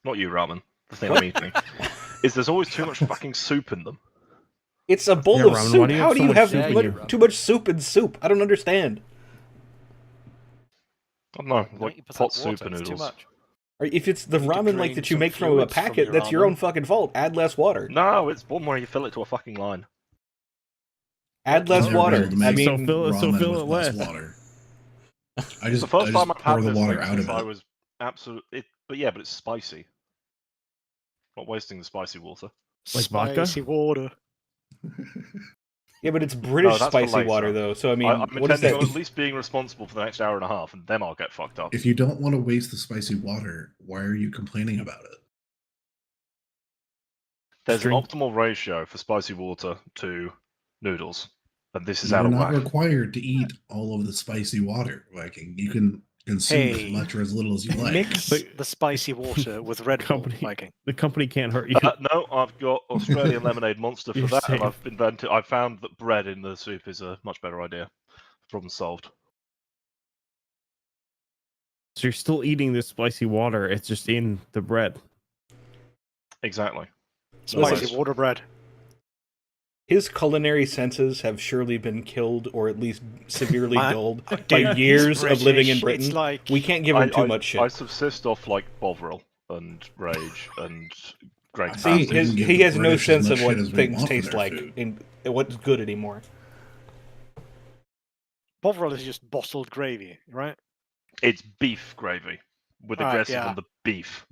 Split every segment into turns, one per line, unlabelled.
not you, ramen, the thing I'm eating, is there's always too much fucking soup in them.
It's a bowl of
ramen,
soup.
why do you
How
have
do
so
you
much
have
soup in your-
too much soup in soup? I don't understand.
I don't know, like
90%
pot soup
water,
and
it's too
noodles.
much.
Or if it's the
You need to
ramen like
drain
that you
some
make from a
fluids from
packet,
your
that's your
ramen.
own fucking fault. Add less water.
No, it's one where you fill it to a fucking line.
Add less
I've never
water.
been able to
I
make
mean,
fill
ramen
it
with less
less.
water. I
The
just
first time I've
pour
had
the
this
water
thing
out
since
of
I
it.
was absolutely... but it's spicy. Not wasting the spicy water.
Like vodka?
Spicy water.
yeah, but it's British
that's for
spicy
later.
water though. So I mean,
I'm
what is
intending
that?
on at least being responsible for the next hour and a half, and then I'll get fucked up.
If you don't want to waste the spicy water, why are you complaining about it?
There's an
Drink.
optimal ratio for spicy water to noodles, and this is
You're
out of
not
whack.
required to eat all of the spicy water, Viking. You can consume as
Hey.
much or as little as you like.
Mix
But-
the spicy water with Red Bull,
Company-
Viking.
The company can't hurt you.
No, I've got Australian lemonade monster for
You're
that, and
safe.
I've found that bread in the soup is a much better idea. Problem solved.
So you're still eating this spicy water. It's just in the bread.
Exactly.
Spicy
Listen.
water bread.
His culinary senses have surely been killed or at least severely
I-
dulled by
Dude,
years
he's
of living in
British, it's
Britain.
like...
We can't give him too much shit.
I subsist off like Bovril and Rage and Greg.
See,
They can give
he
the
has no
British as
sense of
much
what
shit as we
things
want for
taste
their
like
food.
and what's good anymore.
Bovril is just bottled gravy, right?
It's beef gravy with
Alright,
aggressive
yeah.
on the beef.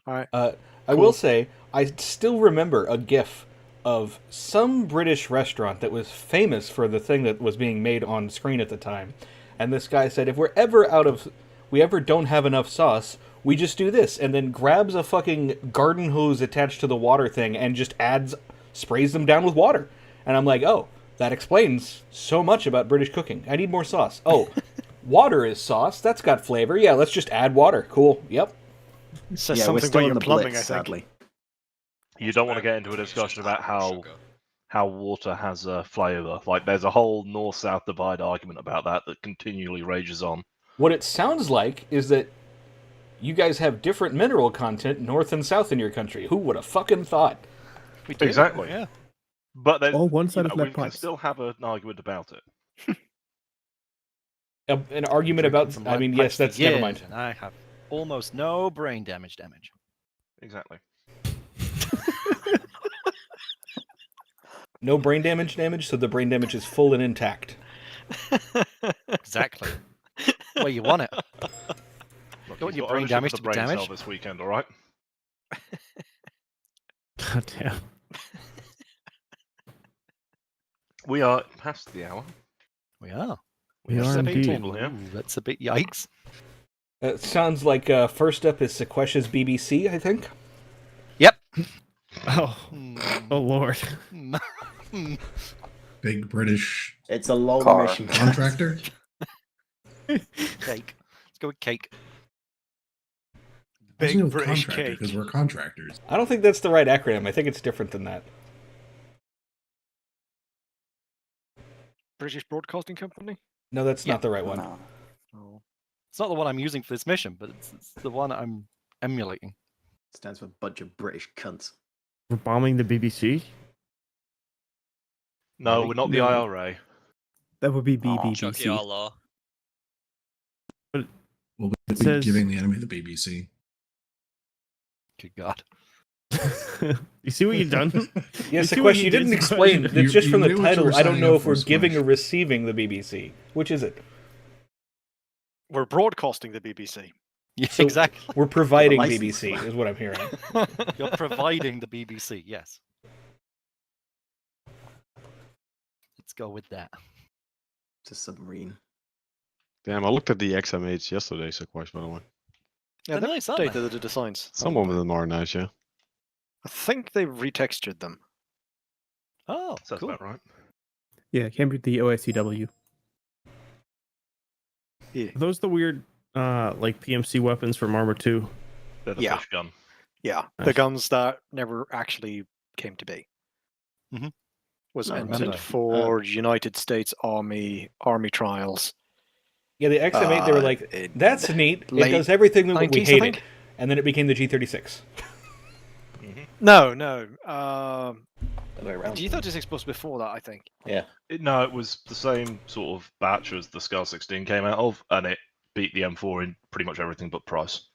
Alright.
I
Cool.
will say, I still remember a GIF of some British restaurant that was famous for the thing that was being made on screen at the time. And this guy said, if we ever don't have enough sauce, we just do this. And then grabs a fucking garden hose attached to the water thing and just sprays them down with water. And I'm like, oh, that explains so much about British cooking. I need more sauce. Oh, water is sauce. That's got flavor. Yeah, let's just add water. Cool. Yep.
Says
Yeah, we're
something
still
about
in
your
the
plumbing,
Blitz,
I think.
sadly.
You don't want to get into a discussion about how water has a flavour. Like, there's a whole north-south divide argument about that continually rages on.
What it sounds like is that you guys have different mineral content north and south in your country. Who would have fucking thought?
We do,
Exactly.
Yeah.
But there's,
Oh, one side is
we
lead
can
pipes.
still have an argument about it.
An argument about... I mean, yes, that's... Never mind.
And I have almost no brain damage.
Exactly.
No brain damage, so the brain damage is full and intact.
Exactly. Where you want it.
Look,
Don't
he's
your
got
brain
ownership of
damage
the
to be
brain cell
damaged?
this weekend, all right?
God damn.
We are past the hour.
We are.
We
Yes,
are
the big
indeed.
table here.
Ooh, that's a bit yikes.
It sounds like first up is Saquesh's BBC, I think.
Yep.
Oh, oh Lord.
Big British
It's a long
Car.
mission.
contractor.
Cake. Let's go with cake.
Big British cake.
Because we're contractors.
I don't think that's the right acronym. I think it's different than that.
British Broadcasting Company?
No, that's
Yeah.
not the right one.
No.
Oh. It's not the one I'm using for this mission, but it's the one I'm emulating.
Stands for bunch of British cunts.
We're bombing the BBC?
No,
Really?
we're not the
No.
IRA.
That would be
Chucky
BBC.
Allah.
We'll be
It says-
giving the enemy the BBC.
Good God.
You see what you've done?
Yeah,
You see what
Saquesh,
you
you didn't
did,
explain.
Saquesh?
It's just
You
from the
knew what you
title.
were
I don't
signing
know
up
if we're
for,
giving or
Saquesh.
receiving the BBC. Which is it?
We're broadcasting the BBC.
Yeah,
So-
exactly.
We're providing
license.
BBC, is what I'm hearing.
You're providing the BBC, yes. Let's go with that.
It's a submarine.
Damn, I looked at the XMH yesterday, Saquesh, by the way.
Yeah,
They're
they
nice, aren't they?
updated the designs.
Some of them are nice, yeah.
I think they've retextured them.
Oh,
Sounds
cool.
about right.
Yeah, Cambridge the OSCW.
Are those the weird, like PMC weapons from Arma 2?
They're the
Yeah.
fish gun.
Yeah, the
Nice.
guns that never actually came to be.
Mhm.
Was
I
entered
remember.
for United States Army trials.
Yeah, the XM8, they were like,
in
that's neat. It
late
does everything that we
90s, I
hated.
think.
and then it became the G36.
No.
The way around.
G36 was before that, I think.
Yeah.
No, it was the same sort of batch as the Scar 16 came out of, and it beat the M4 in pretty much everything but price.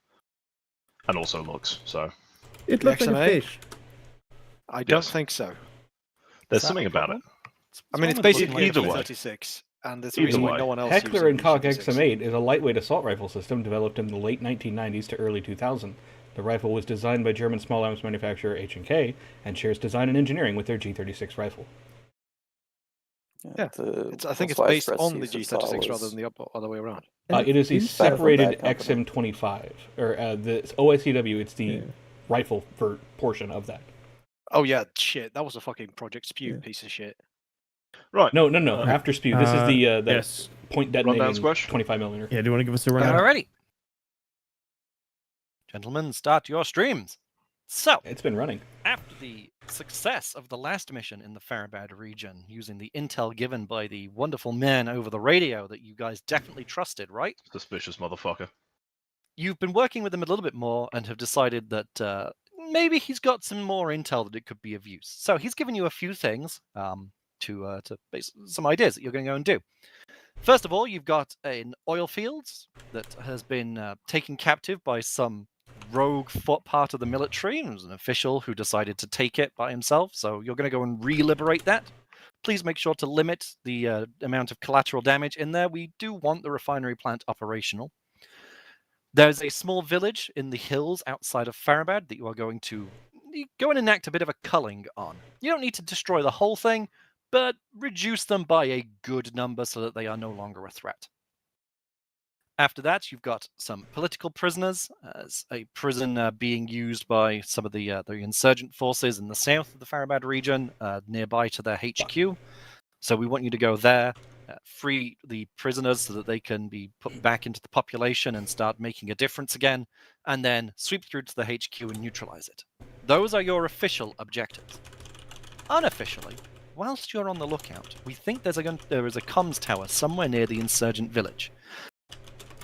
And also looks, so.
It looks like a
XMA?
fish.
I don't
Yes.
think so.
There's
that
something
a
about it.
problem?
I mean, it's
wrong with
basically
looking
either
a
way.
G36, and there's a
Either
reason why
way.
no one else
Heckler and
uses
Koch
G36.
XM8 is a lightweight assault rifle system developed in the late 1990s to early 2000. The rifle was designed by German small arms manufacturer H&K and shares design and engineering with their G36 rifle.
Yeah, I think it's based on the G36 rather than the other way around.
It is a
It's
separated XM25, or the OSCW. It's the rifle for portion of that.
Oh yeah, shit, that was a fucking Project Spew
Yeah.
piece of shit.
Right.
No. After Spew. This is the
yes.
point
Rundown
detonating
squash?
25mm.
Yeah, do you want to give us a rundown?
Alrighty. Gentlemen, start your streams. So,
It's been running.
after the success of the last mission in the Farabad region, using the intel given by the wonderful man over the radio that you guys definitely trusted, right?
Suspicious motherfucker.
You've been working with him a little bit more and have decided that maybe he's got some more intel that it could be of use. So he's given you a few things to base some ideas that you're going to go and do. First of all, you've got an oil field that has been taken captive by some rogue part of the military. It was an official who decided to take it by himself. So you're going to go and re-liberate that. Please make sure to limit the amount of collateral damage in there. We do want the refinery plant operational. There's a small village in the hills outside of Farabad that you are going to go and enact a bit of a culling on. You don't need to destroy the whole thing, but reduce them by a good number so that they are no longer a threat. After that, you've got some political prisoners, as a prison being used by some of the insurgent forces in the south of the Farabad region, nearby to their HQ. So we want you to go there, free the prisoners so that they can be put back into the population and start making a difference again, and then sweep through to the HQ and neutralize it. Those are your official objectives. Unofficially, whilst you're on the lookout, we think there is a comms tower somewhere near the insurgent village.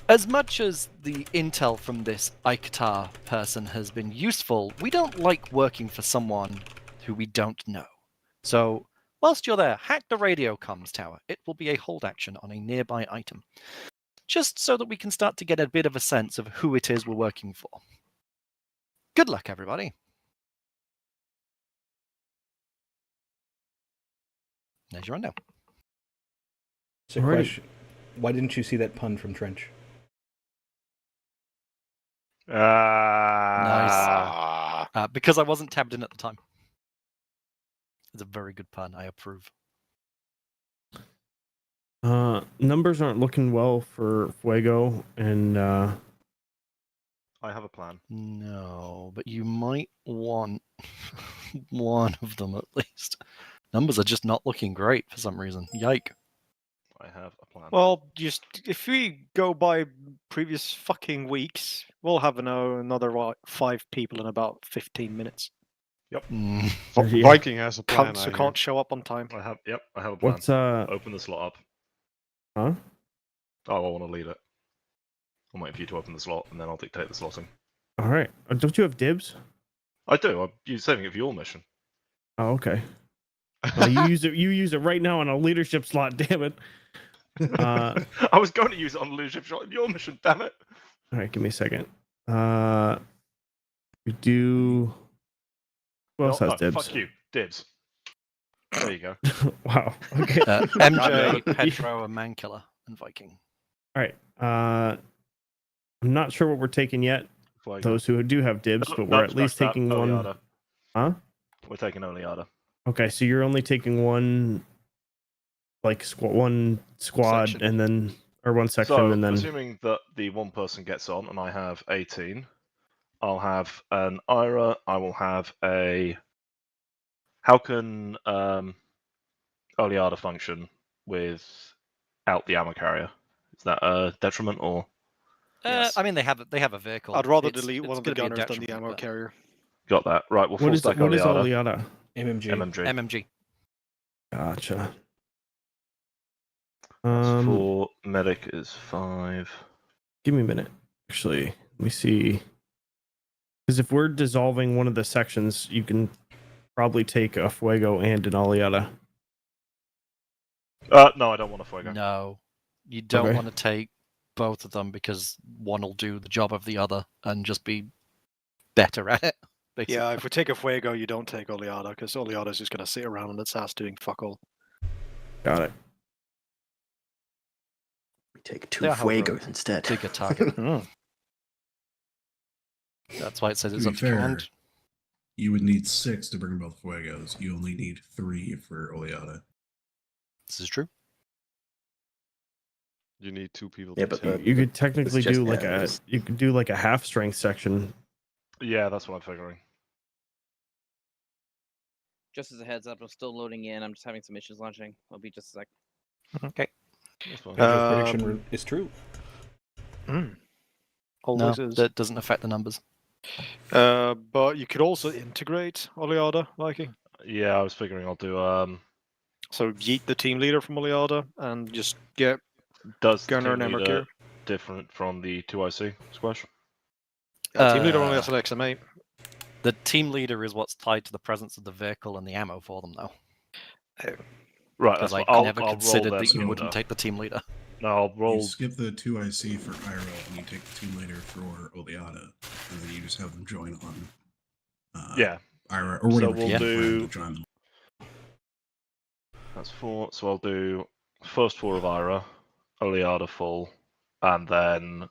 As much as the intel from this Aikatar person has been useful, we don't like working for someone who we don't know. So, whilst you're there, hack the radio comms tower. It will be a hold action on a nearby item. Just so that we can start to get a bit of a sense of who it is we're working for. Good luck, everybody. There's your rundown.
So, question: why didn't you see that pun from Trench?
Because I wasn't tabbed in at the time. It's a very good pun. I approve.
Numbers aren't looking well for Fuego, and
I have a plan.
No, but you might want one of them at least. Numbers are just not looking great for some reason. Yike.
I have a plan.
Well, just if we go by previous fucking weeks, we'll have another 5 people in about 15 minutes.
Yep.
Viking has a plan.
So can't show up on time.
I have a plan.
what's
Open the slot up.
huh?
Oh, I want to lead it. I'm waiting for you to open the slot, and then I'll dictate the slotting.
All right. Don't you have dibs?
I do. You're saving it for your mission.
Oh, okay. Well, you use it. You use it right now on a leadership slot. Damn it.
I was going to use it on the leadership shot in your mission. Damn it.
All right. Give me a second. We do. Who else has dibs?
Fuck you. Dibs. There you go.
Wow. Okay.
MJ, Petro, and Mankiller, and Viking.
All right. I'm not sure what we're taking yet. Those who do have dibs, but we're at least taking one.
Oleada.
Huh?
We're taking Oleada.
Okay, so you're only taking one, like one squad,
Section.
and then one section,
So,
and then
assuming that the one person gets on, and I have 18, I'll have an IRA. I will have a. How can Oleada function without the ammo carrier? Is that a detriment or?
Yes.
I mean, they have a vehicle.
I'd rather
It's-
delete
it's
one of the
gonna be a
gunners than the
detriment,
ammo
but-
carrier.
Got that right. We'll full
what is
stack
what is
Oleada.
Oleada?
MMG.
MMG.
MMG.
Gotcha.
For medic is 5.
Give me a minute. Actually, let me see. Because if we're dissolving one of the sections, you can probably take a Fuego and an Oleada.
No, I don't want a Fuego.
No, you don't
Okay.
want to take both of them because one will do the job of the other and just be better at it. Basically.
Yeah, if we take a Fuego, you don't take Oleada, because Oleada's just going to sit around on its ass doing fuck all.
Got it.
We take two
Yeah, however,
Fuegos instead.
Bigger target. That's why it says it's
To
up
be
to
fair,
command.
you would need 6 to bring both Fuegos. You only need 3 for Oleada.
This is true.
You need 2 people
Yeah,
to
but
take.
You could technically
just
do like
areas.
a half strength section.
Yeah, that's what I'm figuring.
Just as a heads up, I'm still loading in. I'm just having some issues launching. I'll be just a sec.
Okay.
That's fine.
Your prediction is true.
No,
Always is.
that doesn't affect the numbers.
But you could also integrate Oleada, Viking.
Yeah, I was figuring I'll do.
So yeet the team leader from Oleada and just get
Does the
Gunner
team
and
leader
Emrakir.
different from the 2IC Squash?
Team leader only has an XM8.
The team leader is what's tied to the presence of the vehicle and the ammo for them, though.
Right,
Because
that's
I
fine. I'll
never
roll
considered
them
that you
in
wouldn't
order.
take the team leader.
No, I'll
You
roll.
skip the 2IC for Iroh and you take the team leader for Oleada, and then you just have them join on
Yeah,
Iroh or whatever
we'll
team you plan
do-
to join them.
that's 4. So I'll do first 4 of Ira, Oleada full, and then.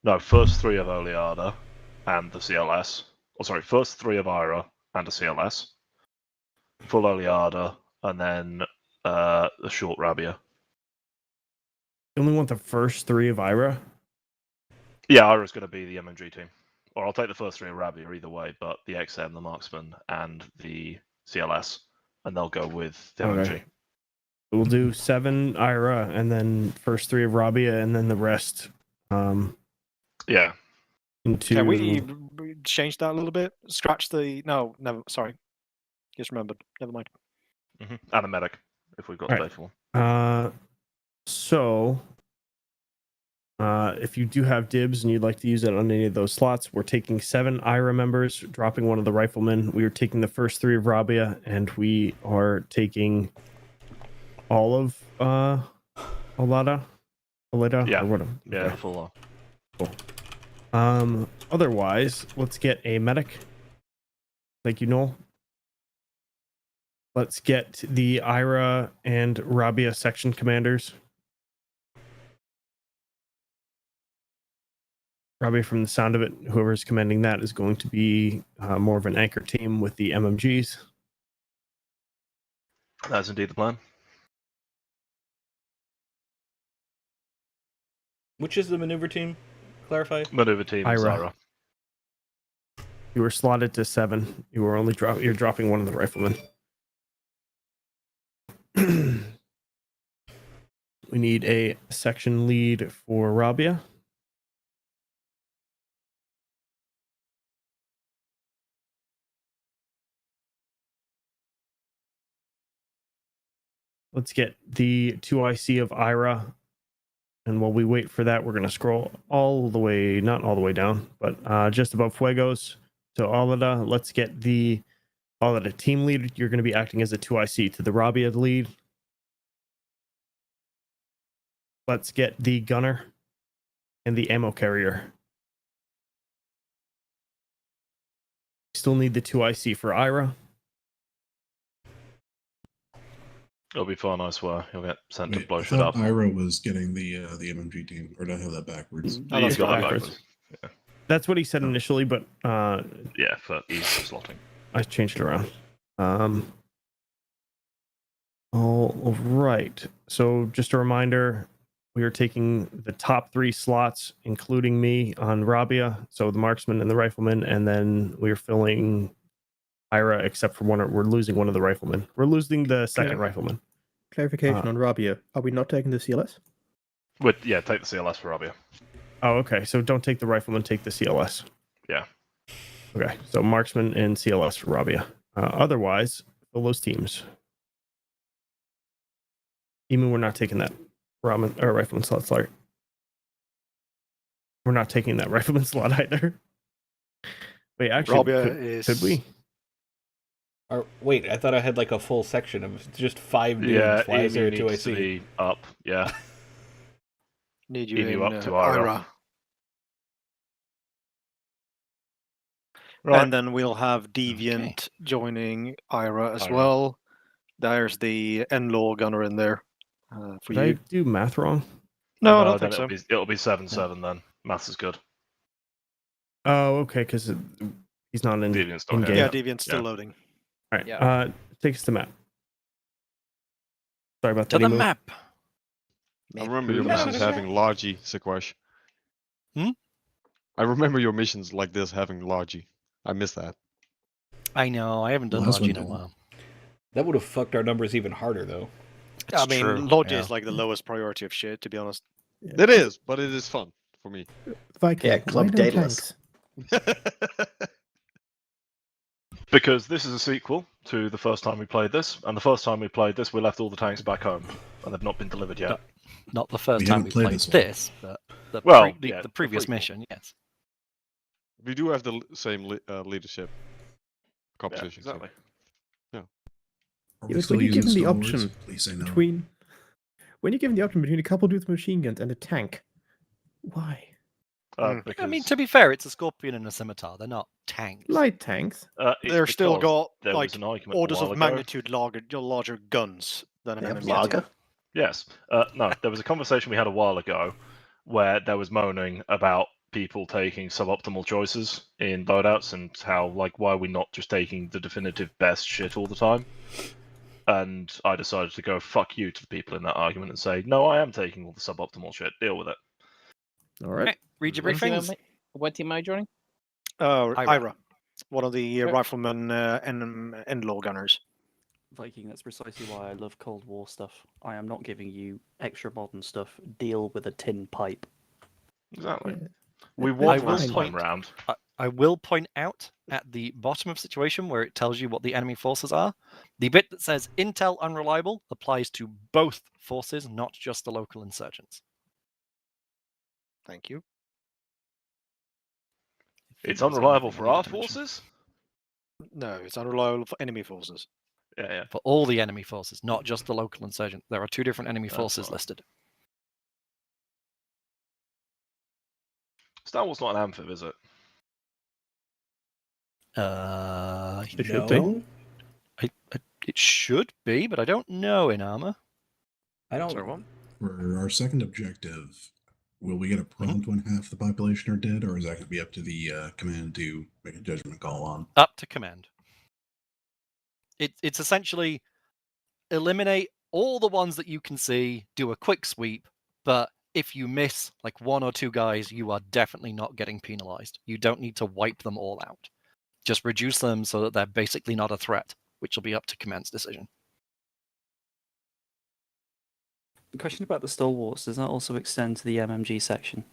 No, first 3 of Oleada and the CLS. Oh, sorry, first 3 of Ira and a CLS. Full Oleada, and then the short Rabia.
You only want the first 3 of Ira.
Yeah, Ira's going to be the MMG team. Or I'll take the first 3 of Rabia either way, but the XM, the Marksman, and the CLS, and they'll go with the MMG.
Okay. We'll do 7 Ira and then first 3 of Rabia and then the rest
Yeah.
into.
Can we change that a little bit? Scratch the... No, never. Sorry. Just remembered. Never mind.
And a medic, if we've got
Alright.
space for one.
So if you do have dibs and you'd like to use it on any of those slots, we're taking 7 Ira members, dropping one of the riflemen. We are taking the first 3 of Rabia, and we are taking all of Olada.
Yeah.
Or what?
Yeah,
Okay.
the full.
Otherwise, let's get a medic. Thank you, Noel. Let's get the Ira and Rabia section commanders. Rabia, from the sound of it, whoever's commanding that is going to be more of an anchor team with the MMGs.
That's indeed the plan.
Which is the maneuver team? Clarify.
Maneuver team is
Ira.
Ira.
You were slotted to 7. You were only you're dropping one of the riflemen. We need a section lead for Rabia. Let's get the 2IC of Ira. And while we wait for that, we're going to scroll all the way, not all the way down, but just above Fuegos to Olada. Let's get the Olada team lead. You're going to be acting as a 2IC to the Rabia lead. Let's get the gunner and the ammo carrier. Still need the 2IC for Ira.
It'll be fun, I swear. He'll get sent to
Wait,
blow
I
shit
thought
up.
Iroh was getting the MMG team, or did I have that backwards?
Oh,
You've got
that
backwards. That's what he said initially, but
Yeah, for ease of slotting.
I changed it around. All right. So just a reminder, we are taking the top 3 slots, including me, on Rabia. So the marksman and the rifleman, and then we're filling Ira, except for one. We're losing one of the riflemen. We're losing the second rifleman.
Clarification on Rabia. Are we not taking the CLS?
Yeah, take the CLS for Rabia.
Oh, okay. So don't take the rifleman, take the CLS.
Yeah.
Okay. So marksman and CLS for Rabia. Otherwise, fill those teams. Even we're not taking that rifleman slot. Sorry. We're not taking that rifleman slot either. Wait, actually,
Rabia
could we?
Or, wait, I thought I had like a full section of just 5 dudes.
Yeah,
Why is there a
Emu
2 I
needs to
see?
be up. Yeah,
Need you
Emu
in
up to Ira.
Ira.
Right.
And then we'll have Deviant joining Ira as
Ira.
well. There's the N-Law gunner in there for
Did I
you.
do math wrong?
No, I
No,
don't
then
think so.
it'll be 7-7 then. Maths is good.
Oh, okay, because he's not in
Deviant's not
game.
here.
Yeah, Deviant's still loading.
All right.
Yeah.
Take us to map. Sorry about
To
that.
the
Emu.
map.
I remember your
Yeah,
missions having Largy, Saquesh.
Hmm?
I remember your missions like this having Largy. I miss that.
I know, I haven't done
Last one
Lodge in a
didn't.
while.
That would have fucked our numbers even harder, though.
I mean,
true,
Lodge
yeah.
is like the lowest priority of shit, to be honest.
It is, but it is fun for me.
Viking,
Yeah,
why
Club
no
Daedalus.
tanks?
Because this is a sequel to the first time we played this, and the first time we played this, we left all the tanks back home, and they've not been delivered yet.
Not the first
We
time
haven't
we
played
played
this one.
this, but
Well,
the
yeah, the
previous
prequel.
mission, yes.
We do have the same leadership
Yeah,
composition. so-
exactly.
Are
Yeah,
we
but
still
when you give
using
them the
stalwarts?
option
Please say no.
when you're given the option between a couple dudes with machine guns and a tank, why?
Because,
I mean, to be fair, it's a scorpion and a scimitar. They're not tanks.
Light tanks.
it's
They're still
because
got
there
like
was an argument a
orders
while
of
ago.
magnitude larger guns than an
They have
MMG.
lager.
Yes. No, there was a conversation we had a while ago where there was moaning about people taking suboptimal choices in loadouts and how, like, why are we not just taking the definitive best shit all the time? And I decided to go fuck you to the people in that argument and say, no, I am taking all the suboptimal shit. Deal with it.
All right.
Okay, read your
What team,
briefings.
what team am I joining?
Ira, one of the
Sure.
riflemen N-Law gunners.
Viking, that's precisely why I love Cold War stuff. I am not giving you extra modern stuff. Deal with a tin pipe.
Exactly.
Yeah.
We
That's
won
fine.
last time round.
I will point out at the bottom of situation where it tells you what the enemy forces are, the bit that says intel unreliable applies to both forces, not just the local insurgents.
Thank you.
It's
There's
unreliable
anything
for
I
our
needed to mention.
forces?
No, it's unreliable for enemy forces.
Yeah.
For all the enemy forces, not just the local insurgent. There are 2 different enemy
That's
forces
fine.
listed.
Star Wars not an amphib, is it?
It should be.
No,
It should be, but I don't know in Arma.
I don't.
Sorry, what?
For our second objective, will we get a prompt when half the population are dead, or is that going to be up to the command to make a judgment call on?
Up to command. It's essentially eliminate all the ones that you can see, do a quick sweep, but if you miss like 1 or 2 guys, you are definitely not getting penalized. You don't need to wipe them all out. Just reduce them so that they're basically not a threat, which will be up to command's decision.
The question about the stalwarts, does that also extend to the MMG section?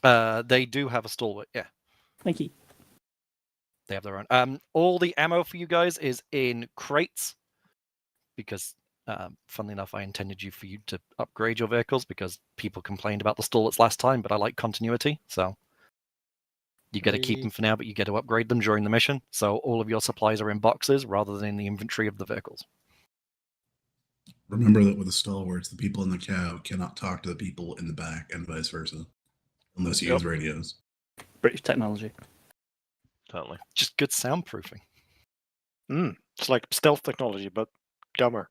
They do have a stalwart, yeah.
Thank you.
They have their own. All the ammo for you guys is in crates because, funnily enough, I intended for you to upgrade your vehicles because people complained about the stalwarts last time, but I like continuity, so you get to keep them for now, but you get to upgrade them during the mission. So all of your supplies are in boxes rather than in the inventory of the vehicles.
Remember that with the stalwarts, the people in the cab cannot talk to the people in the back, and vice versa, unless you use radios.
British technology.
Totally.
Just good soundproofing.
It's like stealth technology, but dumber.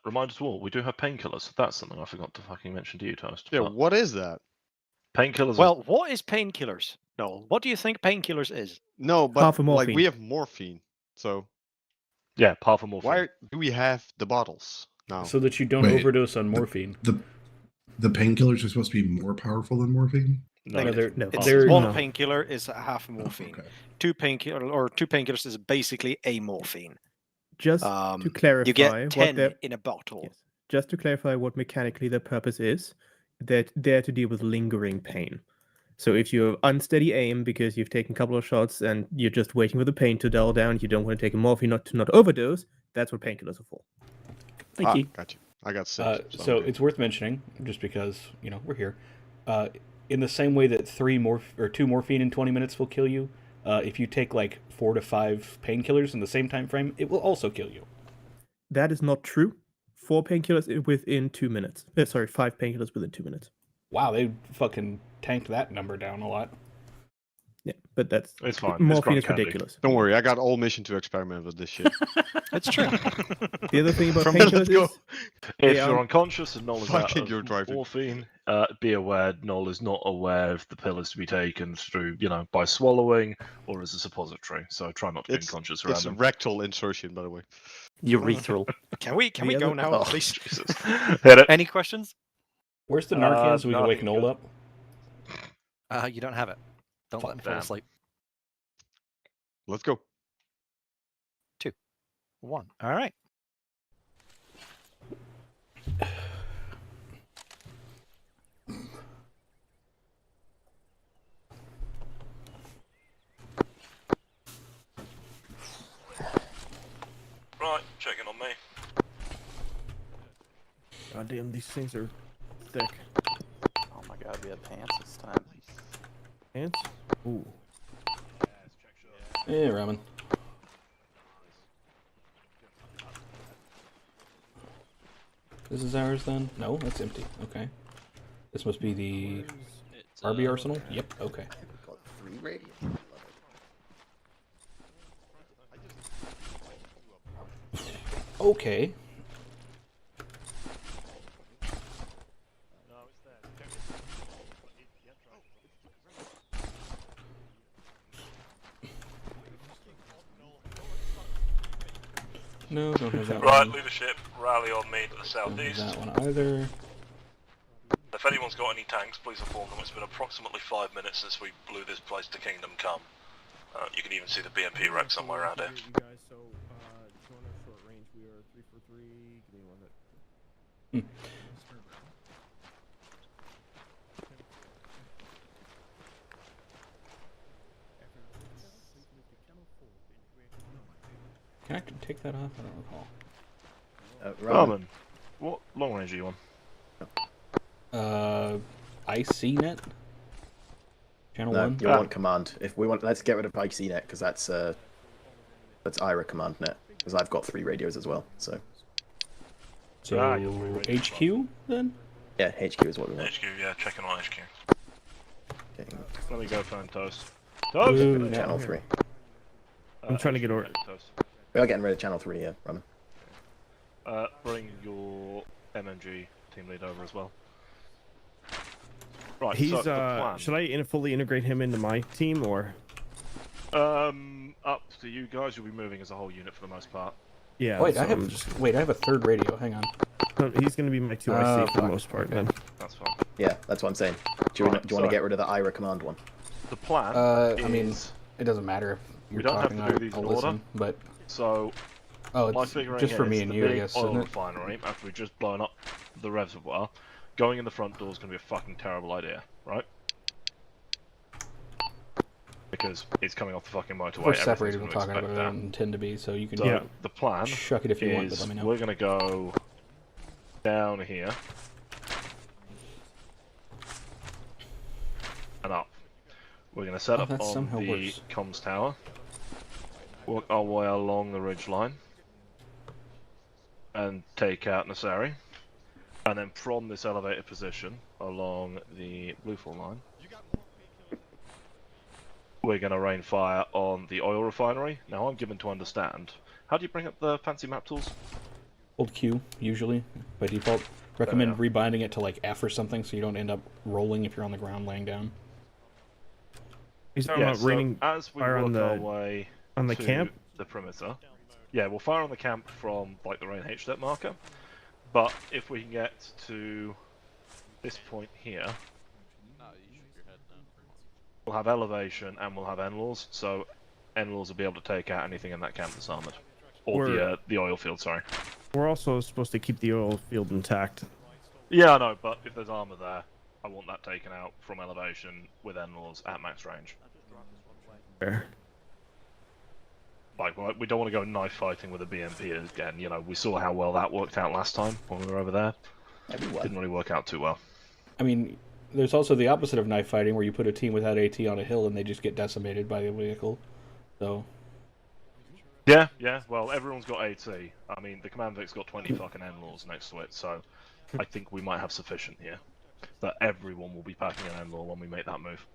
Reminder to all, we do have painkillers. That's something I forgot to fucking mention to you, Toast.
Yeah,
But
what is that?
painkillers.
Well, what is painkillers? No, what do you think painkillers is?
No, but
Half a
like
morphine.
we have morphine. So
yeah, half a morphine.
why do we have the bottles now?
So that you don't
Wait,
overdose on morphine.
The painkillers are supposed to be more powerful than morphine?
No,
No, they're,
No.
It's
they're
one
no.
painkiller is a half a
Oh,
morphine.
okay.
Two painkillers is basically a morphine.
Just
Um,
to clarify,
You get
what
10
their
in a bottle.
yes. Just to clarify what mechanically their purpose is, they're there to deal with lingering pain. So if you have unsteady aim because you've taken a couple of shots and you're just waiting for the pain to dull down, you don't want to take a morphine not to not overdose, that's what painkillers are for.
Thank you.
Gotcha. I got 6.
So it's worth mentioning, just because we're here. In the same way that 2 morphine in 20 minutes will kill you, if you take like 4 to 5 painkillers in the same time frame, it will also kill you.
That is not true. 4 painkillers within 2 minutes. 5 painkillers within 2 minutes.
Wow, they fucking tanked that number down a lot.
Yeah, but
it's fine.
Morphine is ridiculous.
Don't worry, I got all mission to experiment with this shit.
It's true.
The other thing about
Let's
painkillers
go.
is
If you're unconscious and Noel is out
Fucking you're
of
driving.
morphine, be aware Noel is not aware of the pillars to be taken through, by swallowing or as a suppository. So try not to be unconscious around
It's
them.
rectal insertion, by the way.
Urethral.
Can we go now,
Oh,
please?
Jesus. Hit it.
Any questions?
Where's the Narcan so we can wake
Narcan
Noel
good.
up? You don't have it. Don't let him fall
Damn.
asleep.
Let's go.
2, 1. All right.
Right, checking on me.
God damn, these things are thick.
Oh my god, we have pants this time.
Pants? Ooh.
Hey, Ramen. This is ours then? No, that's empty. Okay. This must be the RB arsenal? Yep, okay.
Got 3 radios.
Okay. No, don't have that
Right,
one.
leadership, rally on me to the
Don't
southeast.
have that one either.
If anyone's got any tanks, please inform them. It's been approximately 5 minutes since we blew this place to Kingdom Come. You can even see the BMP wreck somewhere around here.
You guys, so going on short range, we are 3 for 3. Give me 1 minute.
Can I take that off? I don't recall.
Ramen, what long range are you on?
IC net? Channel
No,
1?
you're on command. If we want, let's get rid of ICnet because that's IRA command net. Because I've got 3 radios as well. So
So,
you're really
HQ then?
yeah, HQ is what we want.
HQ, yeah, checking on HQ.
Okay.
Let me go find Toast.
Ooh,
Toast!
no.
Channel 3.
I'm trying to get order.
Toast.
We are getting rid of channel 3, yeah, Ramen.
Bring your MMG team lead over as well. Right,
He's
so the plan.
should I fully integrate him into my team or?
Up to you guys. You'll be moving as a whole unit for the most part.
Yeah.
Wait,
so
I
I'm
have
just-
wait, I have a third radio. Hang on.
no, he's gonna be my 2 IC for the
fuck.
most part.
Okay.
Then.
That's fine.
Yeah, that's what I'm saying. Do you
Right,
want to
so-
get rid of the IRA command one?
The plan
I mean,
is...
it doesn't matter. If you're
don't have
talking,
to do these
I'll
in order.
listen, but
So,
oh,
my
it's
figuring
just for
is
me and
the
you, I
big
guess,
oil
isn't it?
refinery, after we've just blown up the reservoir, going in the front door is going to be a fucking terrible idea, right? Because it's coming off the fucking motorway.
We're
everything's
separated. We're
gonna
talking
expect
about it. I
that.
don't intend to be, so you can
So, the plan
chuck it if you want, but
is
let me know.
we're going to go down here and up. We're going to set
Oh,
up
that's
on
somehow
the
worse.
comms tower, work our way along the ridge line, and take out Nasari. And then from this elevated position along the Bluefall line, we're going to rain fire on the oil refinery. Now I'm given to understand. How do you bring up the fancy map tools?
Hold Q, usually, by default. Recommend rebinding it to like F or something so you don't end up rolling if you're on the ground laying down.
He's talking
Yeah,
about
so
raining
as we
fire
work
on
our
the
way
on the
to
camp.
the perimeter. Yeah, we'll fire on the camp from like the rain H step marker. But if we can get to this point here, we'll have elevation and we'll have N-laws, so N-laws will be able to take out anything in that camp that's armored. Or the oil field, sorry.
We're also supposed to keep the oil field intact.
Yeah, I know, but if there's armor there, I want that taken out from elevation with N-laws at max range.
Fair.
Like, we don't want to go knife fighting with a BMP again. You know, we saw how well that worked out last time when we were over there. Didn't really work out too well.
I mean, there's also the opposite of knife fighting, where you put a team without AT on a hill and they just get decimated by the vehicle. So.
Yeah. Well, everyone's got AT. I mean, the Command Vic's got 20 fucking N-Laws next to it, so I think we might have sufficient here. But everyone will be packing an N-Law when we make that move.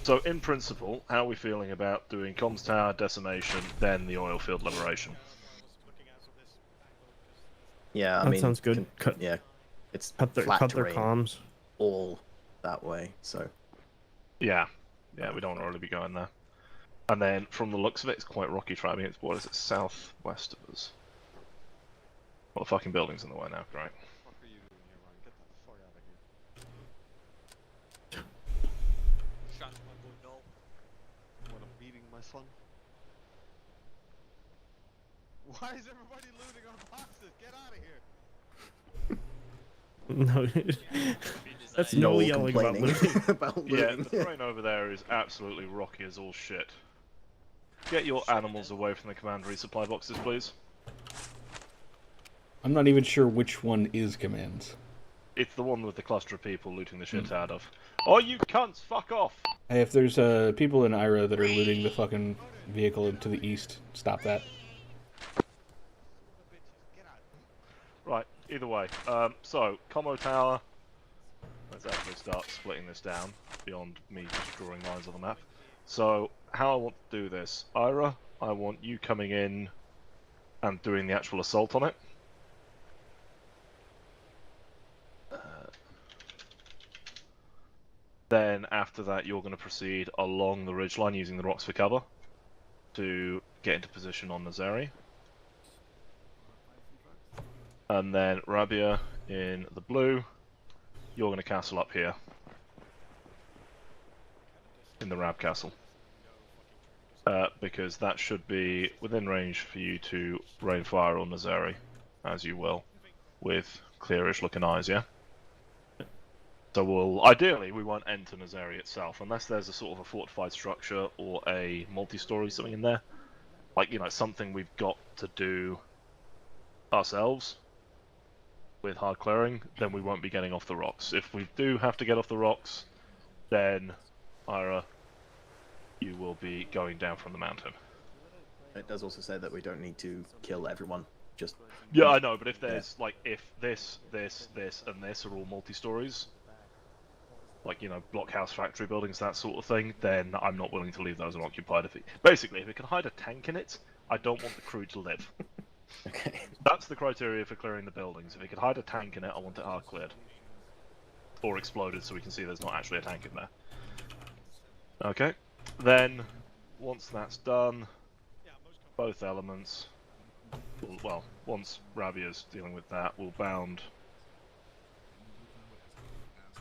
So, in principle, how are we feeling about doing comms tower decimation, then the oil field liberation?
Yeah, I
That
mean,
sounds good.
yeah, it's
cut their
terrain
comms
all that way. So
yeah, we don't really be going there. And then, from the looks of it, it's quite rocky. I mean, it's, what is it, southwest of us? Well, the fucking building's in the way now, right?
Son. Why is everybody looting our boxes? Get out of here!
No, that's no yelling about looting.
Yeah, the terrain over there is absolutely rocky as all shit. Get your animals away from the command resupply boxes, please.
I'm not even sure which one is commands.
It's the one with the cluster of people looting the shit out of. Oh, you cunts! Fuck off!
Hey, if there's people in Ira that are looting the fucking vehicle to the east, stop that.
Right, either way. So, Como Tower. Let's actually start splitting this down, beyond me just drawing lines on the map. So, how I want to do this. Ira, I want you coming in and doing the actual assault on it. Then, after that, you're going to proceed along the ridgeline using the rocks for cover to get into position on Nazari. And then, Rabia, in the blue, you're going to castle up here. In the Rab Castle. Because that should be within range for you to rain fire on Nazari, as you will, with clearish looking eyes, yeah? So ideally, we won't enter Nazari itself, unless there's a sort of a fortified structure or a multi-story something in there. Like, you know, something we've got to do ourselves with hard clearing, then we won't be getting off the rocks. If we do have to get off the rocks, then, Ira, you will be going down from the mountain.
It does also say that we don't need to kill everyone. Just
yeah, I know, but if there's like if this, and this are all multi-stories, like, you know, blockhouse factory buildings, that sort of thing, then I'm not willing to leave those unoccupied. If it can hide a tank in it, I don't want the crew to live.
Okay.
That's the criteria for clearing the buildings. If it could hide a tank in it, I want it hard cleared. Or exploded so we can see there's not actually a tank in there. Okay. Then, once that's done, both elements, well, once Rabia's dealing with that, we'll bound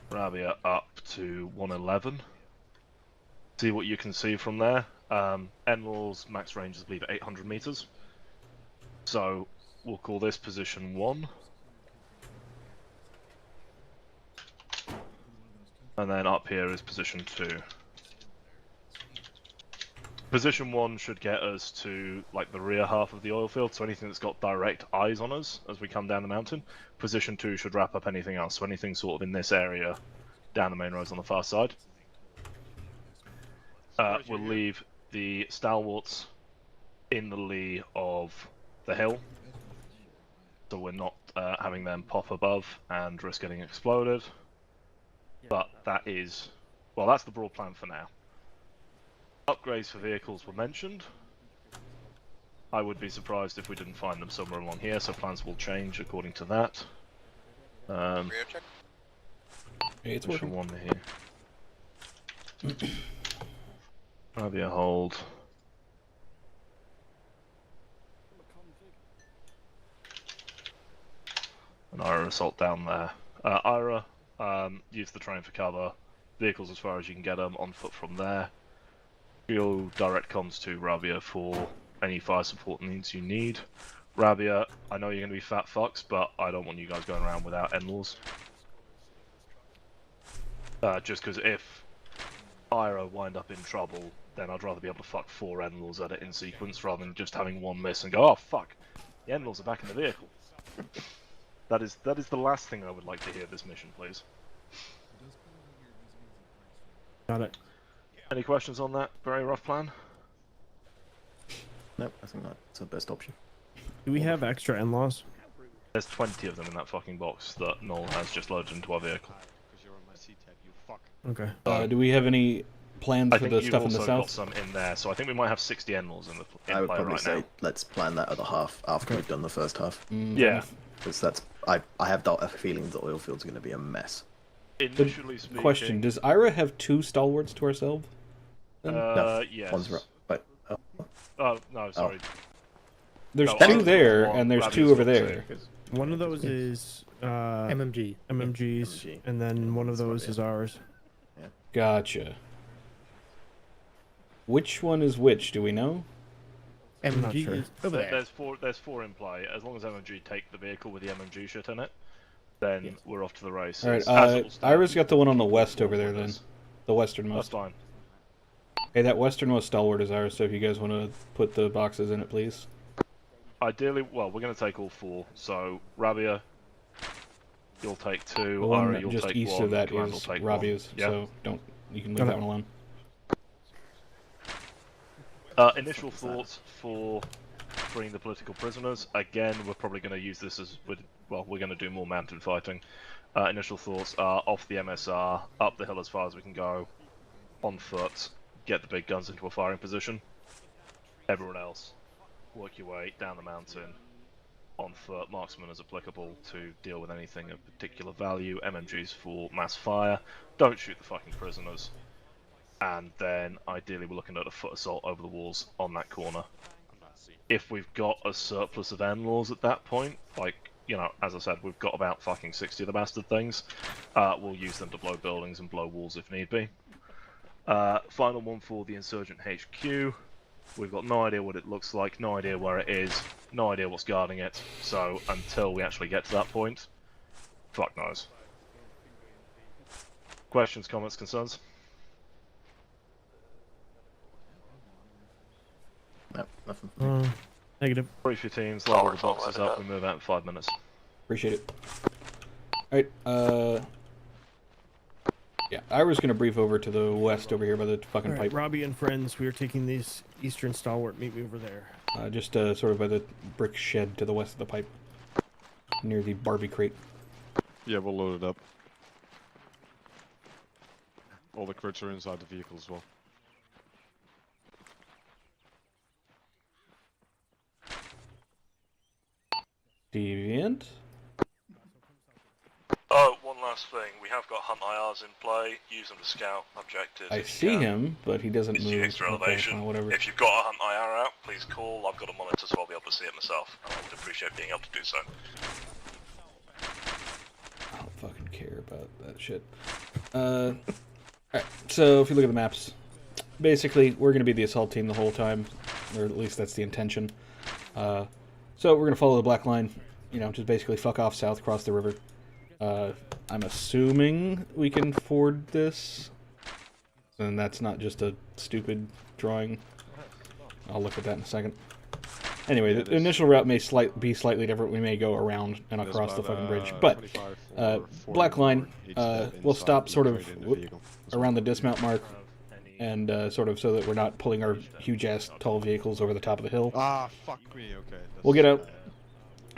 Rabia up to 111. See what you can see from there. Enlil's max range is, I believe, 800 meters. So, we'll call this position 1. And then up here is position 2. Position 1 should get us to, like, the rear half of the oil field, so anything that's got direct eyes on us as we come down the mountain. Position 2 should wrap up anything else, so anything sort of in this area, down the main roads on the far side. We'll leave the stalwarts in the lee of the hill, so we're not having them pop above and risk getting exploded. But that is, well, that's the broad plan for now. Upgrades for vehicles were mentioned. I would be surprised if we didn't find them somewhere along here, so plans will change according to that.
Rear check.
It's
Position
working.
1 here. Rabia hold. And Ira assault down there. Ira, use the train for cover. Vehicles as far as you can get them, on foot from there. You'll direct comms to Rabia for any fire support needs you need. Rabia, I know you're going to be fat fucks, but I don't want you guys going around without N-laws. Just because if Ira wind up in trouble, then I'd rather be able to fuck 4 Endlors at it in sequence rather than just having one miss and go, oh fuck, the Endlors are back in the vehicle. That is the last thing I would like to hear this mission, please.
Got it.
Any questions on that very rough plan?
Nope, I think that's the best option.
Do we have extra in-laws?
There's 20 of them in that fucking box that Noel has just loaded into our vehicle.
Okay.
Do we have any plans
I
for
think
the
you've
stuff in the
also
south?
got some in there, so I think we might have 60 Endlors in the
I would
play
probably
right
say
now.
let's plan that other half after we've done the first half.
Yeah.
Because that's I have a feeling the oil field's going to be a mess.
Initially speaking...
Question, does Ira have 2 stalwarts to ourselves?
No,
yes.
one's right.
Oh, no, sorry.
There's
No,
2
Ira's
there,
got one,
and there's
Ravi's
2 over
got
there.
2.
One of those is
MMGs,
MMGs, and then one of those is ours.
Gotcha. Which one is which? Do we know?
MMG
sure.
is over there.
There's 4 in play. As long as MMG take the vehicle with the MMG shit in it, then we're off to the races.
Alright, Ira's got the one on the west over there then. The westernmost.
That's fine.
Hey, that westernmost stalwart is ours, so if you guys want to put the boxes in it, please.
Ideally, well, we're going to take all 4. So, Rabia, you'll take 2.
The one
Ira, you'll
just
take
east
1.
of that
Command will
is
take
Rabia's,
1. Yeah.
so you can leave that one alone.
Initial thoughts for freeing the political prisoners. Again, we're probably going to use this as, well, we're going to do more mountain fighting. Initial thoughts are off the MSR, up the hill as far as we can go, on foot, get the big guns into a firing position. Everyone else, work your way down the mountain, on foot, marksman as applicable to deal with anything of particular value, MMGs for mass fire, don't shoot the fucking prisoners. And then, ideally, we're looking at a foot assault over the walls on that corner. If we've got a surplus of Endlors at that point, like, you know, as I said, we've got about fucking 60 of the bastard things, we'll use them to blow buildings and blow walls if need be. Final one for the Insurgent HQ. We've got no idea what it looks like, no idea where it is, no idea what's guarding it, so until we actually get to that point, fuck knows. Questions, comments, concerns?
No, nothing.
Negative.
Brief your teams, level the boxes up, we move out in 5 minutes.
Appreciate it. Alright, yeah, Ira's gonna brief over to the west over here by the fucking pipe.
Robbie and friends, we are taking this eastern stalwart. Meet me over there.
Just sort of by the brick shed to the west of the pipe. Near the Barbie crate.
Yeah, we'll load it up. All the crits are inside the vehicle as well.
Deviant.
Oh, one last thing. We have got hunt IRs in play. Use them to scout objectives.
I see him, but he doesn't move.
Extra elevation.
Whatever.
If you've got a hunt IR out, please call. I've got a monitor, so I'll be able to see it myself. And I would appreciate being able to do so.
I don't fucking care about that shit. Alright, so if you look at the maps, basically we're going to be the assault team the whole time, or at least that's the intention. So we're going to follow the black line, you know, just basically fuck off south, cross the river. I'm assuming we can ford this, and that's not just a stupid drawing. I'll look at that in a second. Anyway, the initial route may be slightly different. We may go around and across the fucking bridge, but black line, we'll stop sort of around the dismount mark, and sort of so that we're not pulling our huge-ass tall vehicles over the top of the hill.
Ah, fuck me, okay.
We'll get out,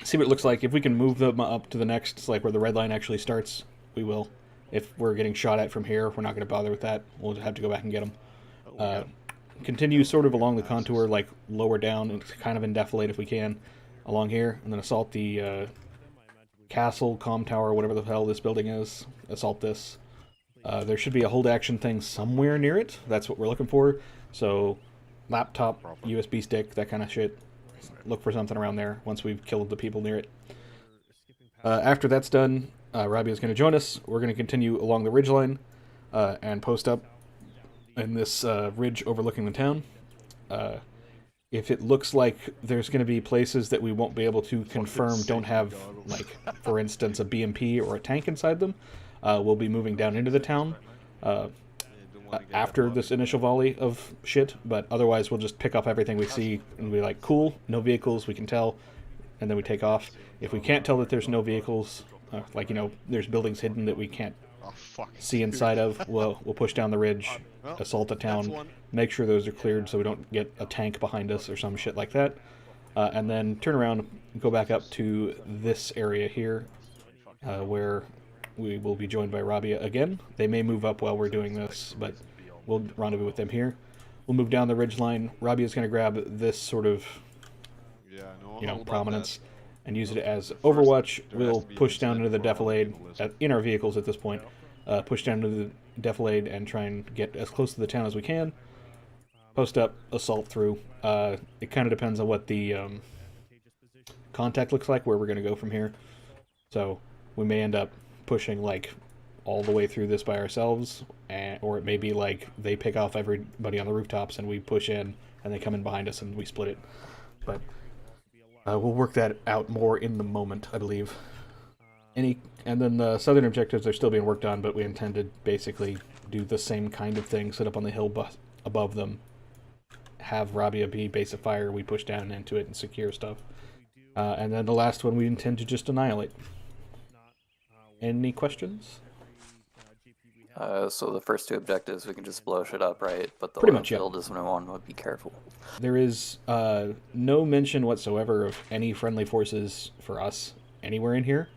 see what it looks like. If we can move them up to the next, like where the red line actually starts, we will. If we're getting shot at from here, we're not going to bother with that. We'll have to go back and get them. Continue sort of along the contour, like lower down, and kind of indefilate if we can, along here, and then assault the castle, comm tower, whatever the hell this building is. Assault this. There should be a hold action thing somewhere near it. That's what we're looking for. So, laptop, USB stick, that kind of shit. Look for something around there once we've killed the people near it. After that's done, Robbie is going to join us. We're going to continue along the ridgeline and post up in this ridge overlooking the town. If it looks like there's going to be places that we won't be able to confirm don't have, like, for instance, a BMP or a tank inside them, we'll be moving down into the town. after this initial volley of shit, but otherwise we'll just pick up everything we see and be like, cool, no vehicles, we can tell, and then we take off. If we can't tell that there's no vehicles, like, you know, there's buildings hidden that we can't see inside of, we'll push down the ridge, assault the town, make sure those are cleared so we don't get a tank behind us or some shit like that, and then turn around, go back up to this area here, where we will be joined by Rabia again. They may move up while we're doing this, but we'll rendezvous with them here. We'll move down the ridge line. Rabia's going to grab this sort of, you know, prominence and use it as Overwatch. We'll push down into the defilade in our vehicles at this point. Push down into the defilade and try and get as close to the town as we can. Post up, assault through. It kind of depends on what the contact looks like, where we're going to go from here. So we may end up pushing like all the way through this by ourselves, or it may be like they pick off everybody on the rooftops and we push in and they come in behind us and we split it. But we'll work that out more in the moment, I believe. And then the southern objectives are still being worked on, but we intend to basically do the same kind of thing, set up on the hill above them, have Rabia be base of fire, we push down into it and secure stuff. And then the last one we intend to just annihilate. Any questions?
So the first two objectives we can just blow shit up, right? But the
Pretty much,
field is one would be careful.
There is no mention whatsoever of any friendly forces for us anywhere in here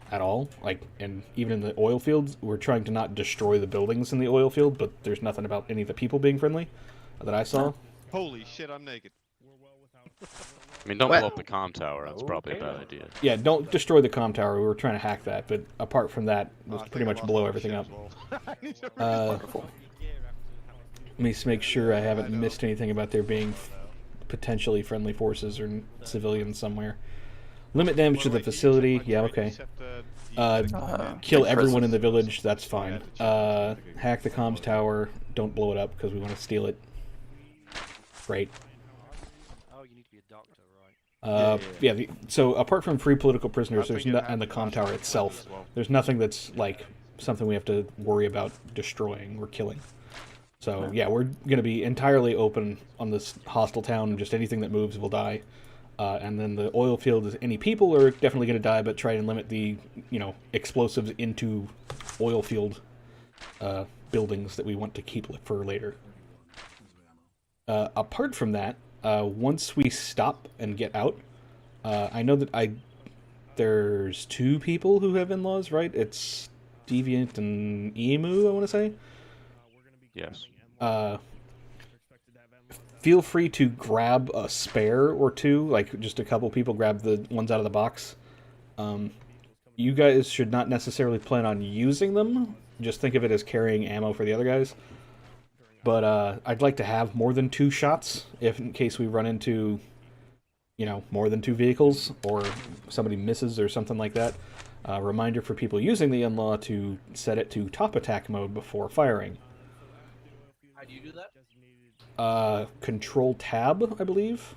at all. Like, and even in the oil fields, we're trying to not destroy the buildings in the oil field, but there's nothing about any of the people being friendly that I saw.
Holy shit, I'm naked. I mean, don't blow up the comm tower. That's probably a bad idea.
Yeah, don't destroy the comm tower. We were trying to hack that, but apart from that, just pretty much blow everything up. Let me just make sure I haven't missed anything about there being potentially friendly forces or civilians somewhere. Limit damage to the facility. Yeah, okay. Kill everyone in the village. That's fine. Hack the comms tower. Don't blow it up because we want to steal it. Great. Yeah, so apart from free political prisoners, there's and the comm tower itself, there's nothing that's like something we have to worry about destroying or killing. So yeah, we're going to be entirely open on this hostile town. Just anything that moves will die. And then the oil field, any people are definitely going to die, but try and limit the, you know, explosives into oil field buildings that we want to keep for later. Apart from that, once we stop and get out, I know that there's two people who have in-laws, right? It's Deviant and Emu, I want to say?
Yes.
Feel free to grab a spare or two, like just a couple people grab the ones out of the box. You guys should not necessarily plan on using them, just think of it as carrying ammo for the other guys. But I'd like to have more than 2 shots, if in case we run into, you know, more than 2 vehicles, or somebody misses or something like that. Reminder for people using the in-law to set it to top attack mode before firing.
How do you do that?
Control Tab, I believe,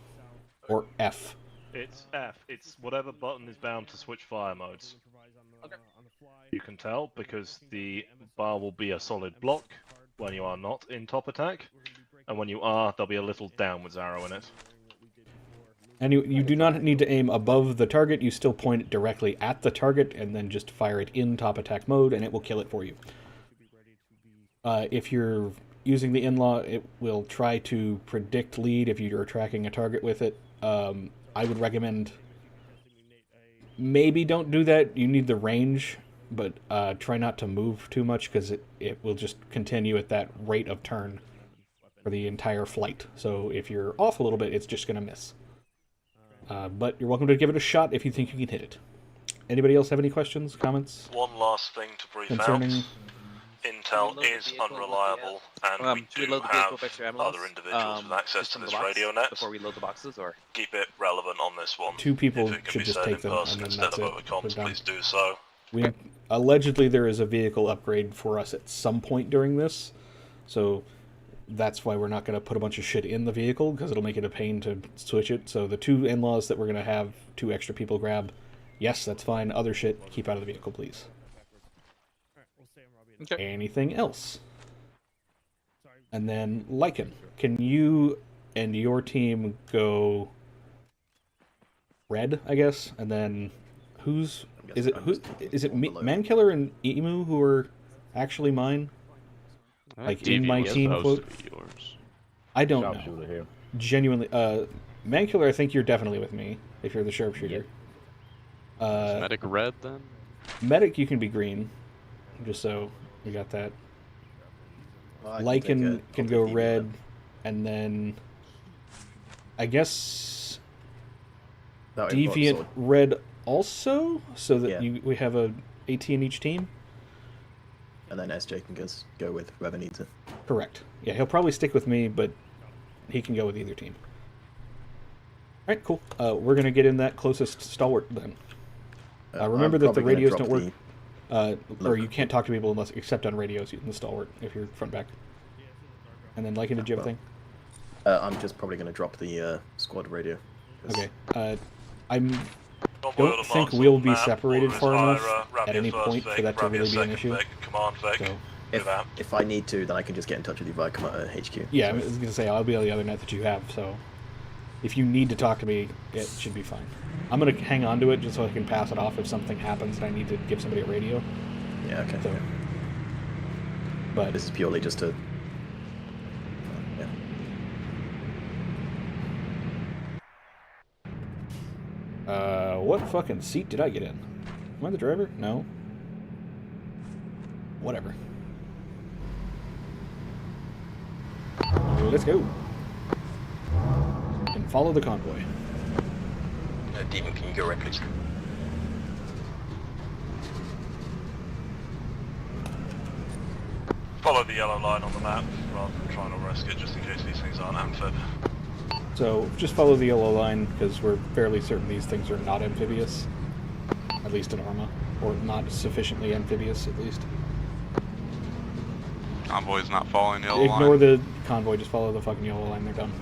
or F.
It's F. It's whatever button is bound to switch fire modes.
Okay.
You can tell because the bar will be a solid block when you are not in top attack, and when you are, there'll be a little downwards arrow in it.
And you do not need to aim above the target, you still point it directly at the target, and then just fire it in top attack mode, and it will kill it for you. If you're using the in-law, it will try to predict lead if you're tracking a target with it. I would recommend maybe don't do that. You need the range, but try not to move too much because it will just continue at that rate of turn for the entire flight. So if you're off a little bit, it's just going to miss. But you're welcome to give it a shot if you think you can hit it. Anybody else have any questions, comments?
One last thing to brief
concerning...
out. Intel is unreliable, and we do have other individuals with access to this radio net.
Before we load the boxes, or
keep it relevant on this one.
2 people
if it can
should
be
just
said
take
in
them,
person
and then
instead
that's
of
it.
over comms, please do so.
Allegedly, there is a vehicle upgrade for us at some point during this, so that's why we're not going to put a bunch of shit in the vehicle, because it'll make it a pain to switch it. So the 2 in-laws that we're going to have 2 extra people grab, yes, that's fine. Other shit, keep out of the vehicle, please.
Okay.
Anything else? And then Lycan, can you and your team go red, I guess? And then is it Mankiller and Emu who are actually mine? Like in my team quote? I don't know.
Here.
Genuinely, Mankiller, I think you're definitely with me if you're the sharpshooter.
Is Medic red then?
Medic, you can be green, just so you got that. Lycan can go red, and then I guess Deviant red also, so that we have a AT in each team.
And then SJ can go with whoever needs it.
Correct. Yeah, he'll probably stick with me, but he can go with either team. All right, cool. We're gonna get in that closest stalwart then. Remember that the radios don't work, or you can't talk to people unless except on radios in the stalwart if you're front back. And then, Lycan, did you have a thing?
I'm just probably gonna drop the squad radio.
Okay. I don't think we'll be separated far enough at any point for that to really be an issue. So,
if I need to, then I can just get in touch with you via HQ.
Yeah, I was going to say, I'll be on the other net that you have, so if you need to talk to me, it should be fine. I'm going to hang on to it just so I can pass it off if something happens and I need to give somebody a radio.
Yeah, okay.
So, but
this is purely just to...
what fucking seat did I get in? Am I the driver? No. Whatever. Let's go. And follow the convoy.
Demon, can you go right, please?
Follow the yellow line on the map rather than trying to risk it just in case these things aren't amphib.
So just follow the yellow line because we're fairly certain these things are not amphibious, at least in Arma, or not sufficiently amphibious at least.
Convoy's not following the yellow line.
Ignore the convoy, just follow the fucking yellow line, they're done.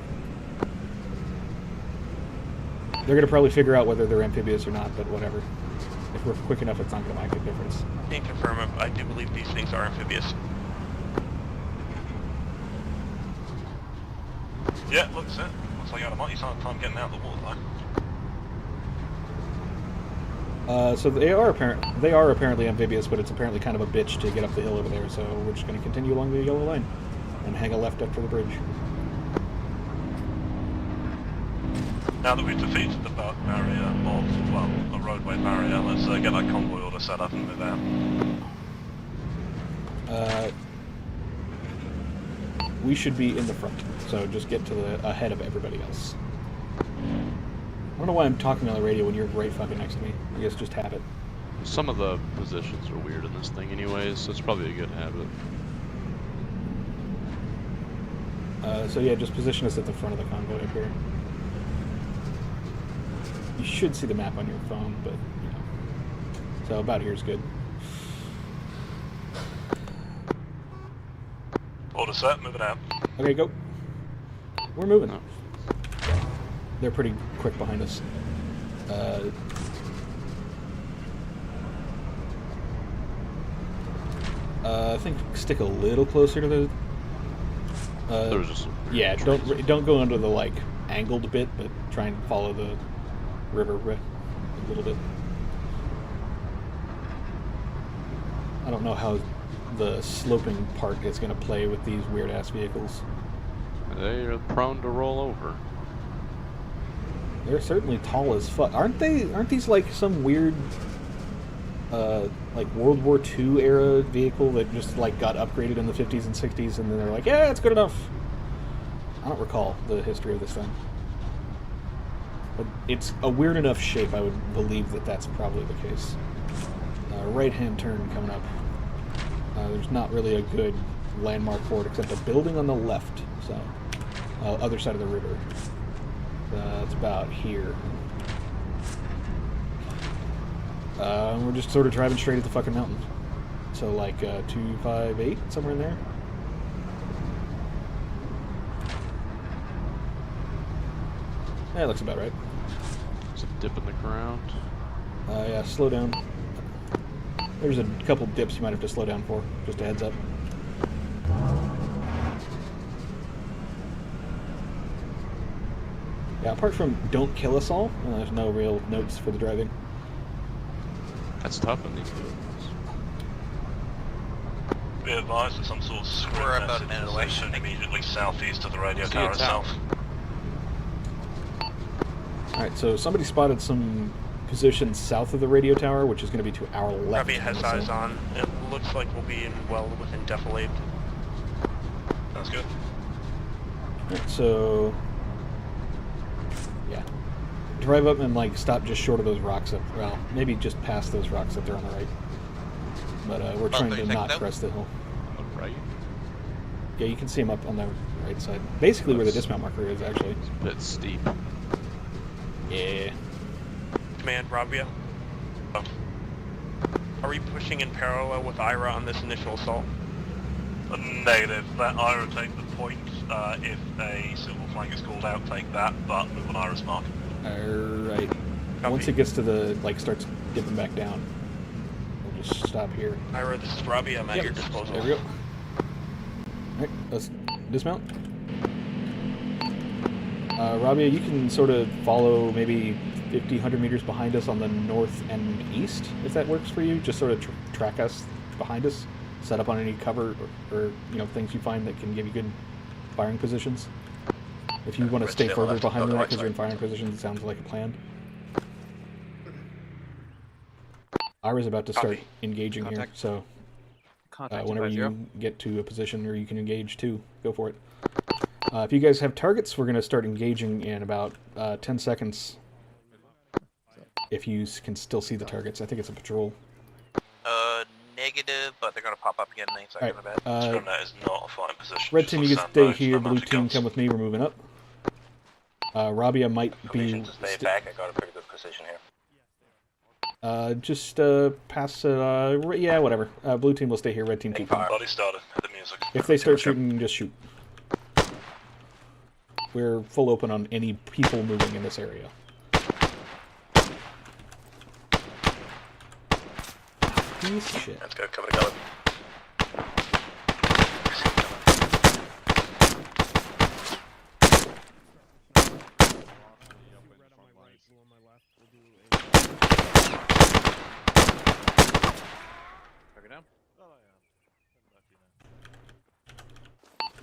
They're gonna probably figure out whether they're amphibious or not, but whatever. If we're quick enough, it's not gonna make a difference.
Can confirm, I do believe these things are amphibious.
Yeah, looks it. Looks like you had a mighty time getting out of the water line.
So they are apparently amphibious, but it's apparently kind of a bitch to get up the hill over there, so we're just going to continue along the yellow line and hang a left up for the bridge.
Now that we've defeated the barrier, or, well, the roadway barrier, let's get that convoy order set up and move out.
We should be in the front, so just get to the ahead of everybody else. I don't know why I'm talking on the radio when you're right fucking next to me. I guess just habit.
Some of the positions are weird in this thing anyways, so it's probably a good habit.
So yeah, just position us at the front of the convoy up here. You should see the map on your phone, but, you know. So about here's good.
Order set, moving out.
Okay, go. We're moving. Oh. They're pretty quick behind us. I think stick a little closer to the.
There was just
yeah, don't go under the like angled bit, but try and follow the river a little bit. I don't know how the sloping part is going to play with these weird ass vehicles.
They are prone to roll over.
They're certainly tall as fuck. Aren't these like some weird like World War II era vehicle that just like got upgraded in the 50s and 60s and then they're like, yeah, it's good enough. I don't recall the history of this thing. But it's a weird enough shape, I would believe that that's probably the case. Right-hand turn coming up. There's not really a good landmark for it except a building on the left, so other side of the river. It's about here. We're just sort of driving straight at the fucking mountain. So like 258, somewhere in there. Yeah, looks about right.
There's a dip in the ground.
Yeah, slow down. There's a couple dips you might have to slow down for. Just a heads up. Yeah, apart from don't kill us all, there's no real notes for the driving.
That's tough in these moves.
Be advised that some sort of square about a minute away immediately southeast of the radio tower itself.
Alright, so somebody spotted some positions south of the radio tower, which is going to be to our left.
Ravi has eyes on. It looks like we'll be in well within defilade. Sounds good.
Right, so yeah, drive up and like stop just short of those rocks up. Well, maybe just past those rocks up there on the right. But we're trying to not crest the hill.
On the right?
Yeah, you can see them up on the right side. Basically where the dismount marker is, actually.
It's a bit steep.
Yeah.
Command, Rabia. Oh. Are we pushing in parallel with Ira on this initial assault? Negative. Let Ira take the point. If a silver flank is called out, take that, but move on Ira's mark.
Alright. Once it gets to the, like, starts dipping back down, we'll just stop here.
Ira, this is Rabia. I'm at your disposal.
There we go. Alright, let's dismount. Rabia, you can sort of follow maybe 50, 100 meters behind us on the north and east, if that works for you. Just sort of track us behind us, set up on any cover or you know, things you find that can give you good firing positions. If you want to stay further behind that because you're in firing positions, it sounds like a plan. Ira's about to start engaging here, so whenever you get to a position where you can engage too, go for it. If you guys have targets, we're going to start engaging in about 10 seconds. If you can still see the targets. I think it's a patrol.
Negative, but they're going to pop up again in any second, I bet. That is not a fine position.
Red team, you can stay here. Blue team, come with me. We're moving up. Rabia might be...
Stay back. I got a pretty good position here.
Just pass... yeah, whatever. Blue team will stay here. Red team keep going.
Body started. The music.
If they start shooting, just shoot. We're full open on any people moving in this area. Piece of shit.
Let's go, cover the color.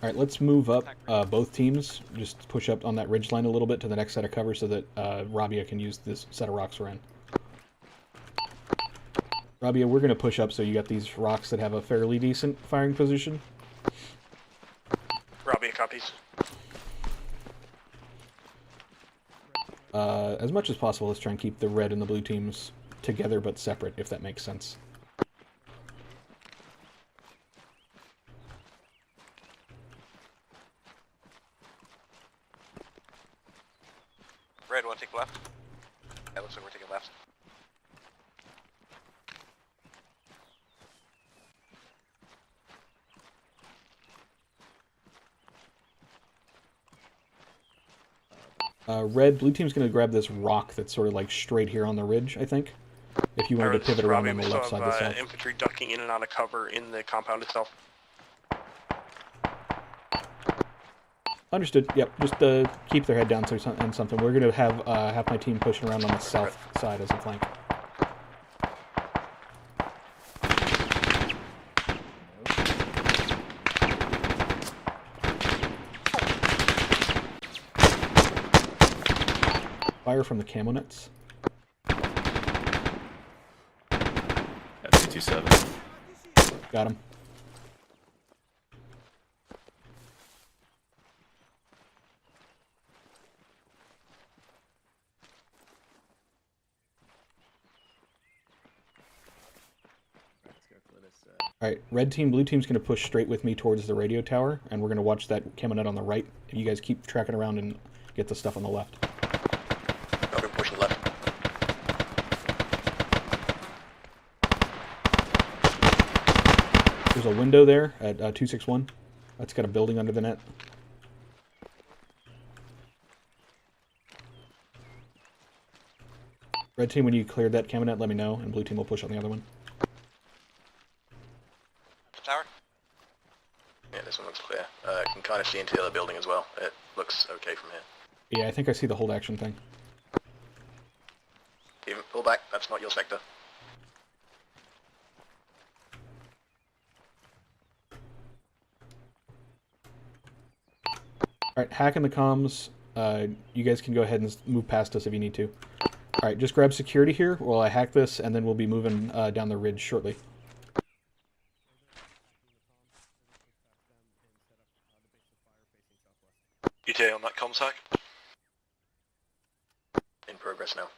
Alright, let's move up both teams. Just push up on that ridge line a little bit to the next set of cover so that Rabia can use this set of rocks we're in. Rabia, we're going to push up so you got these rocks that have a fairly decent firing position.
Rabia copies.
As much as possible, let's try and keep the red and the blue teams together but separate, if that makes sense.
Red, want to take left? Yeah, looks like we're taking left.
Red, blue team's going to grab this rock that's sort of like straight here on the ridge, I think. If you wanted to pivot around on the left side of the south.
Infantry ducking in and out of cover in the compound itself.
Understood. Yep. Just keep their head down and something. We're going to have half my team pushing around on the south side as a flank. Fire from the camo nets.
That's 227.
Got him. Alright, red team, blue team's going to push straight with me towards the radio tower, and we're going to watch that camo net on the right. You guys keep tracking around and get the stuff on the left.
Okay, pushing left.
There's a window there at 261. That's got a building under the net. Red team, when you cleared that camo net, let me know, and blue team will push on the other one.
Tower? Yeah, this one looks clear. I can kind of see into the other building as well. It looks okay from here.
Yeah, I think I see the hold action thing.
Even pull back. That's not your sector.
Alright, hack in the comms. You guys can go ahead and move past us if you need to. Alright, just grab security here while I hack this, and then we'll be moving down the ridge shortly.
ETA on that comms hack?
In progress now.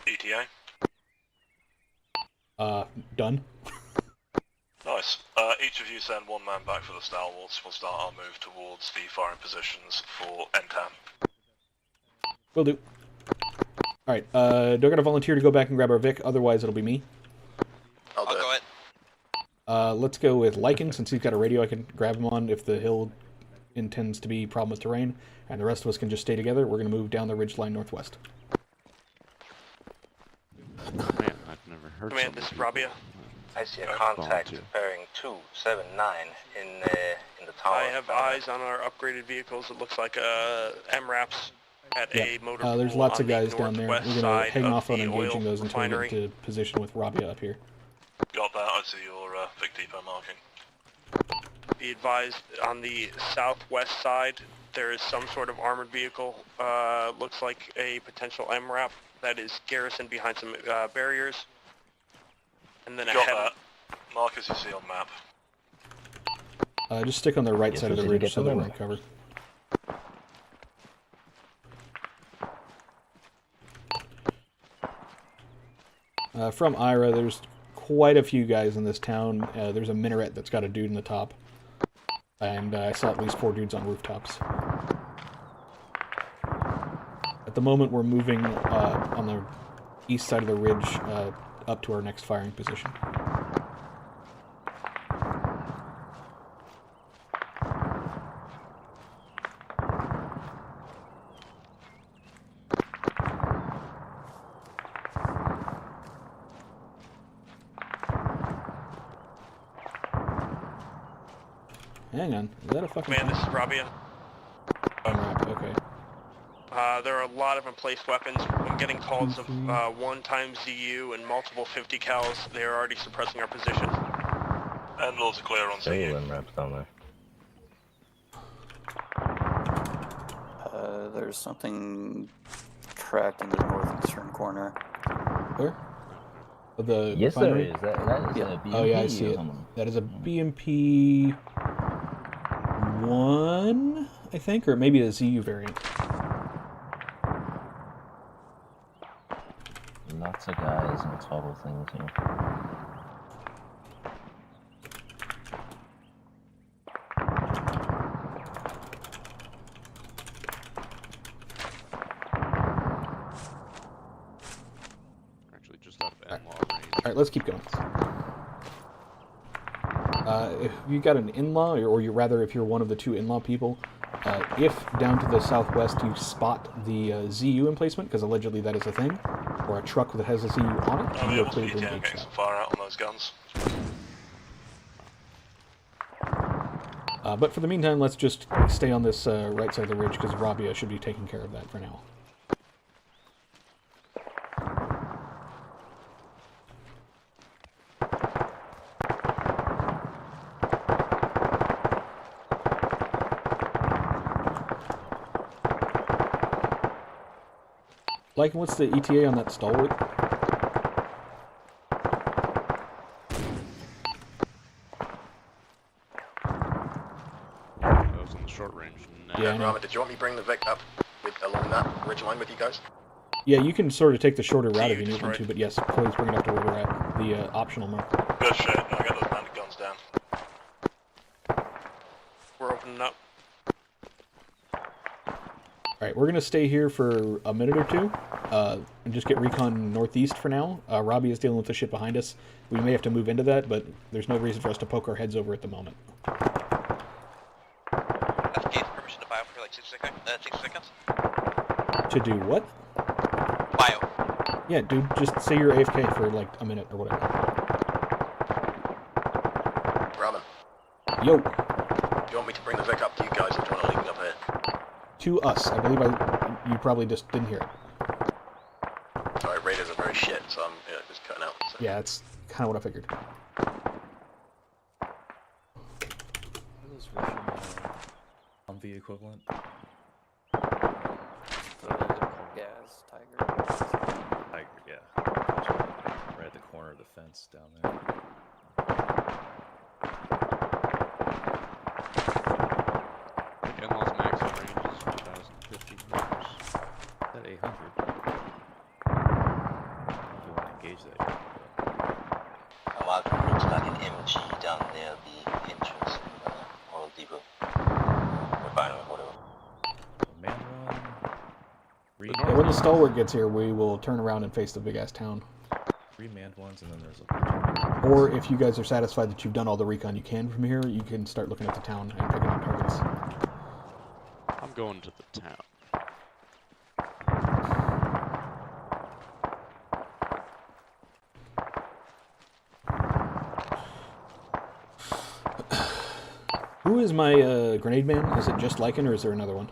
ETA?
Done.
Nice. Each of you send one man back for the stalwarts. We'll start our move towards the firing positions for NTAM.
Will do. Alright, do I got a volunteer to go back and grab our Vic? Otherwise, it'll be me.
I'll go it.
Let's go with Lycan, since he's got a radio I can grab him on if the hill intends to be a problem with terrain, and the rest of us can just stay together. We're going to move down the ridgeline northwest.
Man, I've never heard.
Command, this is Rabia.
I see a contact bearing 279 in the tower.
I have eyes on our upgraded vehicles. It looks like MRAPs at a motor pool
there's lots
on
of guys
the
down there. We're
northwest
going to
side
hang
of
off on
the
engaging
oil
those until we
refinery.
get to position with Rabia up here.
Got that. I see your Vic Depot marking.
Be advised, on the southwest side, there is some sort of armored vehicle. Looks like a potential MRAP that is garrisoned behind some barriers. And then
Got
ahead
that. Mark as you see on map.
Just stick on the right side of the ridge so that we're covered. From Ira, there's quite a few guys in this town. There's a minaret that's got a dude in the top. And I saw at least 4 dudes on rooftops. At the moment, we're moving on the east side of the ridge up to our next firing position. Hang on, is that a fucking...
Man, this is Rabia.
Okay.
There are a lot of emplaced weapons. I'm getting calls of 1 ZU and multiple 50 cals. They are already suppressing our position.
And laws are clear on ZU.
MRAPs down there.
There's something tracked in the northeastern corner.
Where? The
Yes,
refinery?
there is. That is a BMP.
Oh yeah, I see it. That is a BMP 1, I think, or maybe a ZU variant.
Lots of guys and total things here.
Actually, just out of ammo range.
Alright, let's keep going. If you got an in-law, or you rather if you're one of the 2 in-law people, if down to the southwest you spot the ZU emplacement, because allegedly that is a thing, or a truck that has a ZU on it, you are clear to engage
Getting
that.
some fire out on those guns.
But for the meantime, let's just stay on this right side of the ridge, because Rabia should be taking care of that for now. Like, what's the ETA on that stalwart?
That was on the short range.
Yeah, I know.
Rama, did you want me to bring the Vic up along that ridge line with you guys?
Yeah, you can sort of take the shorter route if you need one to, but yes, please bring it up to where we're at, the optional mark.
Good shit. I got those bandit guns down.
We're opening up.
Alright, we're going to stay here for a minute or 2, and just get recon northeast for now. Robbie is dealing with the shit behind us. We may have to move into that, but there's no reason for us to poke our heads over at the moment.
FK, permission to bio for like 6 seconds.
To do what?
Bio.
Yeah, dude, just say you're AFK for like a minute or whatever.
Ramen,
Yo,
do you want me to bring the Vic up to you guys, or do you want to leave it up here?
to to us. I believe you probably just didn't hear it.
Sorry, radars are very shit, so I'm just cutting out. So.
Yeah, that's kind of what I figured.
Those Russian Humvee equivalent.
Gas, Tiger.
Tiger, yeah. Right at the corner of the fence down there.
Inlaws maximum range is 1,050 meters.
Is that 800? If you want to engage that.
Welcome, looks like an MG down near the entrance in Oil Depot. Refinery, whatever.
Man one.
Yeah, when the stalwart gets here, we will turn around and face the big-ass town.
3 manned ones, and then there's a...
Or if you guys are satisfied that you've done all the recon you can from here, you can start looking at the town and picking up targets.
I'm going to the town.
Who is my grenade man? Is it just Lycan, or is there another one?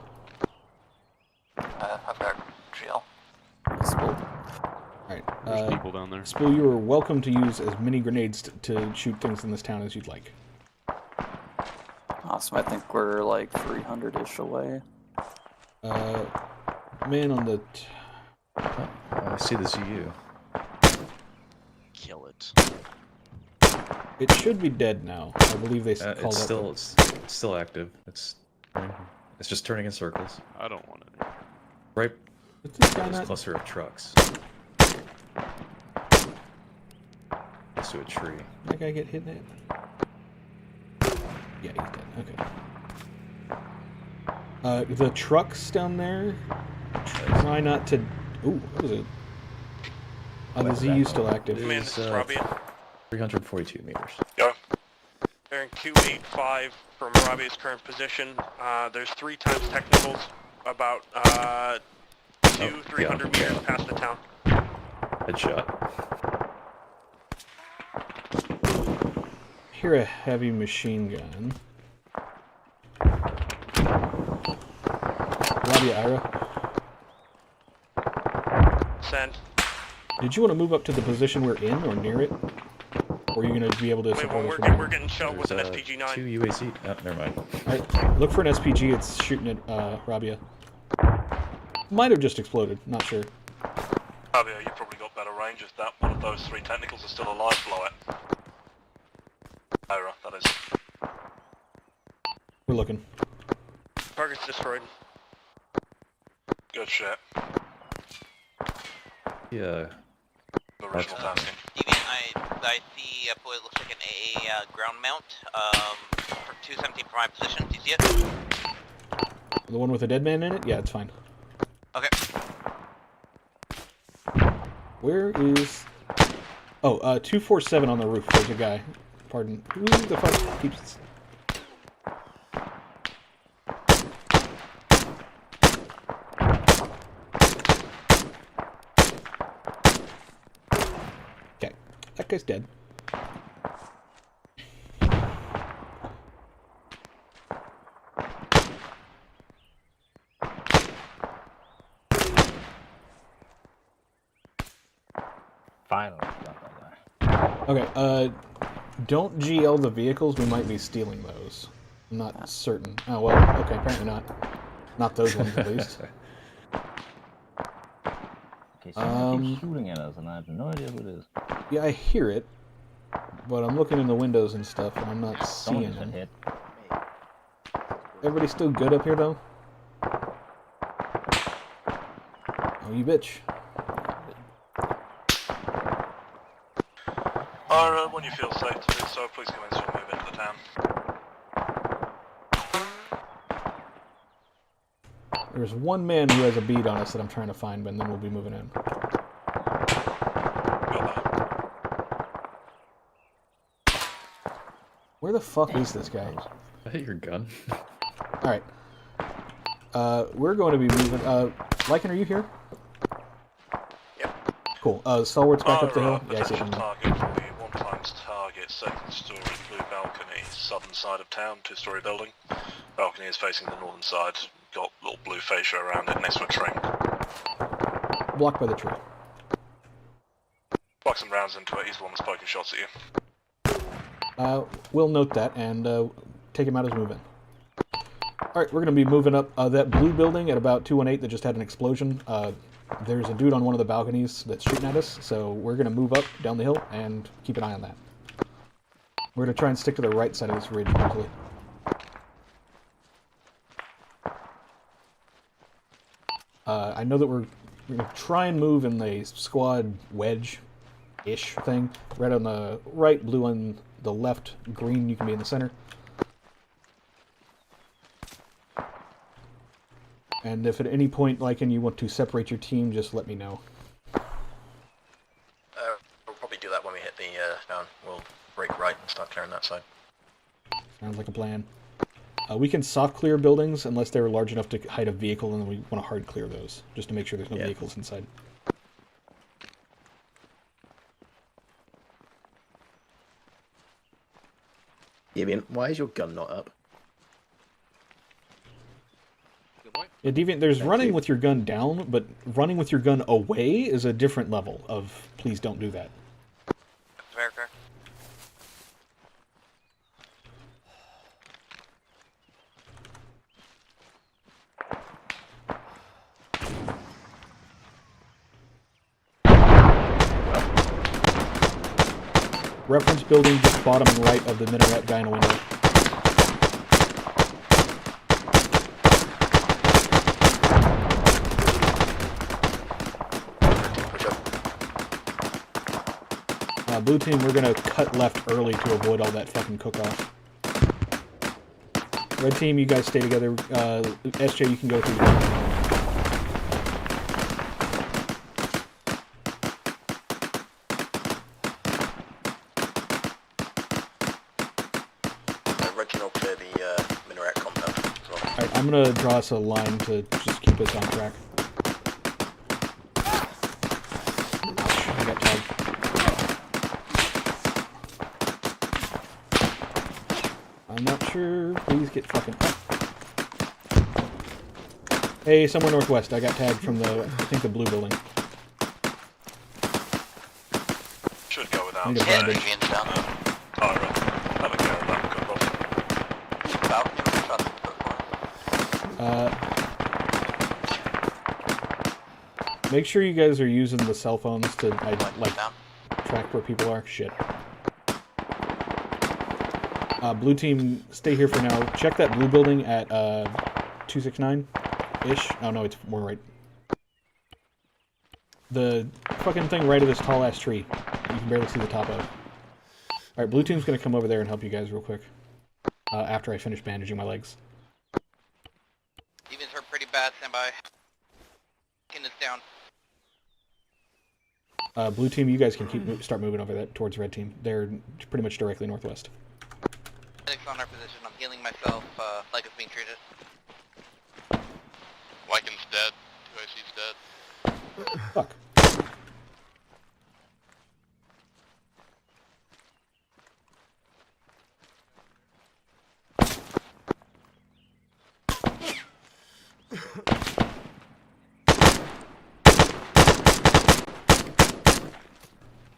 I've got GL.
Alright.
There's people down there.
Spool, you are welcome to use as many grenades to shoot things in this town as you'd like.
Awesome, I think we're like 300-ish away.
Man on the...
I see the ZU.
Kill it.
It should be dead now. I believe they called
It's
it.
still, it's still active. It's just turning in circles.
I don't want it.
Right.
What's this guy
There's a
not...
cluster of trucks. Next to a tree.
That guy get hit in it? Yeah, he's dead. Okay. The trucks down there. Try not to. Ooh, what was it? The ZU still active.
Man, this is Robbie.
342 meters.
Go. They're in Q85 from Robbie's current position. There's 3 times technicals, about 300 meters past the town.
Headshot.
Hear a heavy machine gun. Robbie, Ira.
Send.
Did you want to move up to the position we're in or near it? Or are you going to be able to support us from
We're getting shelled with an SPG-9.
2 UAZ. Oh, never mind.
Alright, look for an SPG. It's shooting at Rabia. Might have just exploded. Not sure.
Fabio, you probably got better range if that one of those 3 technicals are still alive below it. Ira, that is.
We're looking.
Target's destroyed. Good shit.
Yeah.
The original tasking.
I see what looks like an AA ground mount for 217 from my position. Do you see it?
The one with a dead man in it? Yeah, it's fine.
Okay.
Where is... Oh, 247 on the roof. There's a guy. Pardon. Who the fuck keeps... Okay. That guy's dead.
Finally got that guy.
Okay, don't GL the vehicles. We might be stealing those. I'm not certain. Oh, well, okay, apparently not. Not those ones, at least.
Okay, someone keeps shooting at us, and I have no idea who it is.
Yeah, I hear it, but I'm looking in the windows and stuff, and I'm not seeing them.
Hit.
Everybody still good up here, though? Oh, you bitch.
When you feel safe to do so, please commence your move into the town.
There's one man who has a bead on us that I'm trying to find, but then we'll be moving in. Where the fuck is this guy?
I hit your gun.
Alright. We're going to be moving... Lycan, are you here?
Yep.
Cool. Stalwart's back up the hill? Yeah, I see
Potential
him.
target will be 1 times target, 2nd story, blue balcony, southern side of town, 2-story building. Balcony is facing the northern side. got little blue fascia around it next to a tree.
Blocked by the tree.
Plug some rounds into it, he's the one that's poking shots at you.
We'll note that and take him out as move-in. Alright, we're going to be moving up that blue building at about 218 that just had an explosion. There's a dude on one of the balconies that's shooting at us, so we're going to move up down the hill and keep an eye on that. We're going to try and stick to the right side of this ridge usually. I know that we're going to try and move in the squad wedge-ish thing. Red on the right, blue on the left, green you can be in the center. And if at any point, Lycan, you want to separate your team, just let me know.
We'll probably do that when we hit the down. We'll break right and start clearing that side.
Sounds like a plan. We can soft clear buildings unless they're large enough to hide a vehicle, and then we want to hard clear those, just to make sure there's no vehicles inside.
Deviant, why is your gun not up?
Yeah, Deviant, there's running with your gun down, but running with your gun away is a different level of please don't do that.
Fair, fair.
Reference building just bottom and right of the minaret guy in a window. Blue team, we're gonna cut left early to avoid all that fucking cook-off. Red team, you guys stay together. SJ, you can go through.
Red team will clear the minaret compound as well.
Alright, I'm gonna draw us a line to just keep us on track. I got tagged. I'm not sure. Please get fucking up. Hey, somewhere northwest. I got tagged from the, I think, the blue building.
Should go without.
Need a bandage.
Have a care of that cook-off.
Make sure you guys are using the cell phones to, like, track where people are. Shit. Blue team, stay here for now. Check that blue building at 269-ish. Oh no, it's more right. The fucking thing right of this tall ass tree. You can barely see the top of. Alright, blue team's gonna come over there and help you guys real quick. After I finish bandaging my legs.
Evens hurt pretty bad, stand by. Kin is down.
Blue team, you guys can start moving over that towards red team. They're pretty much directly northwest.
Medics on our position. I'm healing myself like it's being treated.
Lycan's dead. 2IC's dead.
Fuck.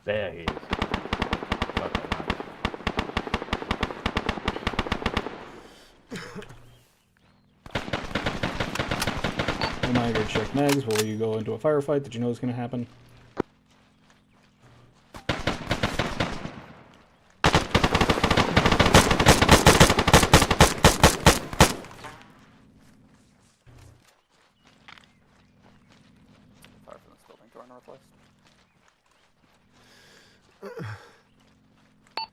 There he is.
Reminder, check mags before you go into a firefight that you know is going to happen.
Fire from this building to our northwest.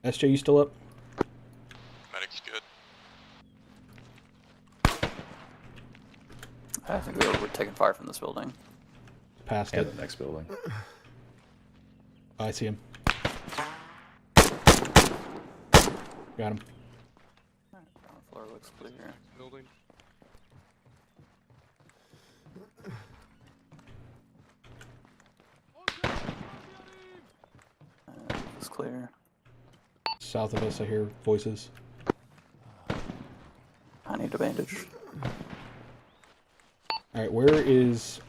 SJ, you still up?
Medic's good.
I think we're taking fire from this building.
Past
And
it.
the next building.
I see him. Got him.
Ground floor looks clear.
Building.
It's clear.
South of us, I hear voices.
I need a bandage.
Alright, where is...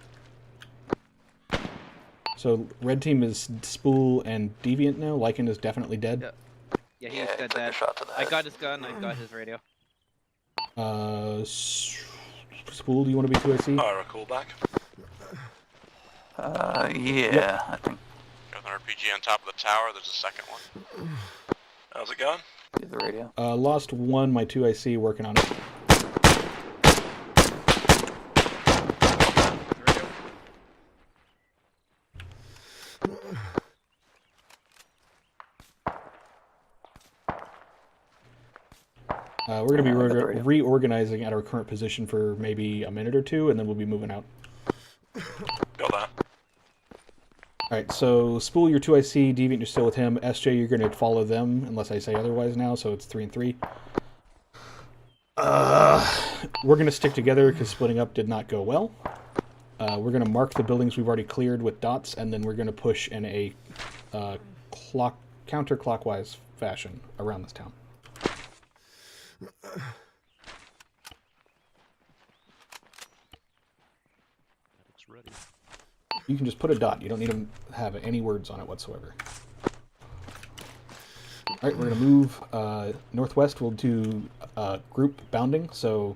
So, red team is Spool and Deviant now? Lycan is definitely dead?
Yeah, he's dead. I got his gun, I got his radio.
Spool, do you want to be 2IC?
Ira, call back.
Yeah, I think.
Got an RPG on top of the tower, there's a second one.
How's it going?
Get the radio.
Lost one, my 2IC, working on it. We're going to be reorganizing at our current position for maybe a minute or two, and then we'll be moving out.
Got that.
Alright, so Spool, you're 2IC, Deviant, you're still with him. SJ, you're going to follow them, unless I say otherwise now, so it's 3 and 3. We're going to stick together, because splitting up did not go well. We're going to mark the buildings we've already cleared with dots, and then we're going to push in a counterclockwise fashion around this town.
It's ready.
You can just put a dot. You don't need to have any words on it whatsoever. Alright, we're going to move northwest. We'll do group bounding. So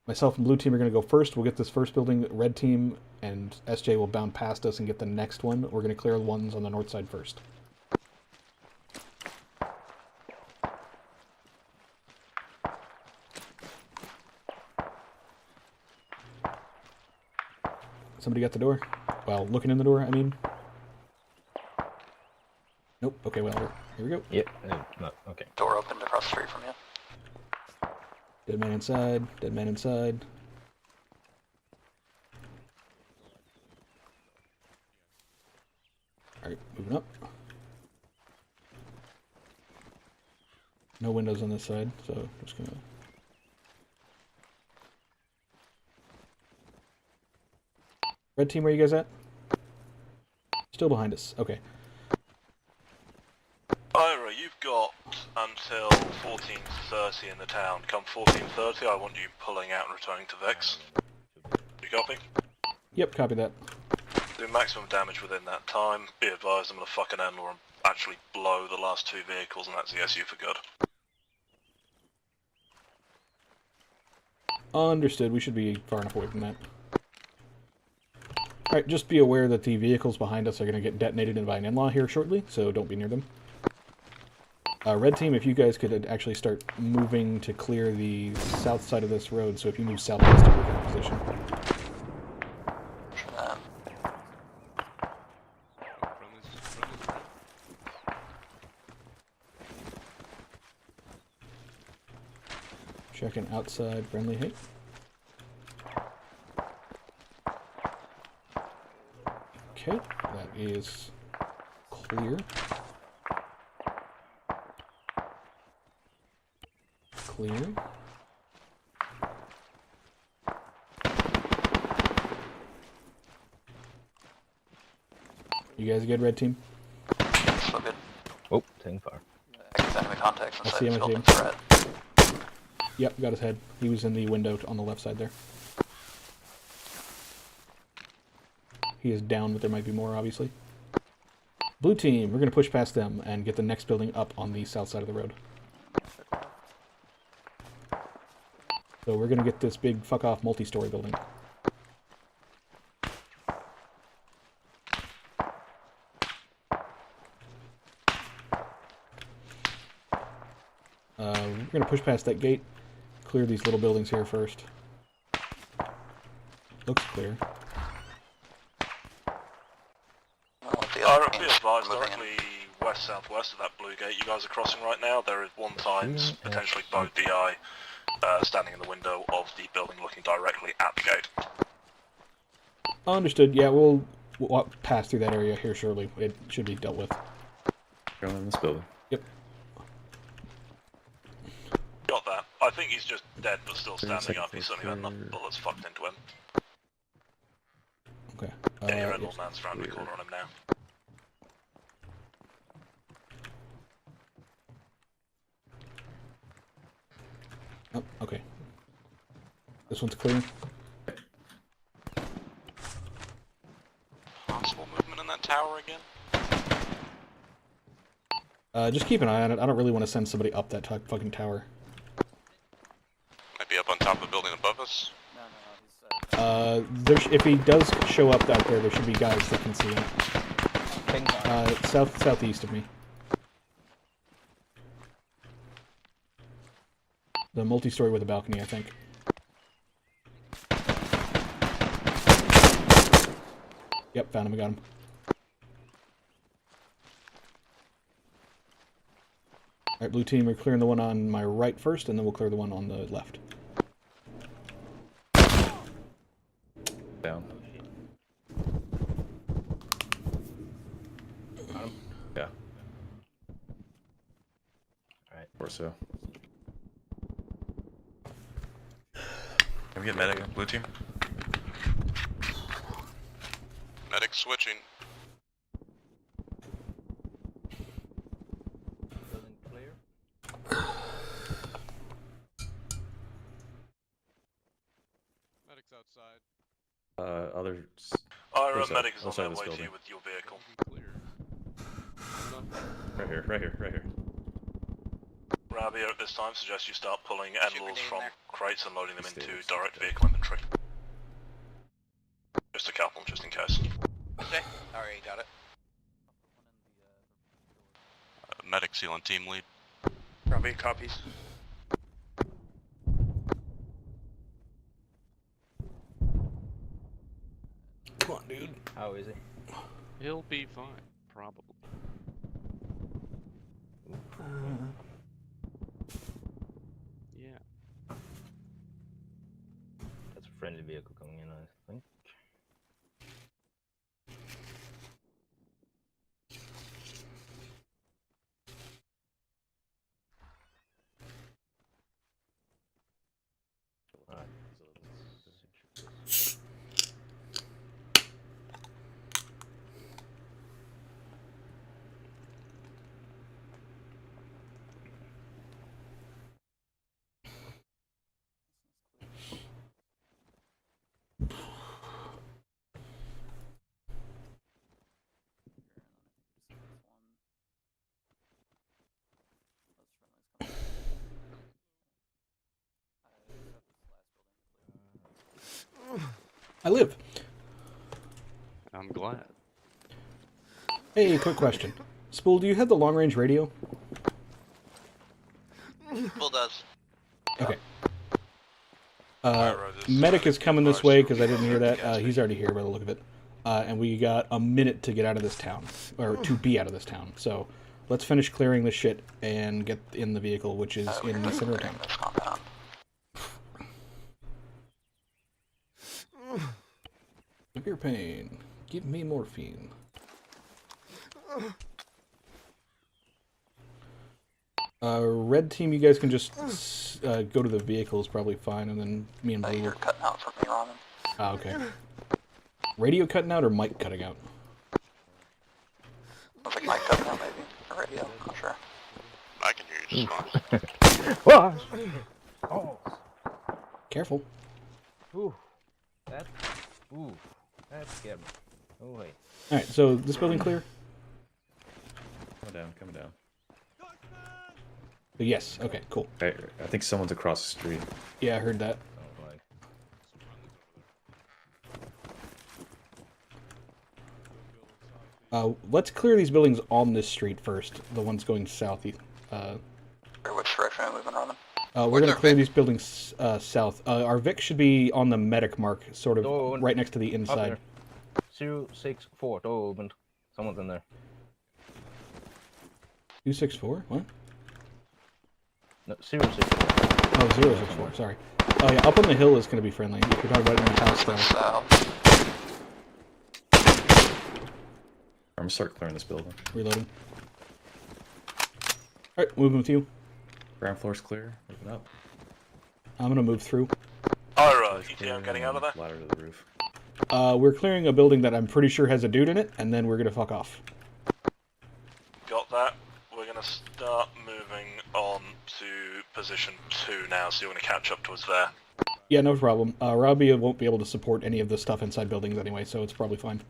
myself and blue team are going to go first. We'll get this first building. Red team and SJ will bound past us and get the next one. We're going to clear the ones on the north side first. Somebody got the door? Well, looking in the door, I mean. Nope. Okay, well, here we go.
Yep. No, okay.
Door opened across the street from you.
Dead man inside. Dead man inside. Alright, moving up. No windows on this side, so just gonna... Red team, where you guys at? Still behind us. Okay.
Ira, you've got until 14:30 in the town. Come 14:30, I want you pulling out and returning to Vex. You copy?
Yep, copy that.
Do maximum damage within that time. Be advised, I'm gonna fucking Endlore and actually blow the last 2 vehicles, and that's the SU for good.
Understood. We should be far enough away from that. Alright, just be aware that the vehicles behind us are going to get detonated by an in-law here shortly, so don't be near them. Red team, if you guys could actually start moving to clear the south side of this road, so if you move southwest to your current position. Checking outside friendly hit. Okay, that is clear. Clear. You guys good, red team?
So good.
Oh, taking fire.
Enemy contacts
I see him, I see him.
threat.
Yep, got his head. He was in the window on the left side there. He is down, but there might be more, obviously. Blue team, we're going to push past them and get the next building up on the south side of the road. So we're going to get this big fuck-off multi-story building. We're going to push past that gate, clear these little buildings here first. Looks clear.
Ira, be advised, directly west-southwest of that blue gate you guys are crossing right now, there is one times, potentially both DI, standing in the window of the building looking directly at the gate.
Understood. Yeah, we'll pass through that area here shortly. It should be dealt with.
Going in this building.
Yep.
Got that. I think he's just dead but still standing up. He's certainly had enough bullets fucked into him.
Okay.
Yeah, your Endlore man's around the corner on him now.
Oh, okay. This one's clear.
again?
Just keep an eye on it. I don't really want to send somebody up that fucking tower.
Might be up on top of the building above us.
If he does show up out there, there should be guys that can see him. Southeast of me. The multi-story with a balcony, I think. Yep, found him. I got him. Alright, blue team, we're clearing the one on my right first, and then we'll clear the one on the left.
Down. Yeah. Alright. Or so.
Can we get medic, blue team?
Medic switching. Medic's outside.
Other.
Ira, medic is on their way to you with your vehicle.
Right here.
Rabia, at this time, suggest you start pulling animals from crates and loading them into direct vehicle inventory. Just a couple, just in case.
Okay, alright, got it.
Medic seal on team lead.
Rabia, copies.
Come on, dude.
How is he?
He'll be fine, probably. Yeah.
That's a friendly vehicle coming in, I think. Alright,
I live.
I'm glad.
Hey, quick question. Spool, do you have the long-range radio?
Bull does.
Okay. Medic is coming this way because I didn't hear that. He's already here by the look of it. And we got a minute to get out of this town, or to be out of this town. So let's finish clearing this shit and get in the vehicle, which is in the center of town. Severe pain. Give me morphine. Red team, you guys can just go to the vehicle is probably fine, and then me and blue.
You're cutting out for me, Ramen.
Ah, okay. Radio cutting out or mic cutting out?
Looks like mic cutting out, maybe. Or radio, not sure.
I can hear you just fine.
Oh.
Careful.
Ooh. That scared me. Oh wait.
Alright, so this building clear?
Coming down.
Yes, okay, cool.
I think someone's across the street.
Yeah, I heard that. Let's clear these buildings on this street first. The ones going south.
Which direction are we moving, Ramen?
We're going to clear these buildings south. Our Vic should be on the medic mark, sort of right next to the inside.
064, door opened. Someone's in there.
264? What?
No, 064.
Oh, 064, sorry. Oh yeah, up on the hill is going to be friendly. If you're talking about in the house, though.
I'm gonna start clearing this building.
Reloading. Alright, moving with you.
Ground floor's clear. Open up.
I'm going to move through.
Ira, ETM getting out of there?
Ladder to the roof.
We're clearing a building that I'm pretty sure has a dude in it, and then we're going to fuck off.
Got that. We're going to start moving on to position 2 now, so you're going to catch up to us there.
Yeah, no problem. Rabia won't be able to support any of the stuff inside buildings anyway, so it's probably fine.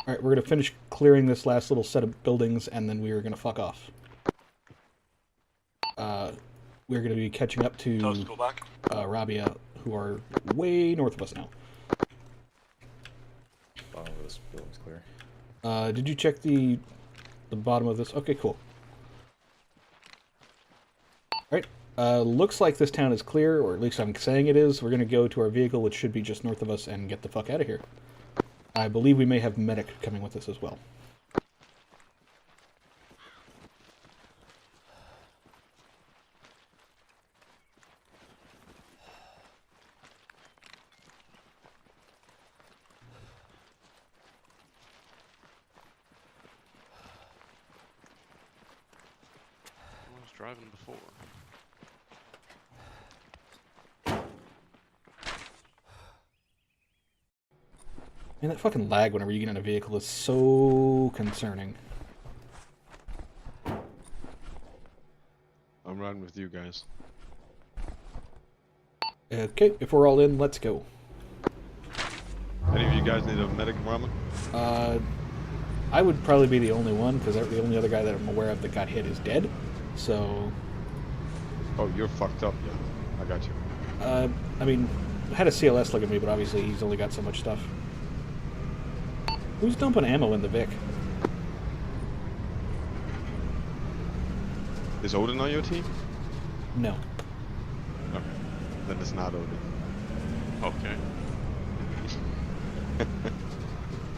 Alright, we're going to finish clearing this last little set of buildings, and then we are going to fuck off. We're going to be catching up to Rabia, who are way north of us now.
Bottom of this building's clear.
Did you check the bottom of this? Okay, cool. Alright, looks like this town is clear, or at least I'm saying it is. We're going to go to our vehicle, which should be just north of us, and get the fuck out of here. I believe we may have medic coming with us as well.
I was driving before.
Man, that fucking lag whenever you get in a vehicle is so concerning.
I'm riding with you guys.
Okay, if we're all in, let's go.
Any of you guys need a medic ramen?
I would probably be the only one, because the only other guy that I'm aware of that got hit is dead, so...
Oh, you're fucked up, yeah. I got you.
I mean, I had a CLS look at me, but obviously he's only got so much stuff. Who's dumping ammo in the Vic?
Is Odin on your team?
No.
Okay. Then it's not Odin. Okay.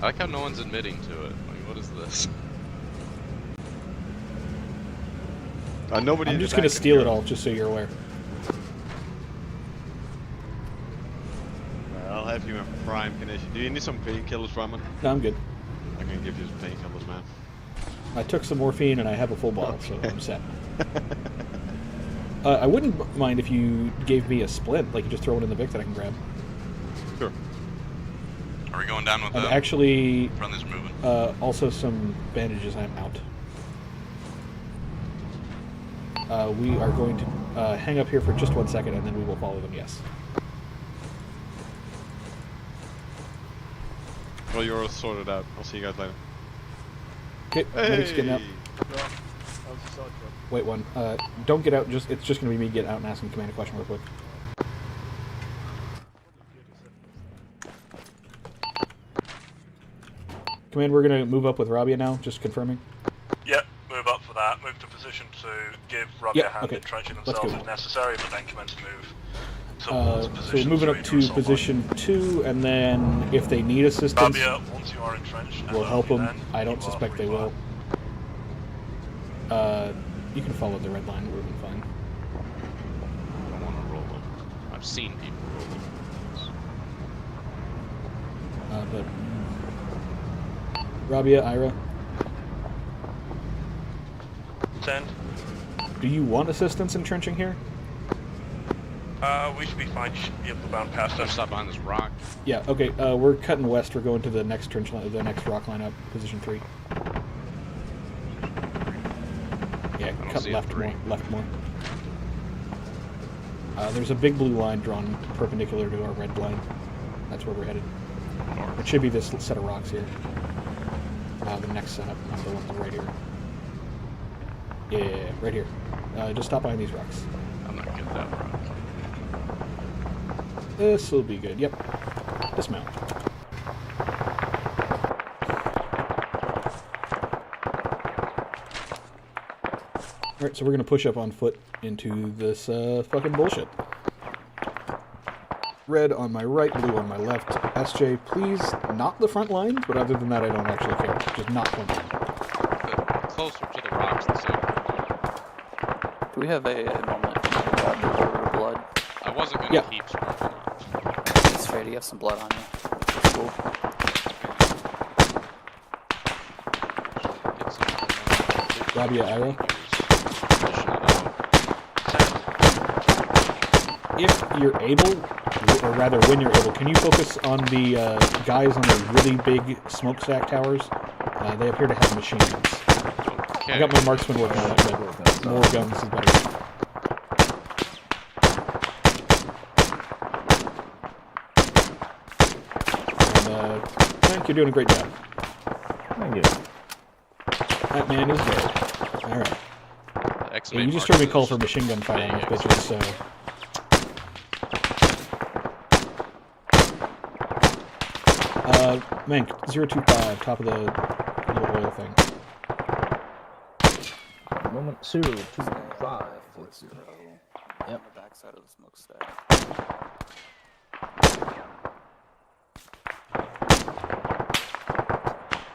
I like how no one's admitting to it. Like, what is this? Nobody.
I'm just gonna steal it all, just so you're aware.
I'll have you in prime condition. Do you need some painkillers from it?
No, I'm good.
I can give you some painkillers, man.
I took some morphine and I have a full bottle, so I'm set. I wouldn't mind if you gave me a splint, like you just throw it in the Vic that I can grab.
Sure.
Are we going down with them?
Actually,
Front is moving.
also some bandages. I'm out. We are going to hang up here for just 1 second, and then we will follow them. Yes.
Well, you're all sorted out. I'll see you guys later.
Okay, medic's getting out. Wait, one. Don't get out. It's just gonna be me getting out and asking Command a question real quick. Command, we're gonna move up with Rabia now. Just confirming.
Yep, move up for that. Move to position to give Rabia a hand
okay.
entrenching
Let's
themselves
go.
if necessary, but then commence to move.
So we're moving up to position 2, and then if they need assistance,
Rabia, once you are entrenched,
we'll help them. I don't suspect they will. You can follow the red line. We'll be fine.
I don't want to roll them. I've seen people roll them.
But Rabia, Ira,
10.
do you want assistance in trenching here?
We should be fine. You should be able to bound past us.
Stop behind this rock.
Yeah. Okay. We're cutting west. We're going to the next trench line, the next rock line up, position 3. Yeah, cut left more. Left more. There's a big blue line drawn perpendicular to our red line. That's where we're headed. It should be this set of rocks here. The next setup, not the one right here. Yeah, right here. Just stop behind these rocks.
I'm not getting that rock.
This will be good. Yep. Dismount. Alright, so we're gonna push up on foot into this fucking bullshit. Red on my right, blue on my left. SJ, please, not the front lines, but other than that, I don't actually care. Just not front line.
Closer to the rocks than so.
Do we have a moment for blood?
I wasn't gonna keep sparking up.
It's fair, you have some blood on you. That's cool.
Rabia, Ira. If you're able, or rather when you're able, can you focus on the guys on the really big smokestack towers? They appear to have machine guns.
Okay.
I got my marksman working on it, but more guns is better. And, I think you're doing a great job.
Thank you.
That man is dead. Alright. Yeah, you just heard me call for machine gun fire on those bitches, so... Mank, 025, top of the little oil thing.
Moment 025.
40.
Yep.
On the backside of the smokestack.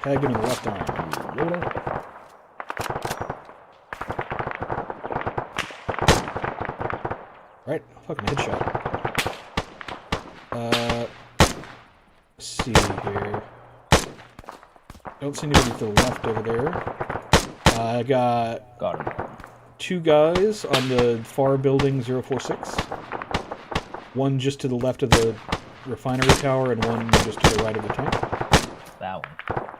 Tagged him in the left arm.
Rolling.
Right, fucking headshot. Let's see here. Don't see anybody to the left over there. I got
him.
2 guys on the far building 046. One just to the left of the refinery tower and one just to the right of the tank.
That one.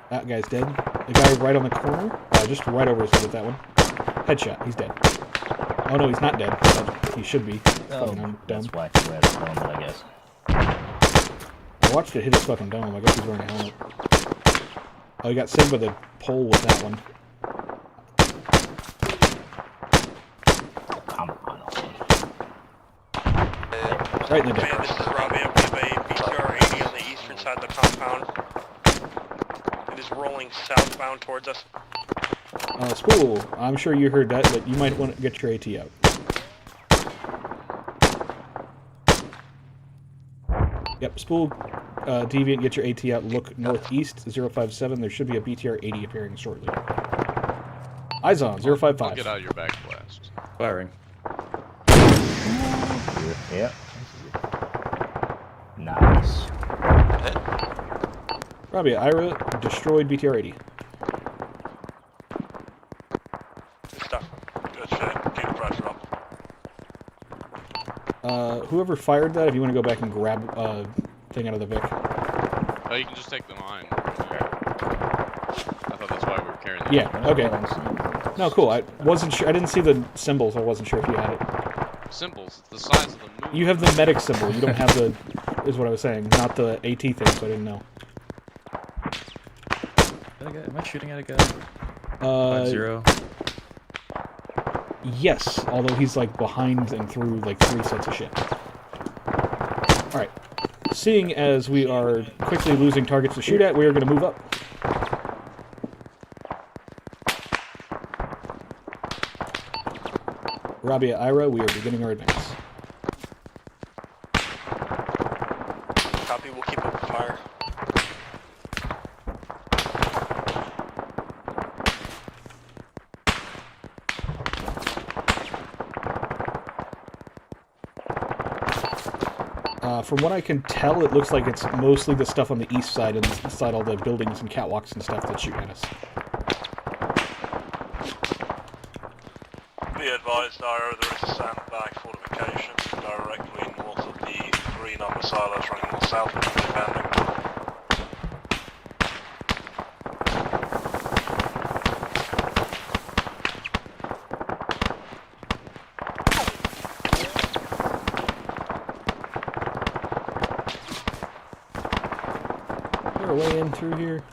That guy's dead. The guy right on the corner, just right over his head with that one. Headshot, he's dead. Oh no, he's not dead. He should be.
Oh,
fucking dumb.
that's why he had a helmet, I guess.
I watched it hit his fucking dome. I guess he's wearing a helmet. Oh, he got saved by the pole with that one.
Come on.
Right in the
Command, this is Robbie. I believe a BTR-80 on the eastern side of the compound. It is rolling southbound towards us.
Spool, I'm sure you heard that, but you might want to get your AT out. Yep, Spool, Deviant, get your AT out. Look northeast, 057. There should be a BTR-80 appearing shortly. Eyes on, 055.
I'll get out of your back blast.
Firing.
Yep. Nice.
Robbie, Ira destroyed BTR-80.
Good stuff. Good shit. Keep the pressure up.
Whoever fired that, if you want to go back and grab thing out of the Vic.
Oh, you can just take the mine. I thought that's why we were carrying that.
Yeah, okay. No, cool. I wasn't sure. I didn't see the symbols. I wasn't sure if you had it.
Symbols? It's the size of the moon.
You have the medic symbol. You don't have the... is what I was saying. Not the AT thing, so I didn't know.
Am I shooting at a guy?
5-0. Yes, although he's like behind and through like 3 sets of shit. Alright. Seeing as we are quickly losing targets to shoot at, we are going to move up. Rabia Ira, we are beginning our advance.
Copy, we'll keep up the fire.
From what I can tell, it looks like it's mostly the stuff on the east side and inside all the buildings and catwalks and stuff that shoot at us.
Be advised, Ira, there is a sandbag fortification directly north of the green Arma silos running north south of the defending.
Is there a way in through here?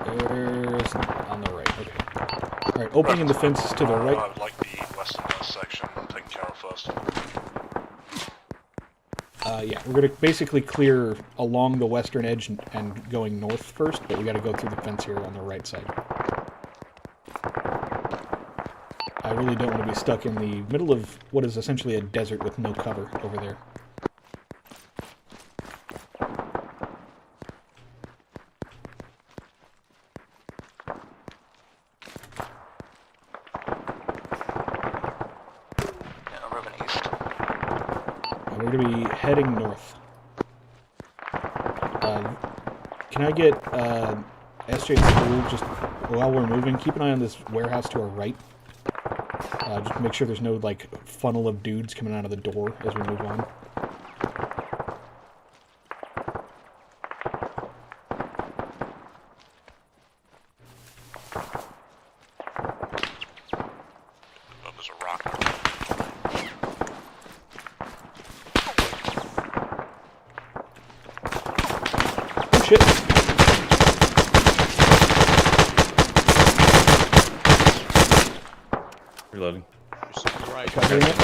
There's on the right. Okay. Alright, opening the fence to the right.
I would like the westernmost section taken care of first.
Yeah, we're going to basically clear along the western edge and going north first, but we got to go through the fence here on the right side. I really don't want to be stuck in the middle of what is essentially a desert with no cover over there. We're going to be heading north. Can I get SJ and Spool just while we're moving? Keep an eye on this warehouse to our right. Just make sure there's no like funnel of dudes coming out of the door as we move on.
There's a rock.
Oh shit!
Reloading.
Right.
Covering it.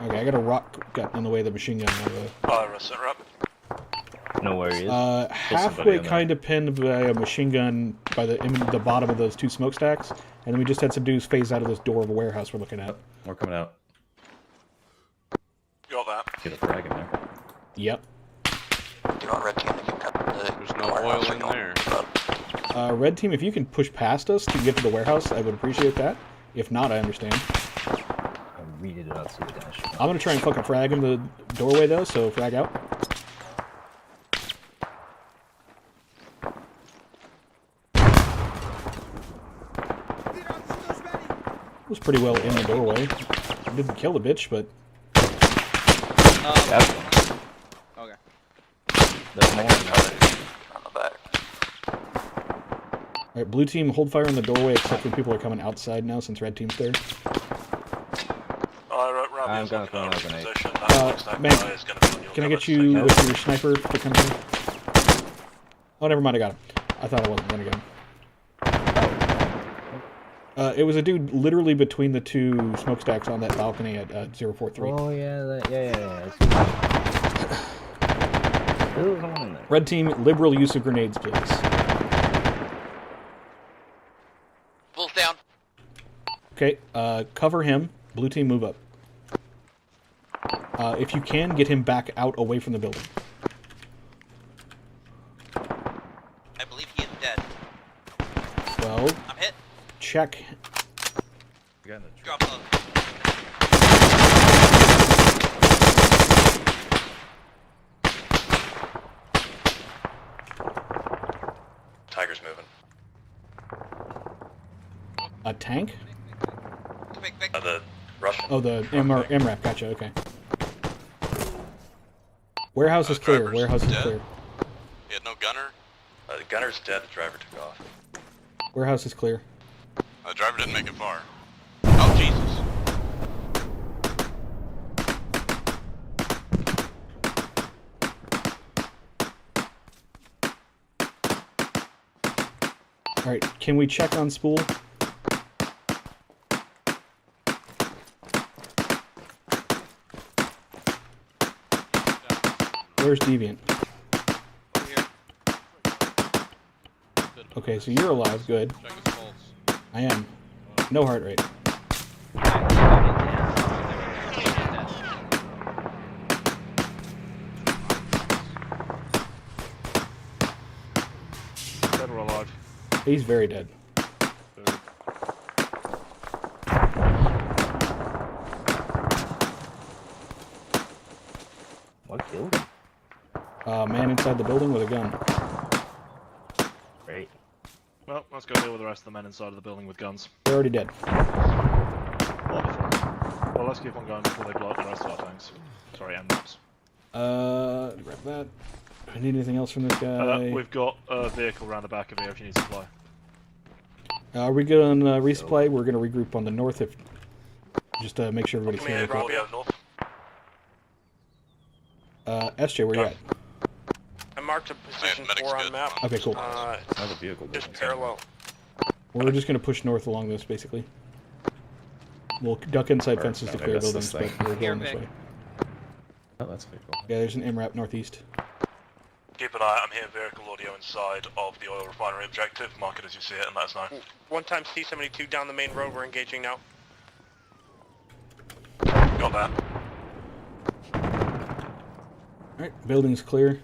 Okay, I got a rock got in the way of the machine gun.
Ira, set her up.
Know where he is?
Halfway kind of pinned by a machine gun by the bottom of those two smokestacks, and then we just had some dudes phase out of this door of a warehouse we're looking at.
We're coming out.
Got that.
Get a frag in there.
Yep.
Do you want red team to get cut
There's no oil in there.
Red team, if you can push past us to get to the warehouse, I would appreciate that. If not, I understand.
I really did not see the dash.
I'm gonna try and fucking frag him the doorway though, so frag out. Was pretty well in the doorway. Didn't kill the bitch, but.
Okay.
There's more
on the back.
Alright, blue team, hold fire in the doorway except when people are coming outside now since red team's there.
I'm gonna throw out a grenade.
Man, can I get you with your sniper to come here? Oh, never mind, I got him. I thought I wasn't gonna get him. It was a dude literally between the two smokestacks on that balcony at 043.
Oh, yeah, yeah. There's someone in there.
Red team, liberal use of grenades, please.
Bull's down.
Okay, cover him. Blue team, move up. If you can, get him back out away from the building.
I believe he is dead.
Well,
I'm hit.
check.
Drop low.
Tiger's moving.
A tank?
The Russian.
Oh, the MRAP, gotcha, okay. Warehouse is clear, warehouse is clear.
He had no gunner? The gunner's dead, the driver took off.
Warehouse is clear.
The driver didn't make it far. Oh, Jesus.
Alright, can we check on spool? Where's Deviant? Okay, so you're alive, good. I am. No heart rate.
Dead or alive?
He's very dead.
What killed him?
Man inside the building with a gun.
Great.
Well, let's go deal with the rest of the men inside of the building with guns.
They're already dead.
Wonderful. Well, let's keep on going before they blow up the rest of our tanks. Sorry, MRAPs.
Grab that. Do I need anything else from this guy?
We've got a vehicle around the back of here if you need supply.
Are we good on resupply? We're going to regroup on the north if just to make sure everybody's here. SJ, where you at?
I marked a position 4 on map.
Okay, cool.
Another vehicle.
Just parallel.
We're just going to push north along this, basically. We'll duck inside fences to clear buildings, but we're going this way.
Oh, that's pretty cool.
Yeah, there's an MRAP northeast.
Keep an eye, I'm hearing vehicle audio inside of the oil refinery objective. Mark it as you see it and let us know. One time C-72 down the main road, we're engaging now. Got that.
Alright, building's clear.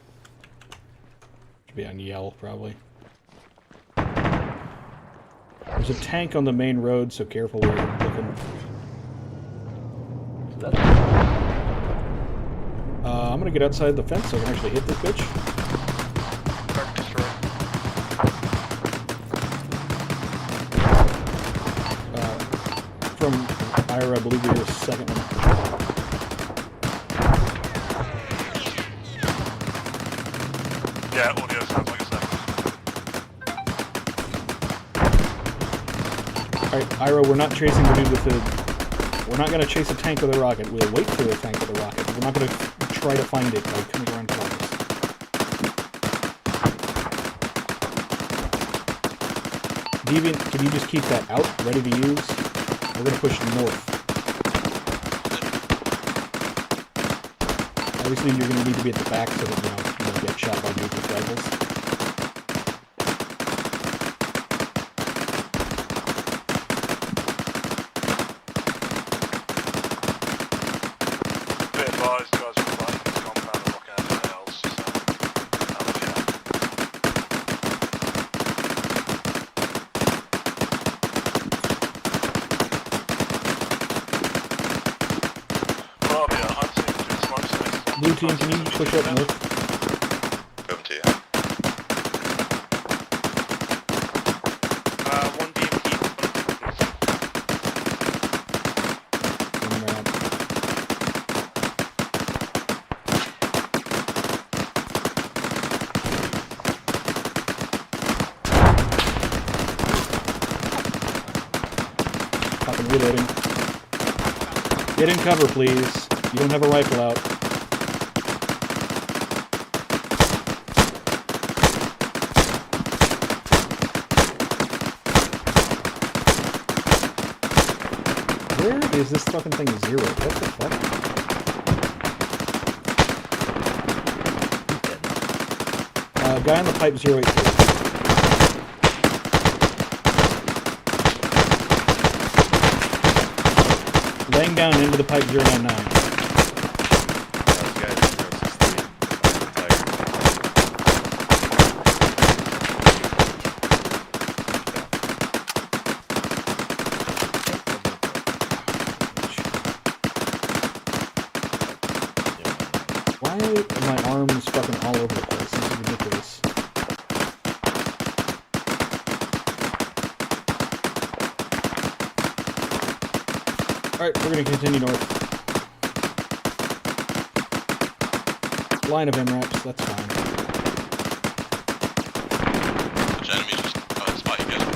Should be on yell, probably. There's a tank on the main road, so careful where you're looking. I'm gonna get outside the fence so I can actually hit this bitch. From Ira, I believe you're the second one.
Yeah, audio sounds like a second.
Alright, Ira, we're not chasing the dude with the We're not going to chase a tank with a rocket. We'll wait for the tank with a rocket. We're not going to try to find it by coming around corners. Deviant, can you just keep that out, ready to use? We're going to push north. Obviously, you're going to need to be at the back so that you don't get shot by Lucas rifles.
Be advised, guys, we're fighting this compound and looking at everything else, so have a care. Rabia, I'm seeing two smoke signals.
Blue team, can you push up north?
Over to you. One BMP.
Fucking reloading. Get in cover, please. You don't have a rifle out. Where is this fucking thing 0? What the fuck? Guy on the pipe 083. Laying down into the pipe 099. Why are my arms fucking all over the place? This is ridiculous. Alright, we're gonna continue north. Line of MRAPs, that's fine.
Which enemy just spot you guys?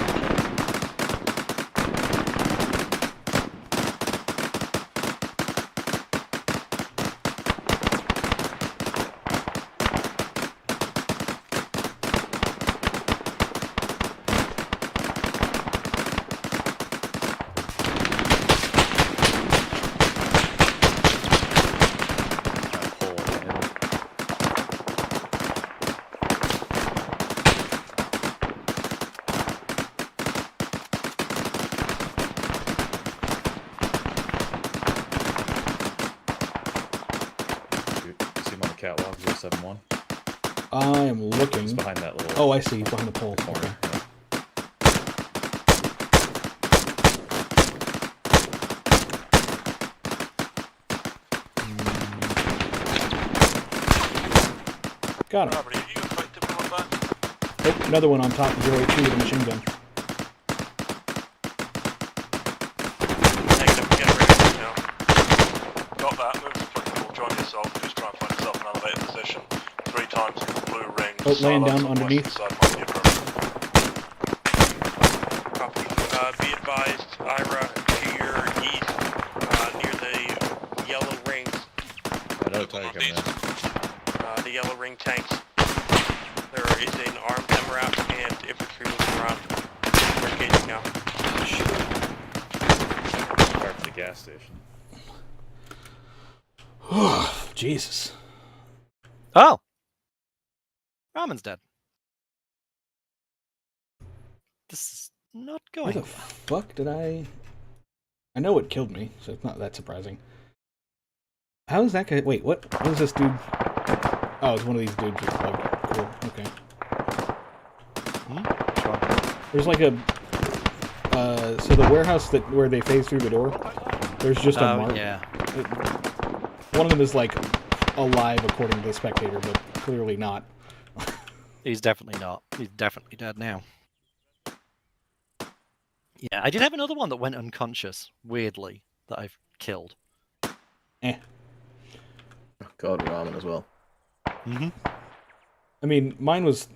Catwalk 071.
I am looking.
He's behind that little.
Oh, I see. He's behind the pole.
Corner.
Okay. Got him. Oh, another one on top of 082 with a machine gun.
Negative, get ready now. Got that, move to clickable, join yourself, just try and find yourself an elevated position. 3 times blue ring.
Oh, laying down underneath.
Copy. Be advised, Ira, to your east, near the yellow rings.
Another tank coming in.
The yellow ring tanks. There is an armed MRAP and infantry moving around. We're engaging now.
Start to the gas station.
Oh, Jesus.
Oh! Ramen's dead. This is not going.
Where the fuck did I know it killed me, so it's not that surprising. How is that guy? Wait, what? What is this dude? Oh, it's one of these dudes with plugged. Cool. Okay. There's like a so the warehouse where they phase through the door. There's just a mark.
Yeah.
One of them is like alive according to the spectator, but clearly not.
He's definitely not. He's definitely dead now. Yeah, I did have another one that went unconscious, weirdly, that I've killed.
Eh.
Oh, God, ramen as well.
Mm-hmm.
I mean, mine was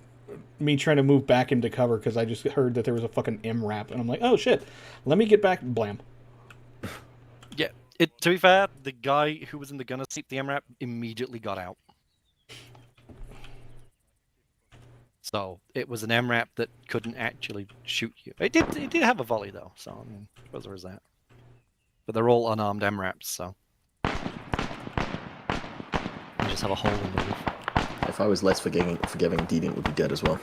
me trying to move back into cover because I just heard that there was a fucking MRAP, and I'm like, oh shit, let me get back, blam.
Yeah, To be fair, the guy who was in the gunner seat, the MRAP, immediately got out. So it was an MRAP that couldn't actually shoot you. It did have a volley though, so I mean, I suppose there was that. But they're all unarmed MRAPs, so you just have a hole in the roof.
If I was less forgiving, Deviant would be dead as well.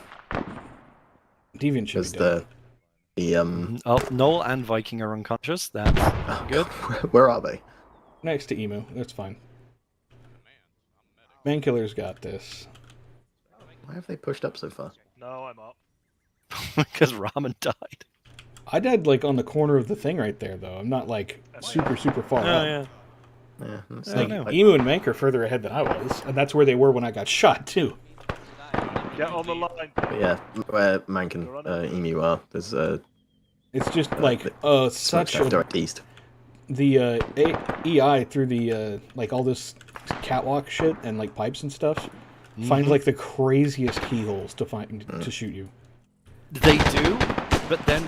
Deviant should be dead.
Oh, Noel and Viking are unconscious. That's good.
Where are they?
Next to Emu. That's fine. Mankiller's got this.
Why have they pushed up so far?
No, I'm up.
Because Ramen died.
I died like on the corner of the thing right there, though. I'm not like super far up.
Yeah,
Like Emu and Mank are further ahead than I was, and that's where they were when I got shot too.
Get on the line.
But yeah, where Mank and Emu are, there's
It's just like such a
direct east.
The EI through the like all this catwalk shit and like pipes and stuff finds like the craziest keyholes to find to shoot you.
They do, but then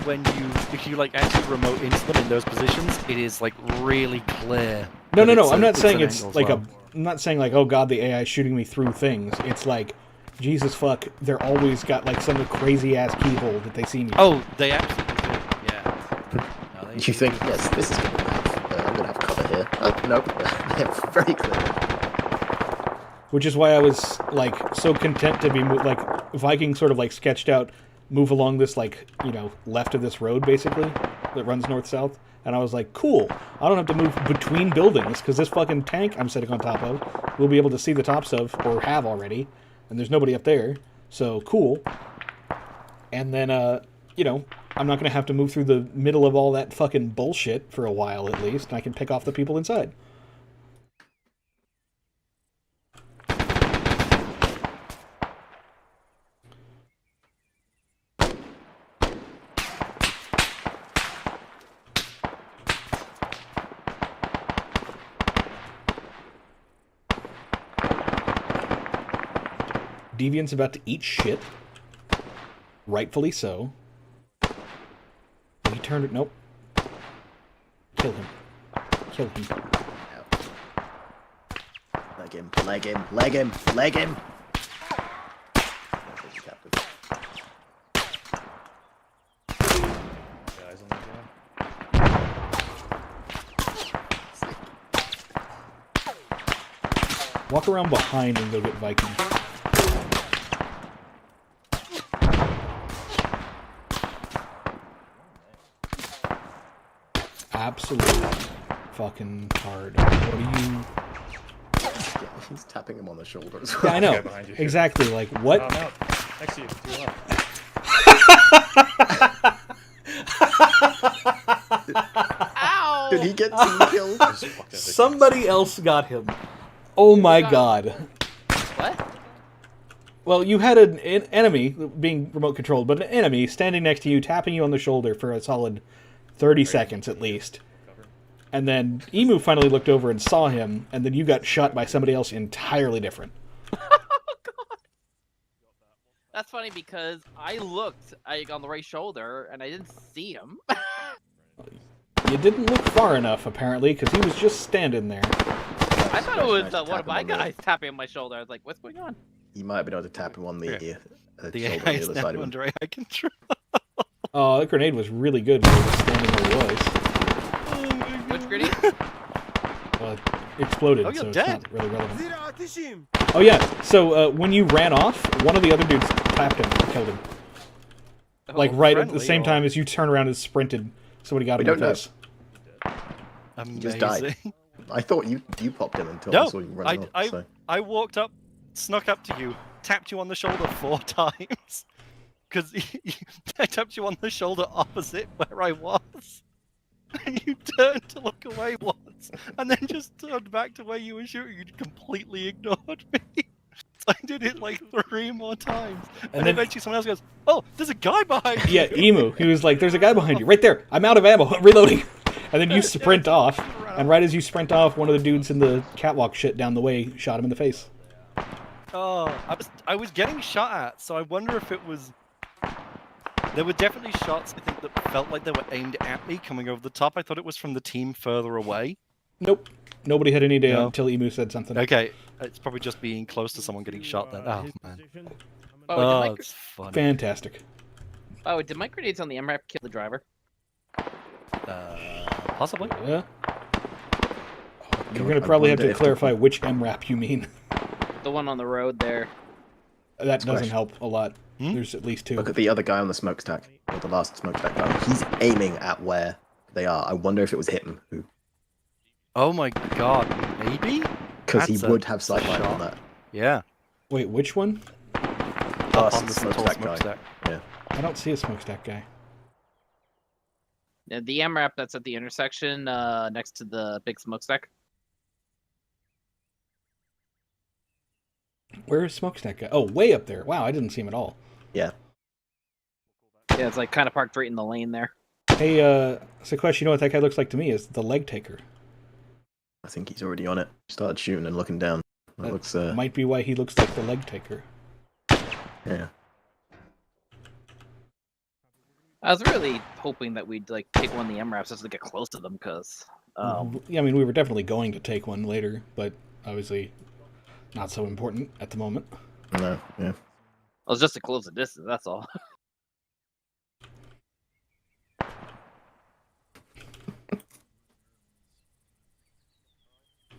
if you like actually remote into them in those positions, it is like really clear.
No. I'm not saying it's like I'm not saying like, oh god, the AI is shooting me through things. It's like, Jesus fuck, they're always got like some crazy ass keyhole that they see me.
Oh, they absolutely do. Yeah. No,
You think, yes, this is going to have, I'm going to have cover here. Oh, no, they're very clear.
Which is why I was like so content to be like Viking sort of like sketched out, move along this like, you know, left of this road basically that runs north-south, and I was like, cool, I don't have to move between buildings because this fucking tank I'm sitting on top of we'll be able to see the tops of, or have already, and there's nobody up there, so cool. And then you know, I'm not going to have to move through the middle of all that fucking bullshit for a while at least, and I can pick off the people inside. Deviant's about to eat shit. Rightfully so. He turned it. Nope. Kill him. Kill him.
Leg him, leg him, leg him, leg him!
Guys on the ground.
Walk around behind and go get Viking. Absolutely fucking hard. What are you...
He's tapping him on the shoulder as well.
Yeah, I know. Exactly, like, what?
No, I'm out. Next to you. To your left.
Ow! Did he get team killed?
Somebody else got him. Oh my god.
What?
Well, you had an enemy, being remote controlled, but an enemy standing next to you, tapping you on the shoulder for a solid 30 seconds at least. And then Emu finally looked over and saw him, and then you got shot by somebody else entirely different.
That's funny because I looked on the right shoulder and I didn't see him.
You didn't look far enough, apparently, because he was just standing there.
I thought it was one of my guys tapping on my shoulder. I was like, what's going on?
You might have been able to tap him on the shoulder on
AI
the
is
other
now
side of him.
under AI control.
Oh, that grenade was really good when he was standing where he was.
Which grenade?
Well, it exploded,
Oh, you're
so it's
dead.
not really relevant. Oh yeah, so when you ran off, one of the other dudes tapped him and killed him. Like right at the same time as you turned around and sprinted, somebody got him in the face.
He just died. I thought you popped him until I saw you running off. So.
I walked up, snuck up to you, tapped you on the shoulder 4 times. Because I tapped you on the shoulder opposite where I was. And you turned to look away once, and then just turned back to where you were shooting. You completely ignored me. So I did it like 3 more times. And then eventually someone else goes, oh, there's a guy behind you.
Yeah, Emu. He was like, there's a guy behind you. Right there. I'm out of ammo. I'm reloading. And then you sprint off. And right as you sprint off, one of the dudes in the catwalk shit down the way shot him in the face.
Oh, I was getting shot at, so I wonder if it was... There were definitely shots, I think, that felt like they were aimed at me coming over the top. I thought it was from the team further away.
Nope. Nobody had any idea
No.
until Emu said something.
Okay, it's probably just being close to someone getting shot then. Oh, man.
Oh,
it's funny.
Fantastic.
Oh, did my grenades on the MRAP kill the driver?
Possibly.
Yeah. You're going to probably have to clarify which MRAP you mean.
The one on the road there.
That doesn't help a lot.
Hmm?
There's at least 2.
Look at the other guy on the smokestack, or the last smokestack guy. He's aiming at where they are. I wonder if it was him.
Oh my god, maybe?
Because he would have sightline on that.
Yeah.
Wait, which one?
Last smokestack guy. Yeah.
I don't see a smokestack guy.
The MRAP that's at the intersection next to the big smokestack.
Where is smokestack guy? Oh, way up there. Wow, I didn't see him at all.
Yeah.
Yeah, it's like kind of parked right in the lane there.
Hey, Saquesh, you know what that guy looks like to me? Is the leg taker.
I think he's already on it. Started shooting and looking down. That looks.
Might be why he looks like the leg taker.
Yeah.
I was really hoping that we'd like take one of the MRAPs just to get close to them, because.
Yeah, I mean, we were definitely going to take one later, but obviously not so important at the moment.
No, yeah.
It was just to close the distance. That's all.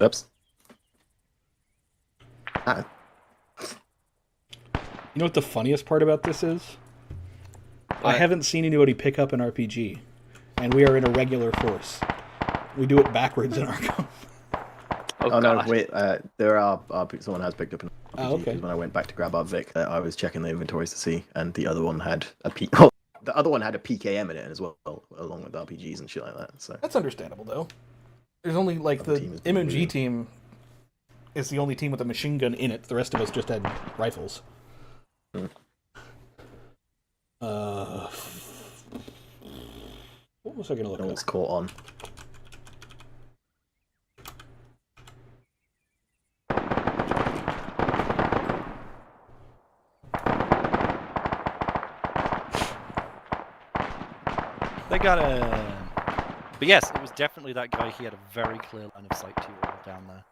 Oops.
You know what the funniest part about this is? I haven't seen anybody pick up an RPG, and we are in a regular force. We do it backwards in ARCOMM.
Oh no, wait. There are someone has picked up an RPG.
Oh, okay.
When I went back to grab our Vic, I was checking the inventories to see, and the other one had a the other one had a PKM in it as well, along with RPGs and shit like that. So
That's understandable, though. There's only, like, the MMG team is the only team with a machine gun in it. The rest of us just had rifles. What was I going to look
no
up?
one's caught on.
They got a... But yes, it was definitely that guy. He had a very clear line of sight to you all down there.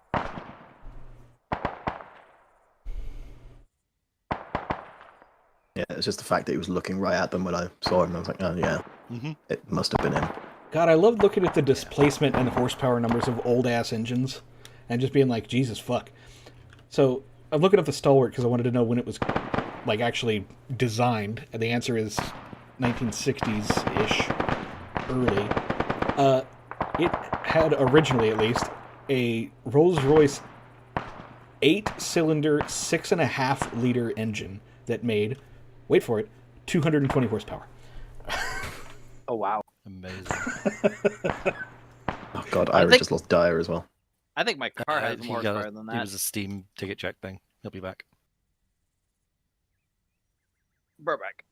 Yeah, it's just the fact that he was looking right at them when I saw him. I was like, oh yeah, it must have been him.
God, I love looking at the displacement and horsepower numbers of old-ass engines and just being like, Jesus fuck. So, I'm looking up the Stalwart because I wanted to know when it was, like, actually designed, and the answer is 1960s-ish, early. It had, originally at least, a Rolls-Royce 8-cylinder, 6.5-liter engine that made, wait for it, 220 horsepower.
Oh, wow.
Amazing.
Oh god, Ira just lost Dyer as well.
I think my car has
He
more
got
horsepower than
It
that.
was a Steam ticket check thing. He'll be back.
We're back.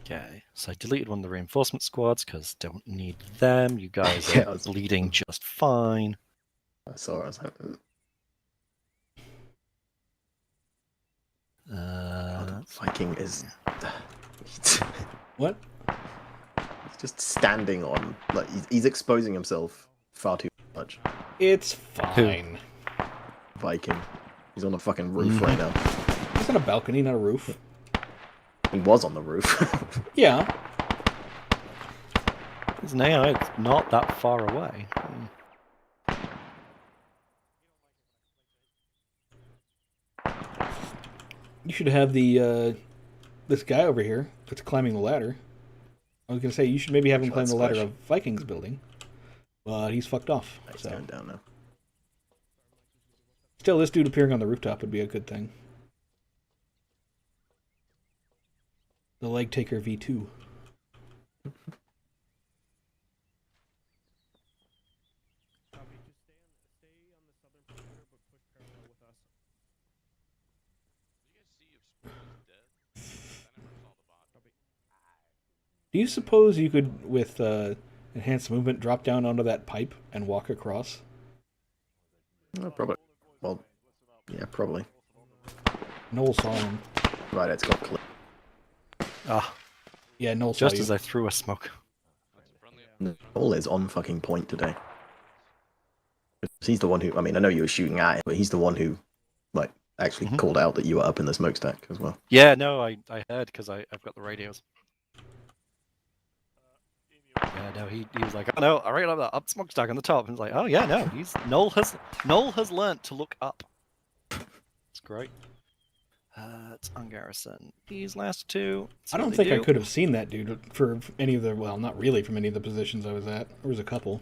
Okay, so I deleted one of the reinforcement squads because don't need them. You guys
Yeah,
are bleeding just fine.
I saw it. I was like, Viking is.
What?
He's just standing on. Like he's exposing himself far too much.
It's fine.
Viking. He's on a fucking roof right now.
It's on a balcony, not a roof.
He was on the roof.
Yeah.
There's an AI that's not that far away.
You should have the this guy over here that's climbing the ladder. I was gonna say you should maybe have him climb the ladder of Vikings building, but he's fucked off.
He's
So
going down now.
still, this dude appearing on the rooftop would be a good thing. The Leg Taker V2. Do you suppose you could, with enhanced movement, drop down onto that pipe and walk across?
Oh, probably. Well, yeah, probably.
Noel saw him.
Right, it's got clip.
Ah.
Yeah, Noel saw
Just
you.
as I threw a smoke.
All is on fucking point today. He's the one who, I mean, I know you were shooting at him, but he's the one who, like, actually called out that you were up in the smokestack as well.
Yeah, no, I heard because I've got the radios. Yeah, no, he was like, oh no, I read up smokestack on the top. And it's like, oh yeah, no, Noel has learnt to look up. It's great. Let's ungarrison these last two.
I don't think I could have seen that dude for any of the, well, not really from any of the positions I was at. There was a couple.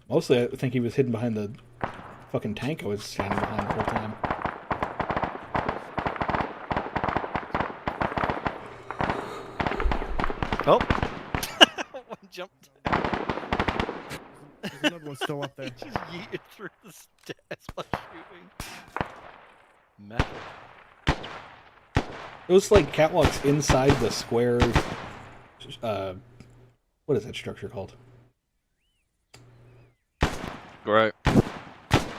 Mostly I think he was hidden behind the fucking tank I was standing behind the whole time.
Oh! One jumped.
There's another one still up there.
He just yeeted through the stairs while shooting. Metal.
It was like catwalks inside the square, what is that structure called?
Right.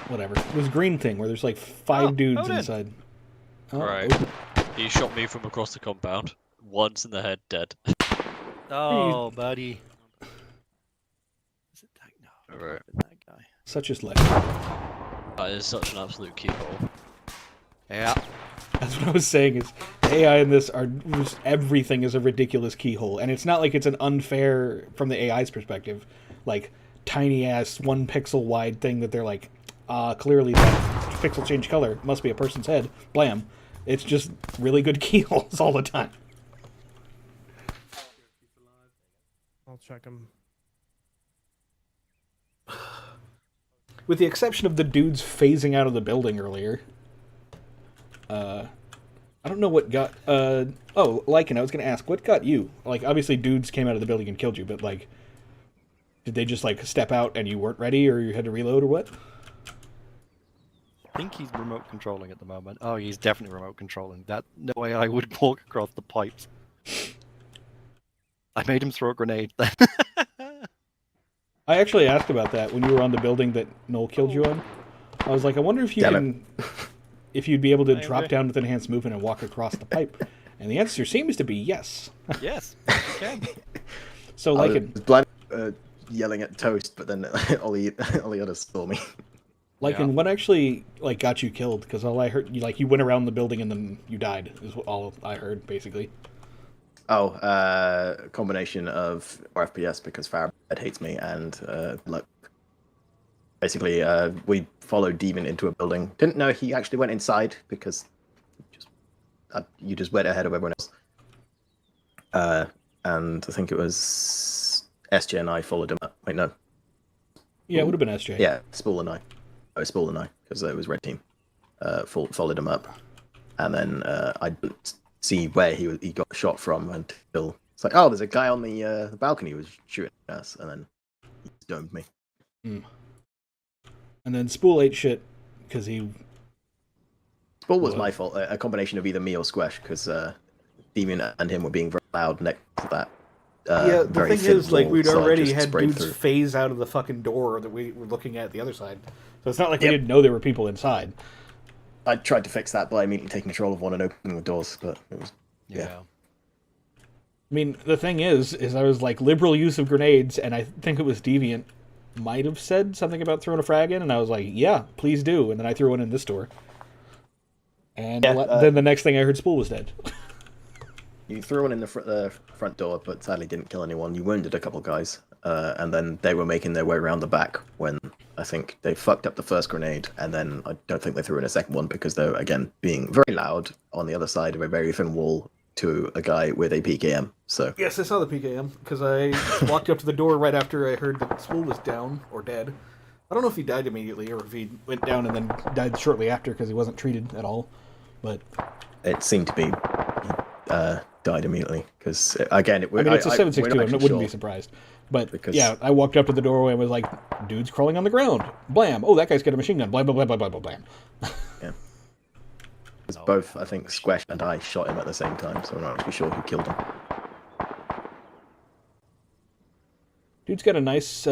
Whatever. It was a green thing where there's like 5 dudes inside. Oh,
Right. He shot me from across the compound. Once in the head, dead.
Oh, buddy. Is it that? No,
Right.
that guy.
Such is life.
That is such an absolute keyhole.
Yeah.
That's what I was saying, is the AI in this are just, everything is a ridiculous keyhole. And it's not like it's an unfair, from the AI's perspective, like, tiny ass 1 pixel wide thing that they're like, clearly that pixel change color must be a person's head. Blam. It's just really good keyholes all the time.
I'll check them.
With the exception of the dudes phasing out of the building earlier. I don't know what got... oh, Lycan, I was going to ask, what got you? Like, obviously dudes came out of the building and killed you, but, like, did they just, like, step out and you weren't ready, or you had to reload, or what?
I think he's remote controlling at the moment. Oh, he's definitely remote controlling. That no way I would walk across the pipes. I made him throw a grenade then.
I actually asked about that when you were on the building that Noel killed you on. I was like, I wonder if you can... if you'd be able to drop down with enhanced movement and walk across the pipe. And the answer seems to be yes.
Yes, you can.
So,
I
like,
was blind, yelling at Toast, but then Ollie saw me.
Like, and what actually, like, got you killed? Because all I heard, you went around the building and then you died, is all I heard, basically.
Oh, a combination of FPS, because Farabad hates me, and luck. Basically, we followed Demon into a building. Didn't know he actually went inside, because you just went ahead of everyone else. And I think it was SJ and I followed him up. Wait, no.
Yeah, it would have been SJ.
Yeah, Spool and I. Oh, Spool and I, because it was Red Team. Followed him up. And then I didn't see where he got shot from until it's like, oh, there's a guy on the balcony who was shooting at us, and then he domed me.
Mm. And then Spool ate shit because he...
Spool was my fault. A combination of either me or Saquesh, because Demon and him were being very loud next to that.
Yeah, the thing is, like, we'd
so
already
just
had
sprayed
dudes
through.
phase out of the fucking door that we were looking at the other side. So it's not like we didn't know there were people inside.
I tried to fix that by immediately taking control of one and opening the doors, but it was... Yeah.
I mean, the thing is I was like, liberal use of grenades, and I think it was Deviant might have said something about throwing a frag in, and I was like, yeah, please do. And then I threw one in this door. And then the next thing I heard, Spool was dead.
You threw one in the front door, but sadly didn't kill anyone. You wounded a couple guys, and then they were making their way around the back when I think they fucked up the first grenade, and then I don't think they threw in a second one because they were, again, being very loud on the other side of a very thin wall to a guy with a PKM. So
Yes, I saw the PKM, because I walked up to the door right after I heard that Spool was down, or dead. I don't know if he died immediately, or if he went down and then died shortly after because he wasn't treated at all. But
it seemed to be died immediately, because, again...
I mean, it's a 7.62, I wouldn't be surprised. But, yeah, I walked up to the doorway and was like, dude's crawling on the ground. Blam. Oh, that guy's got a machine gun. Blam, blam, blam, blam, blam, blam.
Yeah. Both, I think, Saquesh and I shot him at the same time, so I'm not actually sure who killed him.
Dude's got a nice...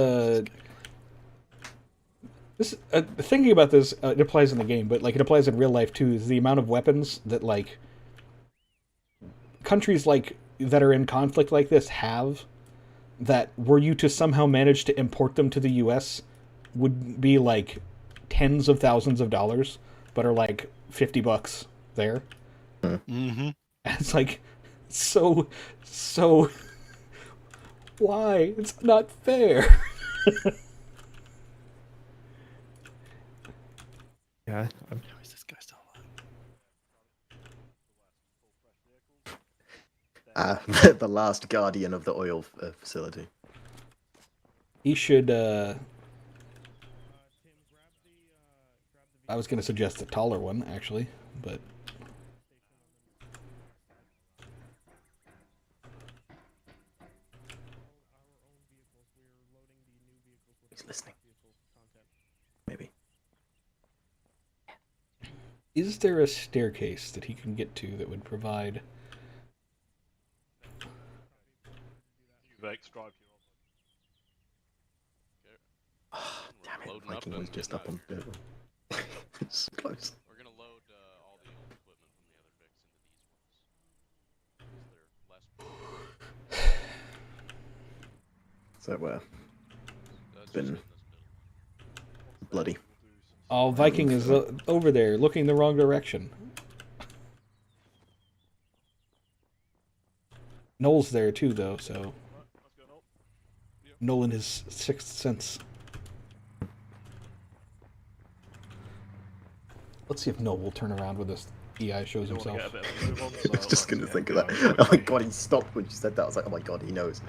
thinking about this, it applies in the game, but, like, it applies in real life, too, is the amount of weapons that, like, countries, like, that are in conflict like this have. that were you to somehow manage to import them to the US would be like tens of thousands of dollars, but are like $50 there.
Mm-hmm.
It's like so why? It's not fair.
Yeah.
How is this guy still
alive? The last guardian of the oil facility.
He should. I was going to suggest a taller one, actually, but.
He's listening. Maybe.
Is there a staircase that he can get to that would provide?
Damn it, Viking was just up on Bill. It's close.
We're gonna load all the old equipment from the other Vics into these ones.
So, it's been bloody.
Oh, Viking is over there, looking the wrong direction. Noel's there too, though, so... Noel in his sixth sense. Let's see if Noel will turn around when this EI shows himself.
I was just going to think of that. Oh my god, he stopped when you said that. I was like, oh my god, he knows.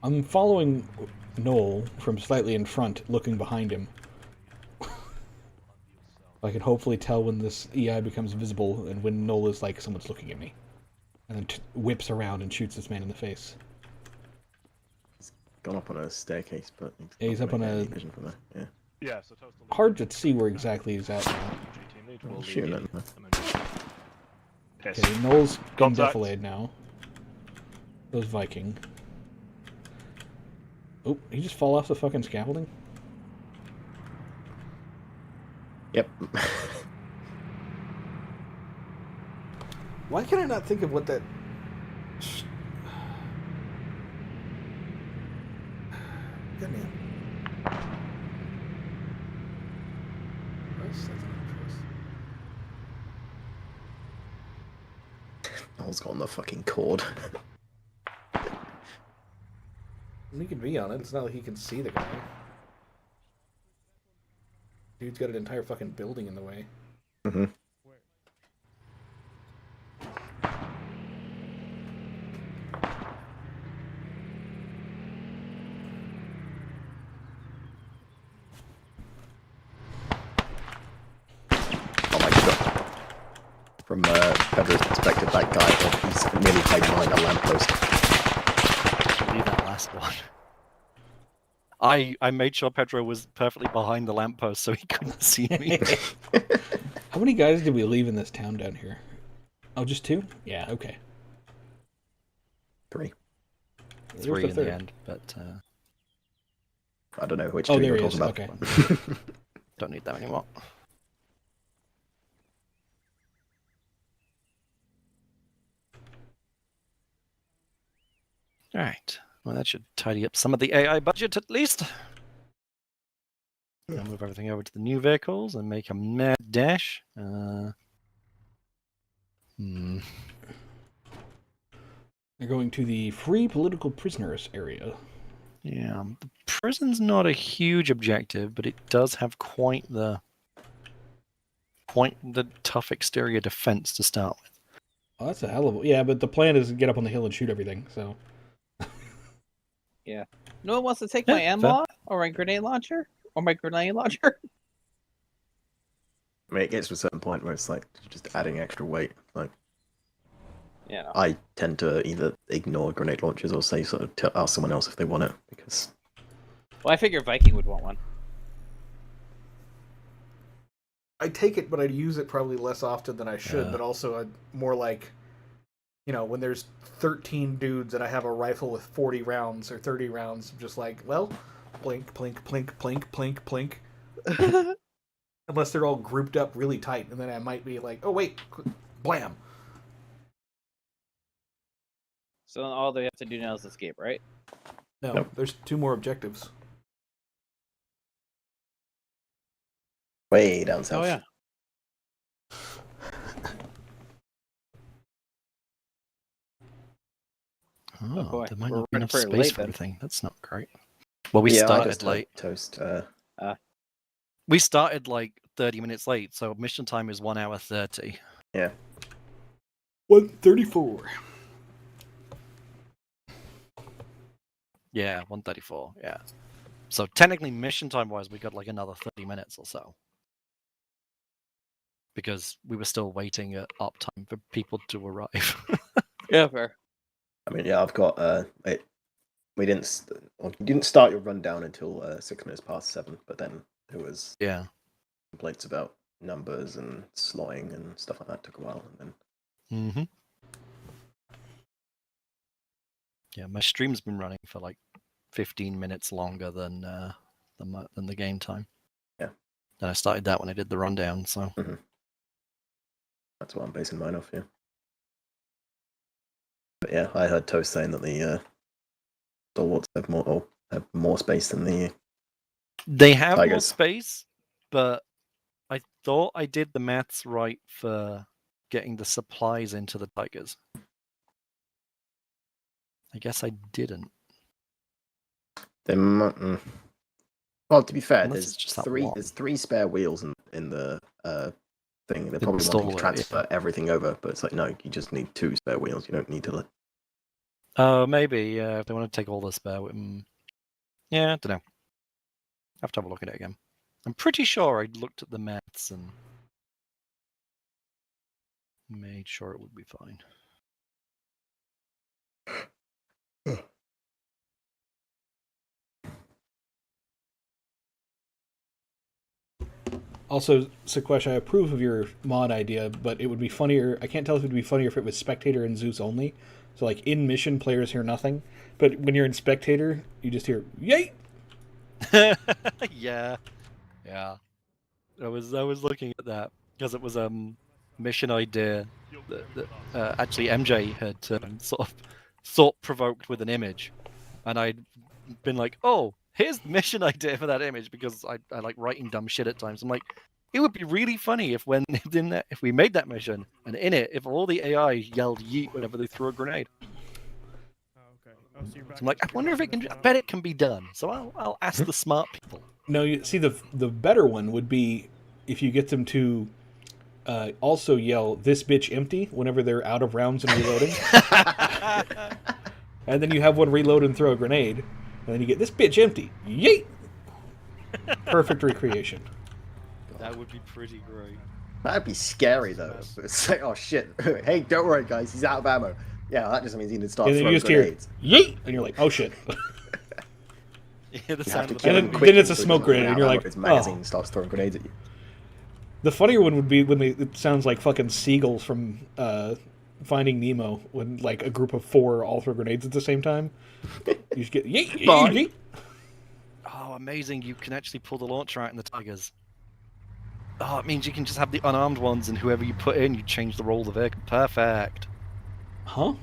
I'm following Noel from slightly in front, looking behind him. I can hopefully tell when this EI becomes visible and when Noel is like, someone's looking at me. And then whips around and shoots this man in the face.
He's gone up on a staircase, but
he's up on a...
vision from there.
Yeah.
Hard to see where exactly he's at now.
Shooting at him.
Okay, Noel's gone defilade now. Goes Viking. Oh, he just fall off the fucking scaffolding?
Yep.
Why can I not think of what that... Goddamn.
Noel's got on the fucking cord.
He can be on it. It's not like he can see the guy. Dude's got an entire fucking building in the way.
Mm-hmm. Oh my god. From Pedro's perspective, that guy, he's nearly hiding behind a lamppost.
Leave that last one. I made sure Pedro was perfectly behind the lamppost so he couldn't see me.
How many guys did we leave in this town down here? Oh, just 2? Yeah, okay.
3.
3 in the end, but...
I don't know which
two
you're
there he
talking
is.
about.
Okay.
Don't need that anymore. Alright. Well, that should tidy up some of the AI budget at least. I'll move everything over to the new vehicles and make a mad dash.
They're going to the free political prisoners area.
Yeah, the prison's not a huge objective, but it does have quite the tough exterior defense to start with.
Oh, that's a hell of a... Yeah, but the plan is to get up on the hill and shoot everything, so...
Yeah. No one wants to take my ammo or my grenade launcher? Or my grenade launcher?
I mean, it gets to a certain point where it's like just adding extra weight. Like,
yeah,
I tend to either ignore grenade launchers or say sort of ask someone else if they want it because.
Well, I figure Viking would want one.
I take it, but I'd use it probably less often than I should. But also, I'd more like, you know, when there's 13 dudes and I have a rifle with 40 rounds or 30 rounds, I'm just like, well, blink, blink, blink, blink, blink, blink. Unless they're all grouped up really tight, and then I might be like, oh wait, blam.
So all they have to do now is escape, right?
No, there's 2 more objectives.
Way down south.
Oh yeah.
Oh,
boy,
there might
we're
not be
running
enough
pretty
space
late
for
then.
everything. That's not great. Well, we
Yeah, I
started
just had
late.
Toast.
We started like 30 minutes late, so mission time is 1 hour 30.
Yeah.
1:34.
Yeah, 1:34. Yeah. So technically, mission time wise, we got like another 30 minutes or so. Because we were still waiting at uptime for people to arrive.
Yeah, fair.
I mean, yeah, I've got we didn't you didn't start your rundown until 6 minutes past 7, but then there was complaints about numbers and slotting and stuff like that. Took a while, and then
Yeah, my stream's been running for like 15 minutes longer than the game time.
Yeah.
And I started that when I did the rundown, so
that's what I'm basing mine off. Yeah. But yeah, I heard Toast saying that the stalwarts have more space than the
they have more
Tigers.
space, but I thought I did the maths right for getting the supplies into the Tigers. I guess I didn't.
They might. Well, to be fair,
Unless it's just that one.
there's 3 spare wheels in the thing. They're
The
probably wanting to
installer,
transfer everything over, but it's like, no, you just need 2 spare wheels. You don't need to.
Oh, maybe if they want to take all the spare. Yeah, I don't know. I have to have a look at it again. I'm pretty sure I looked at the maths and made sure it would be fine.
Also, Saquesh, I approve of your mod idea, but it would be funnier. I can't tell if it would be funnier if it was spectator and Zeus only. So, like, in mission, players hear nothing. But when you're in spectator, you just hear, yay!
Yeah. I was looking at that because it was a mission idea that actually MJ had sort of thought-provoked with an image. And I'd been like, oh, here's the mission idea for that image, because I like writing dumb shit at times. I'm like, it would be really funny if if we made that mission, and in it, if all the AI yelled yeet whenever they threw a grenade. So I'm like, I wonder if it can. I bet it can be done. So I'll ask the smart people.
No, you see, the better one would be if you get them to also yell, "This bitch empty," whenever they're out of rounds and reloading. And then you have one reload and throw a grenade, and then you get, "This bitch empty." Yeet! Perfect recreation.
That would be pretty great.
That'd be scary though. It's like, oh shit! Hey, don't worry, guys. He's out of ammo. Yeah, that just means he need to start
And then
throwing
you just hear,
grenades.
"Yeet!" and you're like, "Oh shit!"
Yeah, the sound of the
and then it's a smoke grenade, and you're like,
his magazine
"Oh."
starts throwing grenades at you.
The funnier one would be when it sounds like fucking seagulls from Finding Nemo, when like a group of 4 all throw grenades at the same time. You just get yeet, yeet, yeet.
Oh, amazing! You can actually pull the launcher out in the Tigers. Oh, it means you can just have the unarmed ones, and whoever you put in, you change the roll of the vehicle. Perfect.
Huh?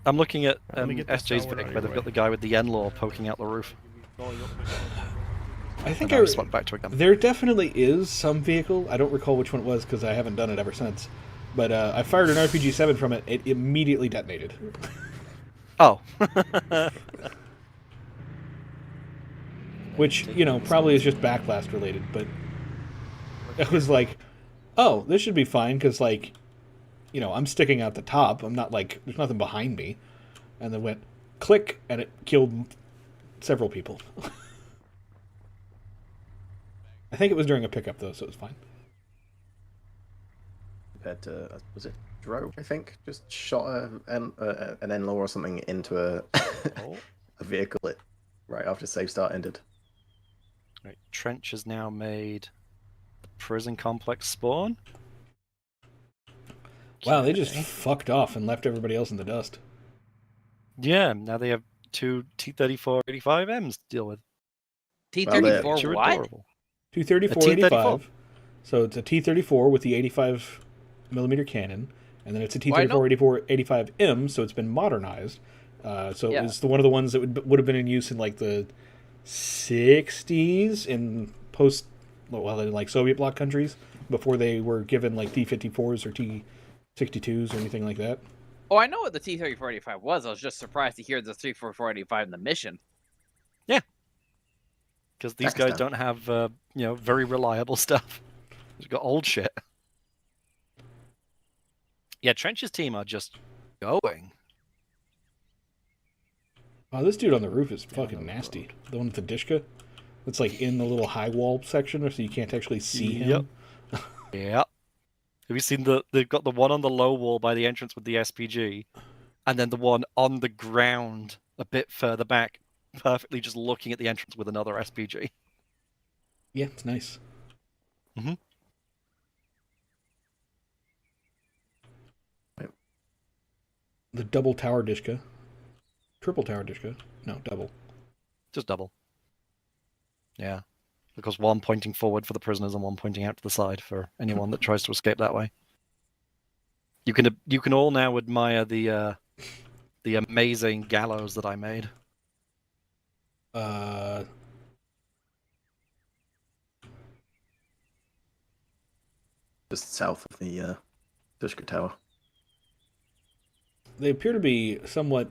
I'm looking at
Let me get this
SJ's
tower
pick,
out
where
of
they've
your
got the guy with the N-Law poking out the roof.
I think
And I swung back to a gun.
there definitely is some vehicle. I don't recall which one it was because I haven't done it ever since. But I fired an RPG-7 from it. It immediately detonated.
Oh.
Which, probably is just backblast related. But I was like, oh, this should be fine because, like, I'm sticking out the top. I'm not like, there's nothing behind me. And then went click, and it killed several people. I think it was during a pickup, though, so it was fine.
Compared to, was it Dro, I think? Just shot an N-Law or something into a vehicle right after save start ended.
Right, Trench has now made the prison complex spawn.
Wow, they just fucked off and left everybody else in the dust.
Yeah, now they have 2 T-34-85Ms to deal with.
T-34
Which are
what?
adorable.
234
A T-34.
85. So it's a T-34 with the 85mm cannon, And then it's a T-34-85M, so it's been modernized. So it was one of the ones that would have been in use in like the 60s in in like Soviet bloc countries before they were given like T-54s or T-62s or anything like that.
Oh, I know what the T-34-85 was. I was just surprised to hear the T-34-85 in the mission.
Yeah. Because these guys don't have, very reliable stuff. They've got old shit. Yeah, Trench's team are just going.
Oh, this dude on the roof is fucking nasty. The one with the Dishka. It's like in the little high wall section, so you can't actually see him.
Yep. Have you seen they've got the one on the low wall by the entrance with the SPG, and then the one on the ground a bit further back, perfectly just looking at the entrance with another SPG.
Yeah, it's nice.
Mm-hmm.
The double tower Dishka. Triple tower Dishka. No, double.
Just double. Yeah. Because one pointing forward for the prisoners and one pointing out to the side for anyone that tries to escape that way. You can all now admire the amazing gallows that I made.
Just south of the Dushka Tower.
They appear to be somewhat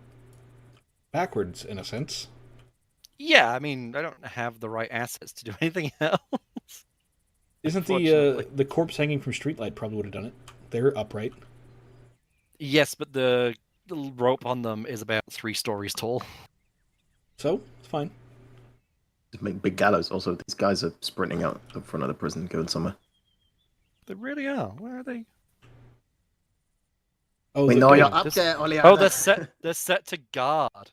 backwards in a sense.
Yeah, I mean, I don't have the right assets to do anything else.
Isn't the corpse hanging from streetlight probably would have done it? They're upright.
Yes, but the rope on them is about 3 stories tall.
So, it's fine.
Just make big gallows. Also, these guys are sprinting out the front of the prison going somewhere.
They really are. Where are they?
Oh, we know you're up there, Oleana.
Oh, they're set to guard.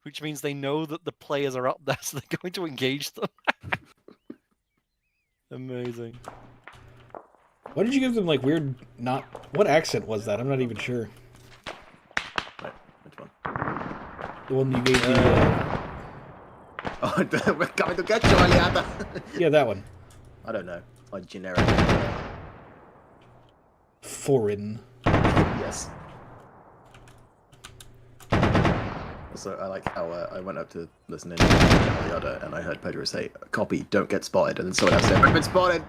Which means they know that the players are up there, so they're going to engage them. Amazing.
Why did you give them like weird what accent was that? I'm not even sure.
Right, which one?
The one you gave me.
Oh, we're coming to get you, Oleana.
Yeah, that one.
I don't know. Like generic.
Foreign.
Yes. Also, I like how I went up to listen in to the other, and I heard Pedro say, "Copy, don't get spotted," and then someone else said, "I've been spotted."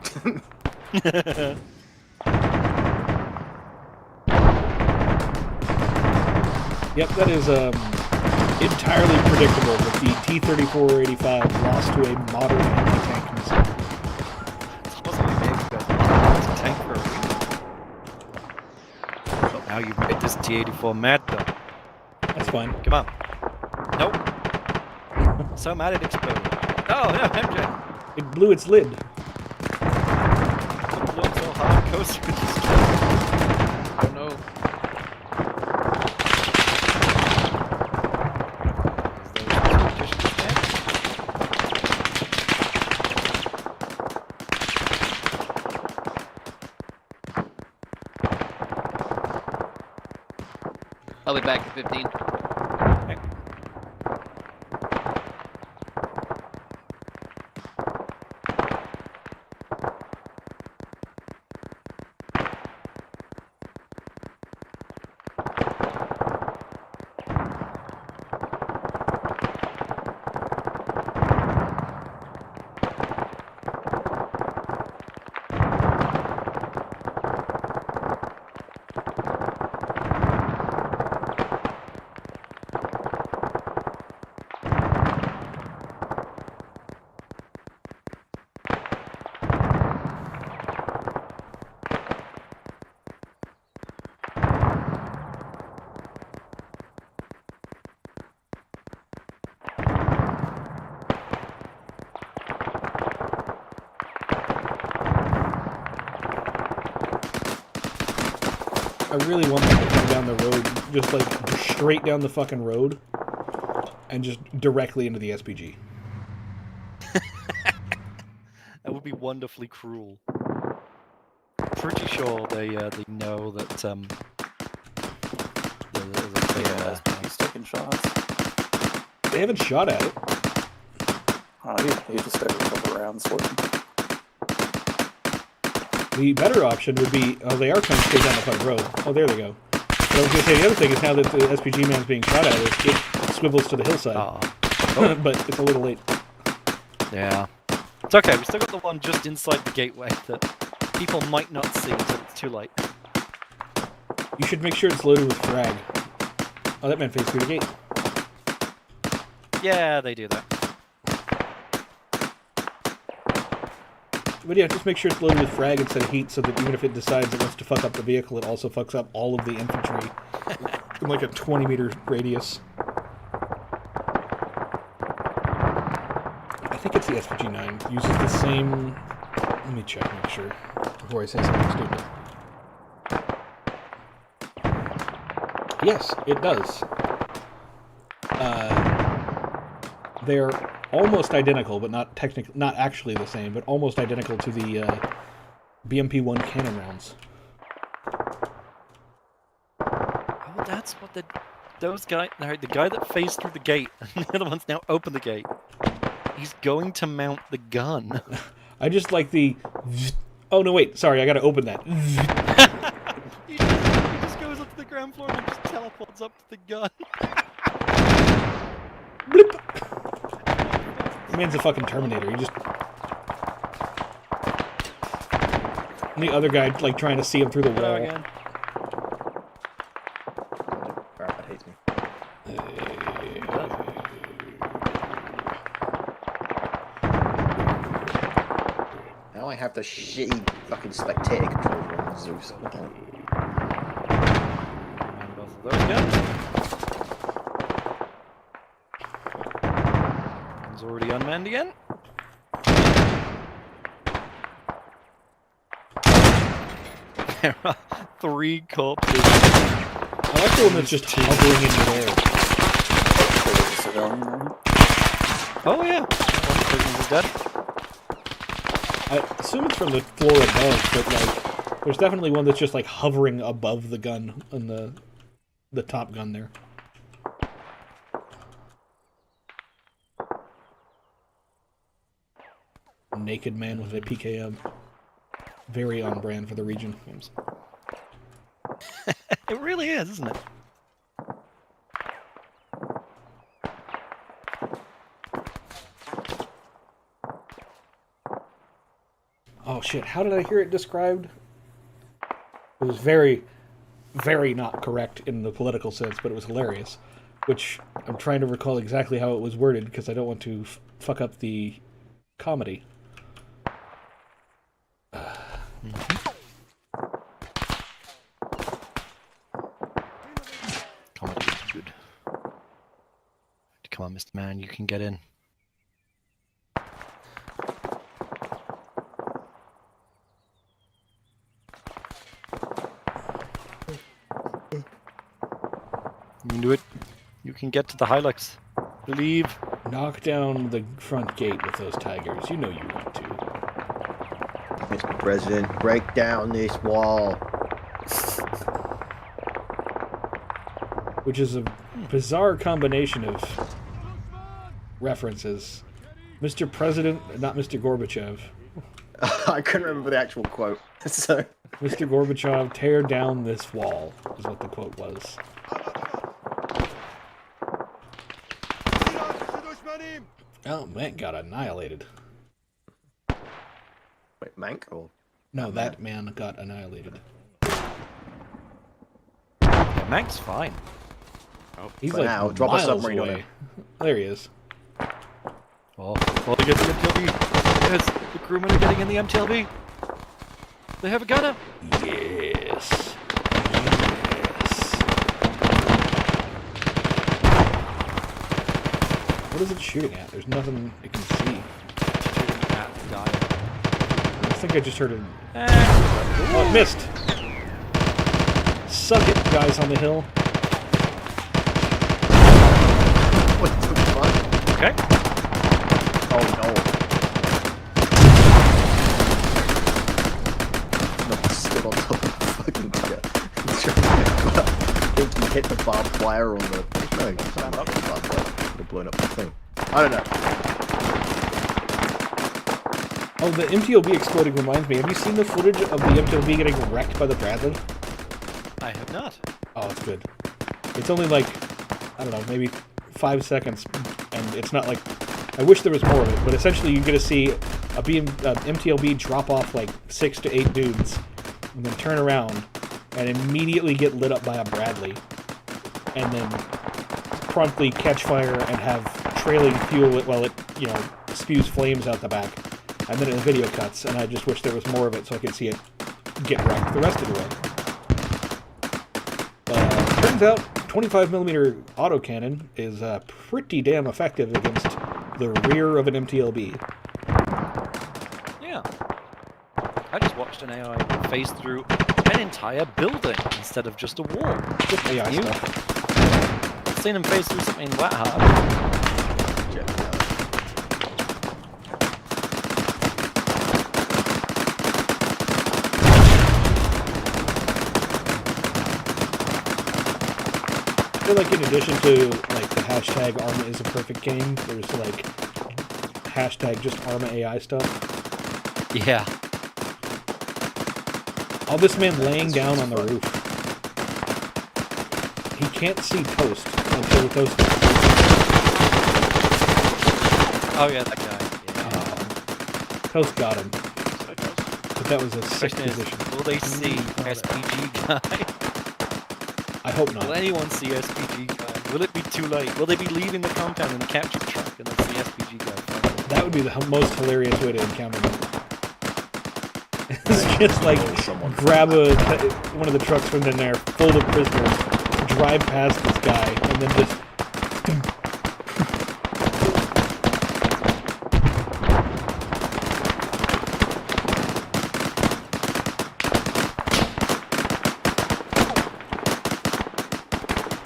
Yep, that is entirely predictable that the T-34-85 lost to a modern anti-tank missile.
Tank for a week. Now you've made this T-84 mad, though.
That's fine.
Come on. Nope. So mad it exploded. Oh, no, MJ.
It blew its lid.
It blew so hard, coaster could just...
Oh, no. I'll be back at 15.
Okay.
I really want them to come down the road, just like straight down the fucking road, and just directly into the SPG.
That would be wonderfully cruel. Pretty sure they know that
He's taking shots.
They haven't shot at it.
Oh, he just had a couple rounds for him.
The better option would be, the ARCOMM stays down the front road. Oh, there they go. But I was going to say, the other thing is now that the SPG man's being shot at, it swivels to the hillside.
Oh.
But it's a little late.
Yeah. It's okay, we still got the one just inside the gateway that people might not see until it's too late.
You should make sure it's loaded with frag. Oh, that man phased through the gate.
Yeah, they do that.
But yeah, just make sure it's loaded with frag instead of heat, so that even if it decides it wants to fuck up the vehicle, it also fucks up all of the infantry in like a 20-meter radius. I think it's the SPG-9. Uses the same... Let me check, make sure, before I say something stupid. Yes, it does. They're almost identical, but not actually the same, but almost identical to the BMP-1 cannon rounds.
Oh, that's what the guy that phased through the gate, and the other one's now opened the gate. He's going to mount the gun.
I just like the... Oh, no, wait. Sorry, I gotta open that.
He just goes up to the ground floor and just teleports up to the gun.
Blip. The man's a fucking Terminator. He just... And the other guy, like, trying to see him through the wall.
Again.
Farabad hates me. Now I have the shitty fucking spectator controller on Zeus.
Both of those guns. One's already unmanned again. There are 3 corpses.
I like the one that's just hovering in the air.
Oh yeah, one person is dead.
I assume it's from the floor above, but like, there's definitely one that's just like hovering above the gun on the top gun there. Naked man with a PKM. Very on brand for the region.
It really is, isn't it?
Oh shit, how did I hear it described? It was very, very not correct in the political sense, but it was hilarious. Which, I'm trying to recall exactly how it was worded, because I don't want to fuck up the comedy.
Comedy is good. Come on, Mr. Man, you can get in. You can do it. You can get to the Hilux. Believe.
Knock down the front gate with those tigers. You know you want to.
Mr. President, break down this wall.
Which is a bizarre combination of references. Mr. President, not Mr. Gorbachev.
I couldn't remember the actual quote. So,
Mr. Gorbachev, tear down this wall, is what the quote was. Oh, man got annihilated.
Wait, Mank or?
No, that man got annihilated.
Yeah, Mank's fine.
Oh, he's
for
like
now, drop a submarine on
away.
him.
There he is.
Oh, they get the MTLB. Yes, the crewmen are getting in the MTLB. They have a gunner.
Yes. What is it shooting at? There's nothing it can see.
Shooting at the guy.
I think I just heard it. Oh, it missed. Suck it, guys on the hill.
What the fuck?
Okay.
Oh no. No, stood on top of the fucking tiger. He's trying to I think he hit the barbed wire on the... No, he didn't hit the barbed wire. Would have blown up the thing. I don't know.
Oh, the MTLB exploding reminds me. Have you seen the footage of the MTLB getting wrecked by the Bradley?
I have not.
Oh, it's good. It's only like, I don't know, maybe 5 seconds, and it's not like... I wish there was more of it, but essentially you get to see a MTLB drop off like 6 to 8 dudes, and then turn around, and immediately get lit up by a Bradley, and then promptly catch fire and have trailing fuel while it, you know, spews flames out the back. And then the video cuts, and I just wish there was more of it so I could see it get wrecked the rest of the way. Turns out 25mm autocannon is pretty damn effective against the rear of an MTLB.
Yeah. I just watched an AI phase through an entire building instead of just a wall.
Just AI stuff.
I've seen him phase through something that hard.
I feel like in addition to like the hashtag Arma is a perfect game, there's like hashtag just Arma AI stuff.
Yeah.
Oh, this man laying down on the roof. He can't see toast until the toast.
Oh yeah, that guy. Yeah.
Toast got him. But that was a sick position.
Will they see SPG guy?
I hope not.
Will anyone see SPG guy? Will it be too late? Will they be leaving the compound in the capture truck and then see SPG guy?
That would be the most hilarious way to encounter him. It's just like grab one of the trucks from in there, full of prisoners, drive past this guy, and then just...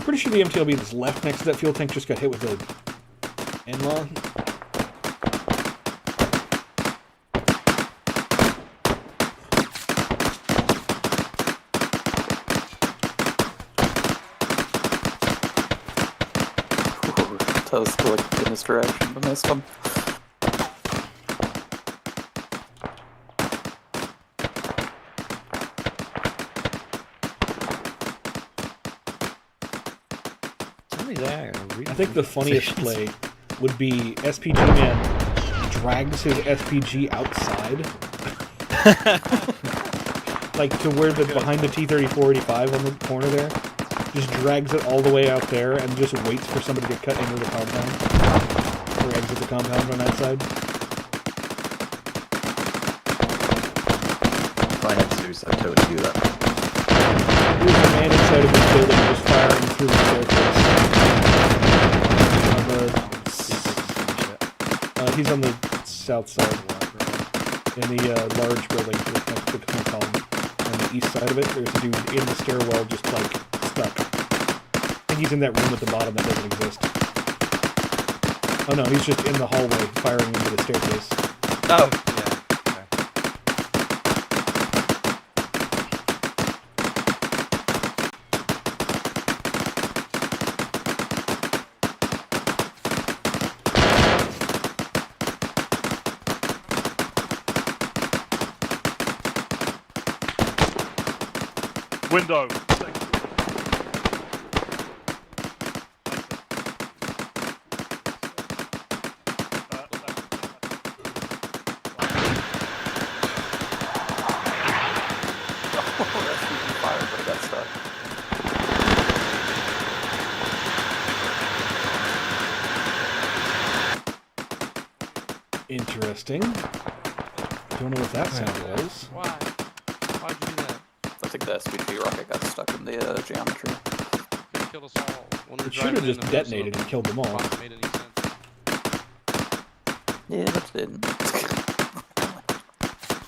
Pretty sure the MTLB that's left next to that fuel tank just got hit with the in-law.
Toast looked in this direction, but missed him.
I think the funniest play would be SPG Man drags his SPG outside. Like to where behind the T-34-85 on the corner there. Just drags it all the way out there and just waits for somebody to cut into the compound. Or exit the compound on that side.
If I had Zeus, I'd totally do that.
There's a man inside of this building just firing through the staircase. He's on the south side. In the large building next to the column. On the east side of it, there's a dude in the stairwell just like stuck. I think he's in that room at the bottom that doesn't exist. Oh no, he's just in the hallway firing into the staircase.
Oh,
Window.
Interesting. Don't know what that sound was.
Why? Why'd you do that? I think the SPG rocket got stuck in the geometry.
Could kill us all. When
It should have just detonated and killed them all.
Made any sense.
Yeah, but it didn't.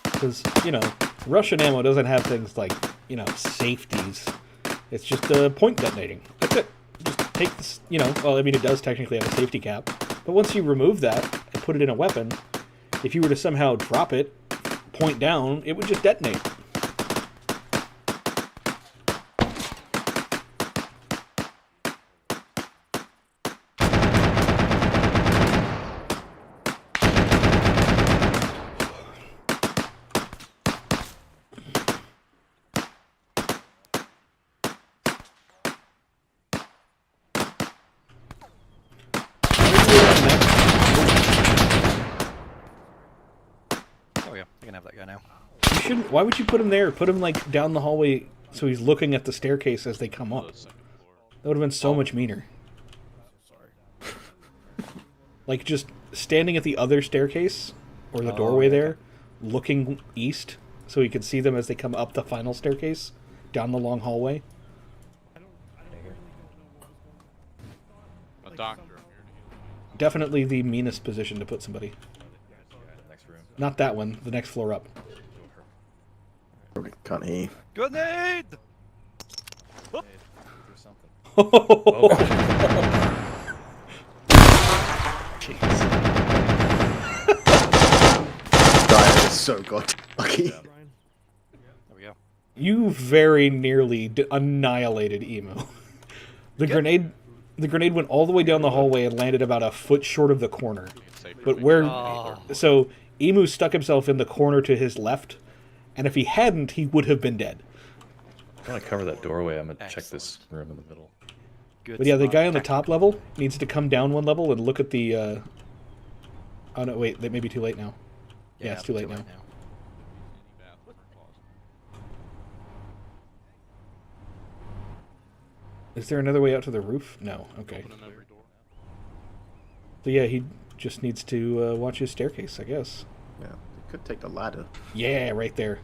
Because, you know, Russian ammo doesn't have things like, you know, safeties. It's just point detonating. That's it. Just take this, you know, well, I mean, it does technically have a safety cap. But once you remove that and put it in a weapon, if you were to somehow drop it, point down, it would just detonate.
I can have that guy now.
You shouldn't. Why would you put him there? Put him like down the hallway so he's looking at the staircase as they come up. That would have been so much meaner. Like just standing at the other staircase or the doorway there, looking east so he could see them as they come up the final staircase down the long hallway.
A doctor.
Definitely the meanest position to put somebody.
Next room.
Not that one. The next floor up.
Can't hear you.
Grenade!
Or something.
Dyer is so god lucky.
There we go.
You very nearly annihilated Emo. The grenade went all the way down the hallway and landed about a foot short of the corner. But where... So, Emu stuck himself in the corner to his left, and if he hadn't, he would have been dead.
I want to cover that doorway. I'm going to check this room in the middle.
But yeah, the guy on the top level needs to come down one level and look at the... Oh no, wait, that may be too late now. Yeah, it's too late now. Is there another way out to the roof? No, okay. So yeah, he just needs to watch his staircase, I guess.
Yeah, he could take the ladder.
Yeah, right there.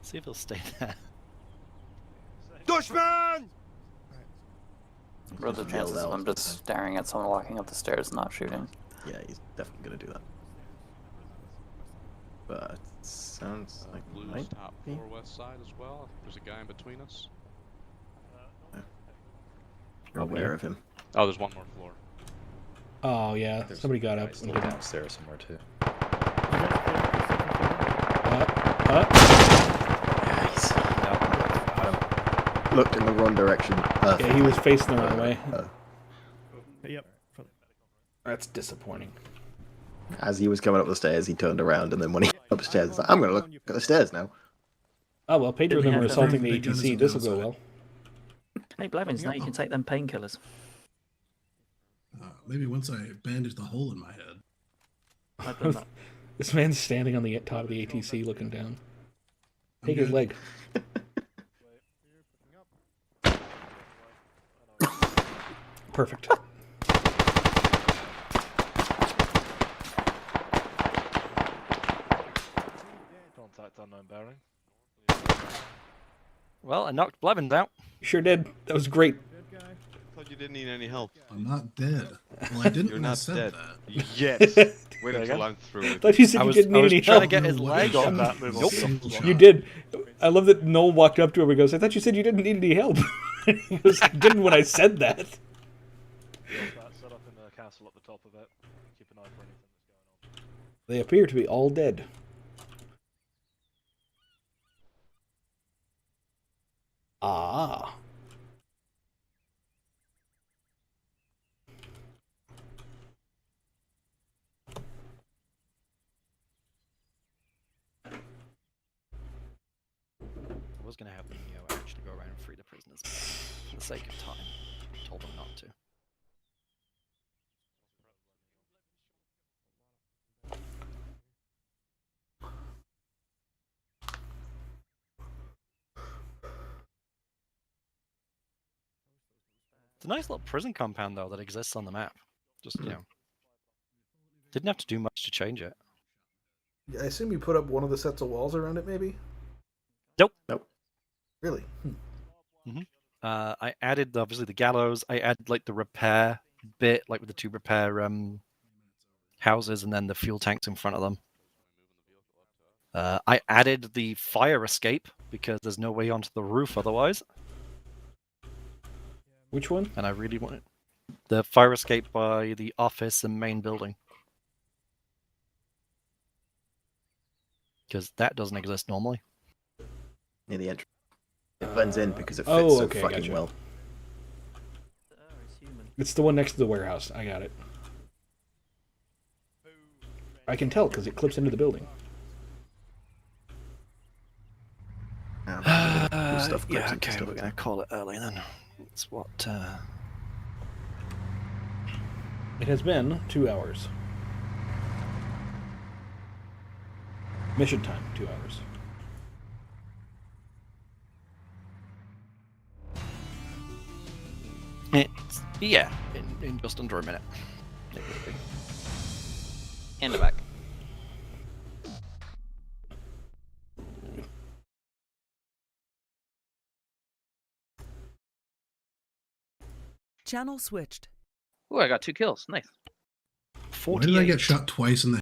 See if he'll stay there.
Dushman!
What are the chances of him just staring at someone walking up the stairs and not shooting?
Yeah, he's definitely gonna do that. But sounds like
Blue's top floor west side as well. There's a guy in between us.
You're aware of him.
Oh, there's one more floor.
Oh yeah, somebody got up.
Still downstairs somewhere too.
Looked in the wrong direction.
Yeah, he was facing the wrong way.
Yep.
That's disappointing.
As he was coming up the stairs, he turned around, and then when he got upstairs, he's like, I'm going to look at the stairs now.
Oh, well, Pedro and them were assaulting the ATC. This will go well.
Hey, Blevins, now you can take them painkillers.
Maybe once I bandage the hole in my head.
I've done that.
This man's standing on the top of the ATC looking down. Take his leg. Perfect.
Contact unknown bearing.
Well, I knocked Blevins out.
You sure did. That was great.
I thought you didn't need any help.
I'm not dead. Well, I didn't
You're
when I
not
said
dead.
that.
Yes. Wait until I'm through with
Thought you said you didn't need any help.
to get his leg on that.
Nope. You did. I love that Noel walked up to him and goes, I thought you said you didn't need any help. He goes, I didn't when I said that.
Set up in the castle at the top of it. Keep an eye for anything that's going on.
They appear to be all dead. Ah.
I was going to have them, actually go around and free the prisoners, but for the sake of time, I told them not to. It's a nice little prison compound, though, that exists on the map. Just, didn't have to do much to change it.
I assume you put up one of the sets of walls around it, maybe?
Nope.
Really?
I added, obviously, the gallows. I added, the repair bit, with the two repair houses and then the fuel tanks in front of them. I added the fire escape because there's no way onto the roof otherwise.
Which one?
And I really want it. The fire escape by the office and main building. Because that doesn't exist normally.
Near the entrance. It blends in because it fits so fucking well.
It's the one next to the warehouse. I got it. I can tell because it clips into the building.
Yeah, okay, we're going to call it early then. It's what...
It has been 2 hours. Mission time, 2 hours.
Yeah, in just under a minute.
In the back.
Channel switched.
Ooh, I got 2 kills. Nice.
Why did I get shot twice in the